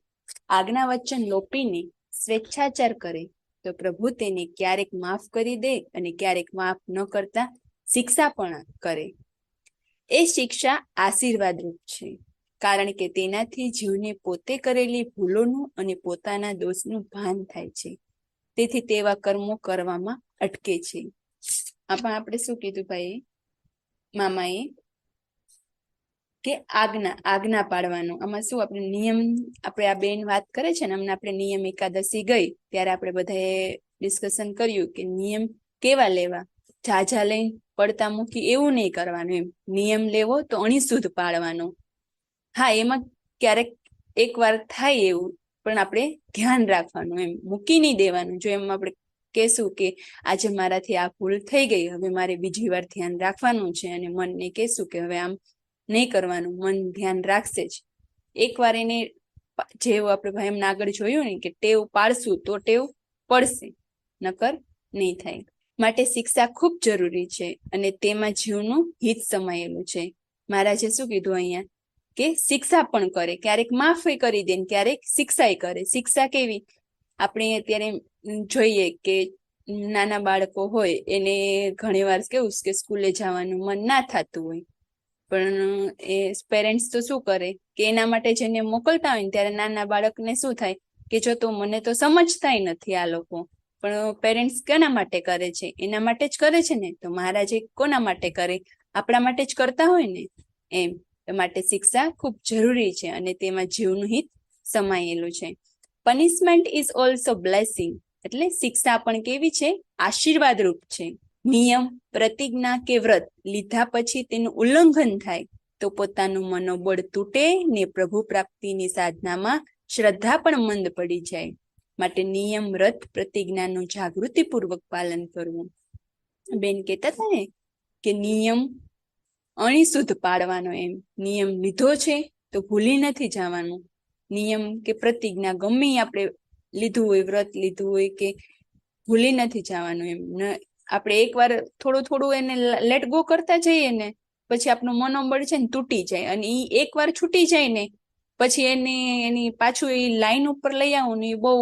આજ્ઞા વચન લોપીને સ્વેચ્છાચાર કરે તો પ્રભુ તેને ક્યારેક માફ કરી દે અને ક્યારેક માફ ન કરતા શિક્ષા પણ કરે. એ શિક્ષા આશીર્વાદરૂપ છે, કારણ કે તેનાથી જીવને પોતે કરેલી ભૂલોનું અને પોતાના દોષનું ભાન થાય છે. તેથી તેવા કર્મો કરવામાં અટકે છે. આપણે શું કીધું ભાઈ મામાએ કે આજ્ઞા પાડવાનું. આમાં શું આપણે નિયમ, આપણે આ બેન વાત કરે છે ને, અમને આપણે નિયમ એકાદશી ગઈ ત્યારે આપણે બધાએ ડિસ્કશન કર્યું કે નિયમ કેવા લેવા. ઝાઝા લઈને પડતા મૂકી એવું નહીં કરવાનું. એમ નિયમ લેવો તો અણીશુદ્ધ પાડવાનો. હા, એમાં ક્યારેક એક વાર થાય એવું, પણ આપણે ધ્યાન રાખવાનું. એમ મૂકી નહીં દેવાનું. જો એમ આપણે કહેશું કે આજે મારાથી આ ભૂલ થઈ ગઈ, હવે મારે બીજી વાર ધ્યાન રાખવાનું છે, અને મનને કહેશું કે હવે આમ નહીં કરવાનું, મન ધ્યાન રાખશે જ. એકવાર એને જેવું આપણે ભાઈ એમને આગળ જોયું ને કે ટેવ પાડશું તો ટેવ પડશે, નકર નહીં થાય. માટે શિક્ષા ખૂબ જરૂરી છે અને તેમાં જીવનું હિત સમાયેલું છે. મહારાજે શું કીધું અહીંયા કે શિક્ષા પણ કરે, ક્યારેક માફ કરી દે, ક્યારેક શિક્ષા કરે. શિક્ષા કેવી? આપણે અત્યારે જોઈએ કે નાના બાળકો હોય એને ઘણી વાર કેવું કે સ્કૂલે જવાનું મન ના થતું હોય, પણ એ પેરેન્ટ્સ તો શું કરે કે એના માટે જેને મોકલતા હોય ને ત્યારે નાના બાળકને શું થાય કે જો તો મને તો સમજતાય નથી આ લોકો, પણ પેરેન્ટ્સ કેના માટે કરે છે? એના માટે જ કરે છે ને. તો મહારાજે કોના માટે કરે? આપણા માટે જ કરતા હોય ને. એમ માટે શિક્ષા ખૂબ જરૂરી છે અને તેમાં જીવનું હિત સમાયેલું છે. પનિશમેન્ટ ઇઝ ઓલ્સો બ્લેસિંગ, એટલે શિક્ષા પણ કેવી છે? આશીર્વાદ રૂપ છે. નિયમ, પ્રતિજ્ઞા કે વ્રત લીધા પછી તેનું ઉલ્લંઘન થાય તો પોતાનું મનોબળ તૂટે ને પ્રભુ પ્રાપ્તિની સાધનામાં શ્રદ્ધા પણ મંદ પડી જાય. માટે નિયમ, વ્રત, પ્રતિજ્ઞાનું જાગૃતિપૂર્વક પાલન કરવું. બેન કહેતા હતા ને કે નિયમ અણીશુદ્ધ પાડવાનો. એમ નિયમ લીધો છે તો ભૂલી નથી જવાનું. નિયમ કે પ્રતિજ્ઞા ગમે આપણે લીધું હોય, વ્રત લીધું હોય કે ભૂલી નથી જવાનું. એમ આપણે એકવાર થોડું એને લેટ ગો કરતા જઈએ ને પછી આપણું મનોબળ છે ને તૂટી જાય, અને એ એકવાર છૂટી જાય ને પછી એની પાછું એ લાઈન ઉપર લઈ આવું ને એ બહુ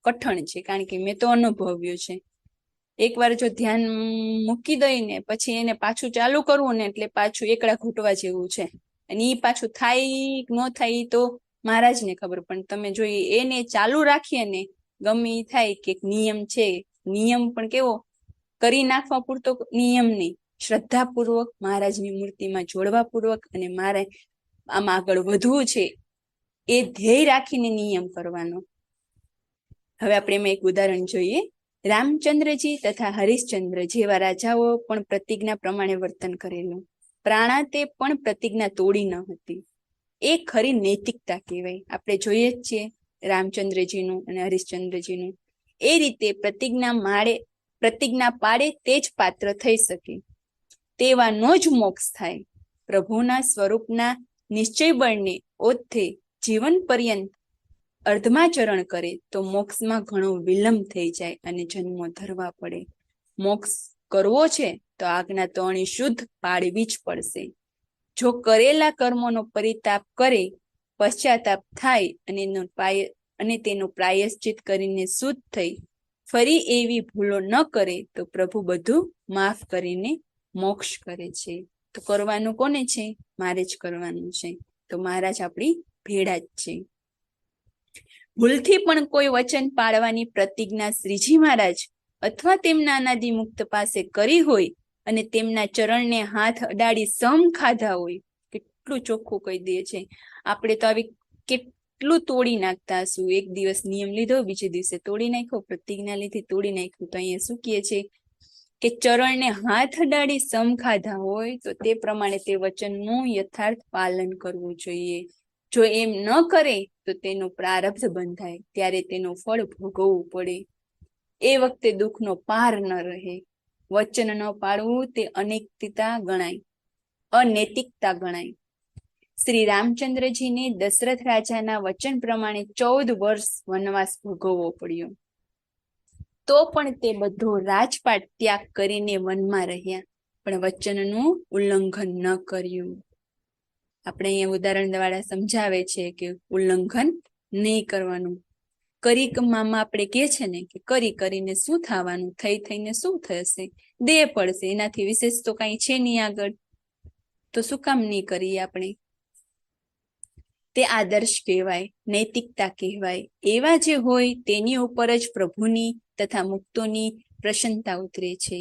કઠણ છે, કારણ કે મેં તો અનુભવ્યું છે. એકવાર જો ધ્યાન મૂકી દઈને પછી એને પાછું ચાલુ કરવું ને એટલે પાછું એકડા ઘૂંટવા જેવું છે. અને ઈ પાછું થાય ન થાય તો મહારાજને ખબર, પણ તમે જો એને ચાલુ રાખીએ ને ગમે ઈ થાય કે નિયમ છે, નિયમ પણ કેવો કરી નાખવા પૂરતો નિયમ નહીં, શ્રદ્ધાપૂર્વક મહારાજની મૂર્તિમાં જોડવા પૂર્વક અને મારે આમાં આગળ વધવું છે એ ધ્યેય રાખીને નિયમ કરવાનો. હવે આપણે એમાં એક ઉદાહરણ જોઈએ. રામચંદ્રજી તથા હરિશ્ચંદ્ર જેવા રાજાઓ પણ પ્રતિજ્ઞા પ્રમાણે વર્તન કરેલું. પ્રાણાતે પણ પ્રતિજ્ઞા તોડી ન હતી. એ ખરી નૈતિકતા કહેવાય. આપણે જોઈએ જ છીએ રામચંદ્રજીનું અને હરિશ્ચંદ્રજીનું. એ રીતે પ્રતિજ્ઞા પાડે તે જ પાત્ર થઈ શકે, તેવાનો જ મોક્ષ થાય. પ્રભુના સ્વરૂપના નિશ્ચય બળને ઓથે જીવન પર્યંત અર્ધમાચરણ કરે તો મોક્ષમાં ઘણો વિલંબ થઈ જાય અને જન્મો ધરવા પડે. મોક્ષ કરવો છે તો આજ્ઞા તો અણી શુદ્ધ પાડવી જ પડશે. જો કરેલા કર્મોનો પરિતાપ કરે, પશ્ચાતાપ થાય અને તેનો પ્રાયશ્ચિત કરીને શુદ્ધ થઈ ફરી એવી ભૂલો ન કરે તો પ્રભુ બધું માફ કરીને મોક્ષ કરે છે. તો કરવાનું કોને છે? મારે જ કરવાનું છે. તો મહારાજ આપણી ભેળા જ છે. ભૂલથી પણ કોઈ વચન પાળવાની પ્રતિજ્ઞા શ્રીજી મહારાજ અથવા તેમના અનાદિ મુક્ત પાસે કરી હોય અને તેમના ચરણને હાથ અડાડી સમ ખાધા હોય, કેટલું ચોખ્ખું કહી દે છે. આપણે તો આવી કેટલું તોડી નાખતા હશું. એક દિવસ નિયમ લીધો, બીજે દિવસે તોડી નાખ્યો, પ્રતિજ્ઞા લીધી તોડી નાખ્યું. તો અહીંયા શું કહે છે કે ચરણને હાથ અડાડી સમ ખાધા હોય તો તે પ્રમાણે તે વચનનું યથાર્થ પાલન કરવું જોઈએ. જો એમ ન કરે તો તેનો પ્રારબ્ધ બંધાય, ત્યારે તેનું ફળ ભોગવવું પડે. એ વખતે દુઃખનો પાર ન રહે. વચન ન પાળવું તે અનૈતિકતા ગણાય, અનૈતિકતા ગણાય. શ્રી રામચંદ્રજીને દશરથ રાજાના વચન પ્રમાણે 14 વર્ષ વનવાસ ભોગવવો પડ્યો. તો પણ તે બધો રાજપાટ ત્યાગ કરીને વનમાં રહ્યા, પણ વચનનું ઉલ્લંઘન ન કર્યું. આપણે અહીંયા ઉદાહરણ દ્વારા સમજાવે છે કે ઉલ્લંઘન નહીં કરવાનું. મામા આપણે કહે છે ને કે કરીને શું થવાનું, થઈને શું થશે, દેહ પડશે, એનાથી વિશેષ તો કઈ છે નહીં આગળ. તો શું કામ નહીં કરીએ આપણે? તે આદર્શ કહેવાય, નૈતિકતા કહેવાય. એવા જે હોય તેની ઉપર જ પ્રભુની તથા મુક્તોની પ્રસન્નતા ઉતરે છે.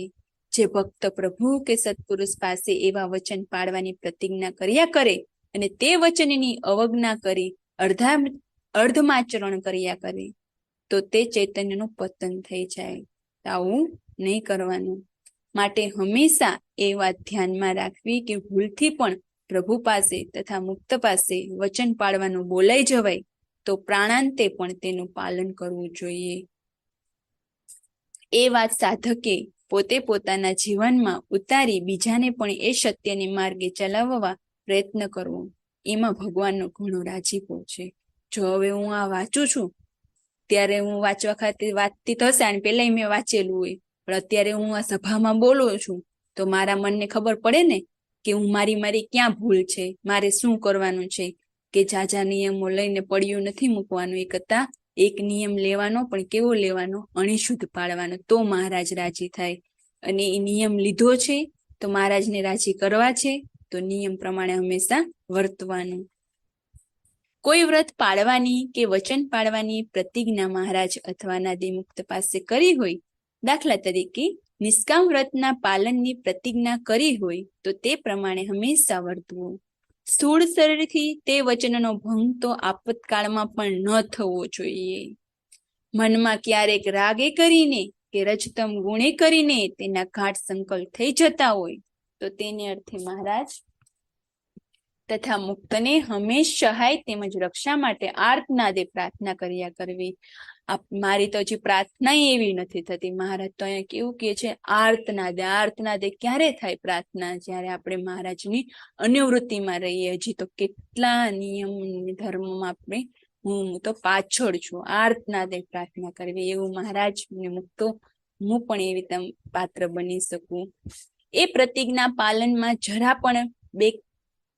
જે ભક્ત પ્રભુ કે સત્પુરુષ પાસે એવા વચન પાળવાની પ્રતિજ્ઞા કર્યા કરે અને તે વચનની અવજ્ઞા કરી અર્ધમાચરણ કર્યા કરે તો તે ચૈતન્યનું પતન થઈ જાય. આવું નહીં કરવાનું. માટે હંમેશા એ વાત ધ્યાનમાં રાખવી કે ભૂલથી પણ પ્રભુ પાસે તથા મુક્ત પાસે વચન પાળવાનું બોલાઈ જવાય તો પ્રાણાંતે પણ તેનું પાલન કરવું જોઈએ. એ વાત સાધકે પોતે પોતાના જીવનમાં ઉતારી બીજાને પણ એ સત્યને માર્ગે ચલાવવા પ્રયત્ન કરવો. એમાં ભગવાનનો ઘણો રાજીપો છે. જો હવે હું આ વાંચું છું ત્યારે હું વાંચવા ખાતે વાતચીત હશે અને પેલા મેં વાંચેલું હોય, પણ અત્યારે હું આ સભામાં બોલું છું તો મારા મનને ખબર પડે ને કે હું મારી ક્યાં ભૂલ છે, મારે શું કરવાનું છે. કે જાજા નિયમો લઈને પડ્યું નથી મૂકવાનું. એ કરતા એક નિયમ લેવાનો, પણ કેવો લેવાનો? અણિશુદ્ધ પાળવાનો. તો મહારાજ રાજી થાય. અને એ નિયમ લીધો છે તો મહારાજને રાજી કરવા છે તો નિયમ પ્રમાણે હંમેશા વર્તવાનું. કોઈ વ્રત પાળવાની કે વચન પાળવાની પ્રતિજ્ઞા મહારાજ અથવા અનાદિ મુક્ત પાસે કરી હોય, દાખલા તરીકે નિષ્કામ વ્રતના પાલનની પ્રતિજ્ઞા કરી હોય તો તે પ્રમાણે હંમેશા વર્તવું. સ્થૂળ શરીરથી તે વચનનો ભંગ તો આપતકાળમાં પણ ન થવો જોઈએ. મનમાં ક્યારેક રાગે કરીને કે રજતમ ગુણે કરીને તેના ઘાટ સંકલ્પ થઈ જતા હોય તો તેને અર્થે મહારાજ તથા મુક્તને હંમેશ સહાય તેમજ રક્ષા માટે આર્તનાદે પ્રાર્થના કર્યા કરવી. મારી તો હજી પ્રાર્થના એવી નથી થતી. મહારાજ તો અહીંયા કેવું કે છે? આર્તનાદે. આર્તનાદે ક્યારે થાય પ્રાર્થના? જ્યારે આપણે મહારાજની અનુવૃત્તિમાં રહીએ. હજી તો કેટલા નિયમ ધર્મમાં આપણે હું તો પાછળ છું. આર્તનાદે પ્રાર્થના કરવી, એવું મહારાજ ને મુક્તો હું પણ એવી પાત્ર બની શકું. એ પ્રતિજ્ઞા પાલનમાં જરા પણ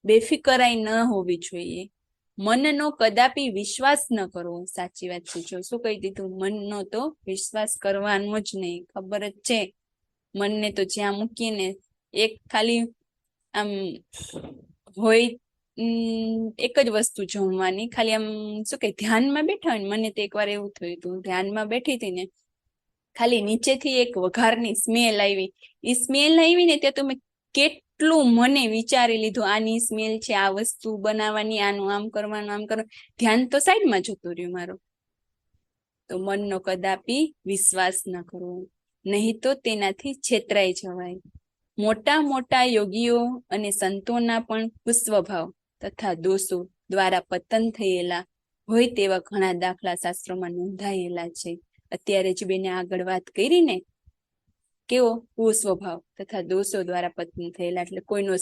બેફિકરાઈ ન હોવી જોઈએ. મનનો કદાપી વિશ્વાસ ન કરવો. સાચી વાત છે. જો શું કહી દીધું? મનનો તો વિશ્વાસ કરવાનો જ નહીં. ખબર જ છે મનને તો જ્યાં મૂકીને એક ખાલી આમ હોય એક જ વસ્તુ જમવાની, ખાલી આમ શું કે ધ્યાનમાં બેઠા હોય ને. મને તો એકવાર એવું થયું હતું, ધ્યાનમાં બેઠી હતી ને, ખાલી નીચેથી એક વઘારની સ્મેલ આવી. એ સ્મેલ આવી ને ત્યાં તો મેં કેટલું મને વિચારી લીધું, આની સ્મેલ છે, આ વસ્તુ બનાવવાની, આનું આમ કરવાનું, આમ કરવાનું. ધ્યાન તો સાઈડમાં જતું રહ્યું મારું. તો મનનો કદાપી વિશ્વાસ ન કરવો, નહીં તો તેનાથી છેતરાઈ જવાય. મોટા મોટા યોગીઓ અને સંતોના પણ કુસ્વભાવ તથા દોષો દ્વારા પતન થયેલા હોય તેવા ઘણા દાખલા શાસ્ત્રોમાં નોંધાયેલા છે. અત્યારે જ બેને આગળ વાત કરી ને, કેવો કુસ્વભાવ તથા દોષો દ્વારા પતન થયેલા, એટલે કોઈનો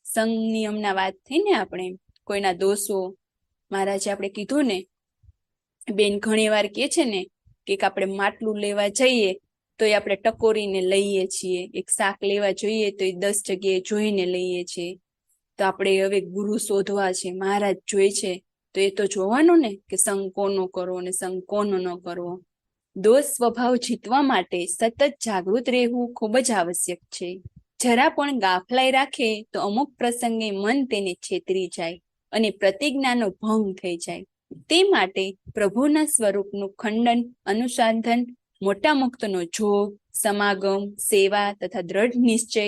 સંગ નિયમના વાત થઈ ને, આપણે કોઈના દોષો. મહારાજે આપણે કીધું ને, બેન ઘણી વાર કે છે ને કે આપણે માટલું લેવા જઈએ તો એ આપણે ટકોરીને લઈએ છીએ, એક શાક લેવા જોઈએ તો એ 10 જગ્યાએ જોઈને લઈએ છીએ. તો આપણે હવે ગુરુ શોધવા છે, મહારાજ જોઈ છે, તો એ તો જોવાનું ને કે સંગ કોનો કરવો ને સંગ કોનો ન કરવો. દોષ સ્વભાવ જીતવા માટે સતત જાગૃત રહેવું ખૂબ જ આવશ્યક છે. જરા પણ ગાફલાઈ રાખે તો અમુક પ્રસંગે મન તેને છેતરી જાય અને પ્રતિજ્ઞાનો ભંગ થઈ જાય. તે માટે પ્રભુના સ્વરૂપનું ખંડન, અનુસંધાન, મોટા મુક્તનો જોગ, સમાગમ, સેવા તથા દ્રઢ નિશ્ચય,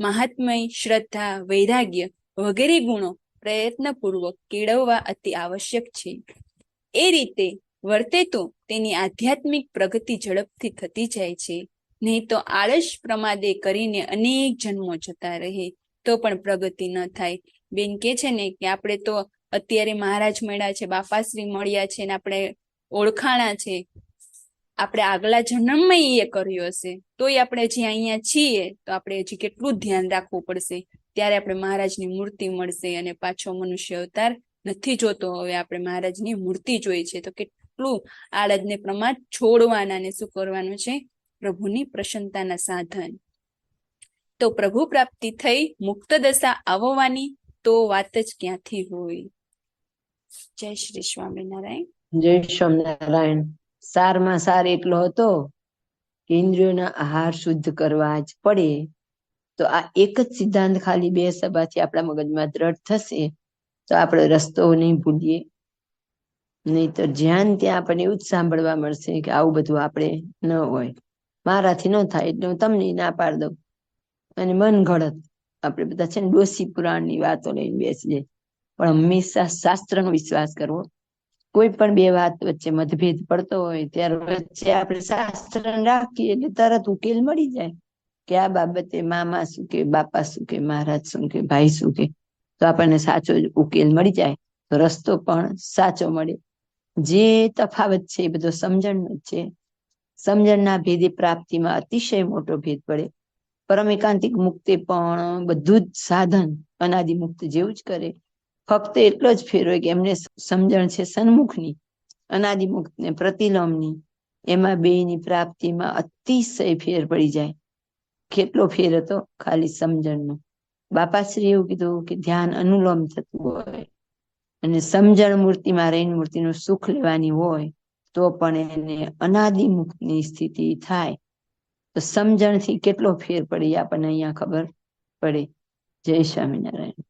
મહાત્મય, શ્રદ્ધા, વૈરાગ્ય વગેરે ગુણો પ્રયત્નપૂર્વક કેળવવા અતિ આવશ્યક છે. એ રીતે વર્તે તો તેની આધ્યાત્મિક પ્રગતિ ઝડપથી થતી જાય છે. નહીં તો આળસ પ્રમાદે કરીને અનેક જન્મો જતા રહે તો પણ પ્રગતિ ન થાય. બેન કે છે ને કે આપણે તો અત્યારે મહારાજ મળ્યા છે, બાપાશ્રી મળ્યા છે ને આપણે ઓળખાણા છે, આપણે આગલા જન્મમાં એ કર્યો હશે, તોય આપણે હજી અહીંયા છીએ તો આપણે હજી કેટલું ધ્યાન રાખવું પડશે. ત્યારે આપણે મહારાજની મૂર્તિ મળશે અને પાછો મનુષ્ય અવતાર નથી જોતો, હવે આપણે મહારાજની મૂર્તિ જોઈ છે. તો કેટલું આળદને પ્રમાદ છોડવાના ને શું કરવાનું છે? પ્રભુની પ્રસન્નતાના સાધન. તો પ્રભુ પ્રાપ્તિ થઈ મુક્ત દશા આવવાની તો વાત જ ક્યાંથી હોય. જય શ્રી સ્વામિનારાયણ. જય સ્વામિનારાયણ. સારમાં સાર એટલો હતો કે ઇન્દ્રિયોના આહાર શુદ્ધ કરવા જ પડે. તો આ એક જ સિદ્ધાંત ખાલી 2 સભાથી આપણા મગજમાં દ્રઢ થશે તો આપણે રસ્તો નહીં ભૂલીએ. નહીં તો જ્યાં ત્યાં આપણને એવું જ સાંભળવા મળશે કે આવું બધું આપણે ન હોય, મારાથી ન થાય એટલે હું તમને ના પાડી દઉં. અને મન ઘડત આપણે બધા છે ને ડોસી પુરાણની વાતો લઈને બેસીએ. પણ હંમેશા શાસ્ત્રનો વિશ્વાસ કરવો. કોઈ પણ 2 વાત વચ્ચે મતભેદ પડતો હોય ત્યારે વચ્ચે આપણે શાસ્ત્ર રાખીએ એટલે તરત ઉકેલ મળી જાય કે આ બાબતે મામા શું કે, બાપા શું કે, મહારાજ શું કે, ભાઈ શું કે, તો આપણને સાચો ઉકેલ મળી જાય તો રસ્તો પણ સાચો મળે. જે તફાવત છે એ બધો સમજણનો જ છે. સમજણના ભેદે પ્રાપ્તિમાં અતિશય મોટો ભેદ પડે. પરમ એકાંતિક મુક્તિ પણ બધું જ સાધન અનાદિ મુક્ત જેવું જ કરે. ફક્ત એટલો જ ફેર હોય કે એમને સમજણ છે સન્મુખની, અનાદિ મુક્ત ને પ્રતિલોમની. એમાં બેયની પ્રાપ્તિમાં અતિશય ફેર પડી જાય. કેટલો ફેર હતો? ખાલી સમજણનો. બાપાશ્રી એવું કીધું કે ધ્યાન અનુલોમ થતું હોય અને સમજણ મૂર્તિમાં રહીને મૂર્તિનું સુખ લેવાની હોય તો પણ એને અનાદિ મુક્તની સ્થિતિ થાય. તો સમજણથી કેટલો ફેર પડે આપણને અહીંયા ખબર પડે. જય સ્વામિનારાયણ.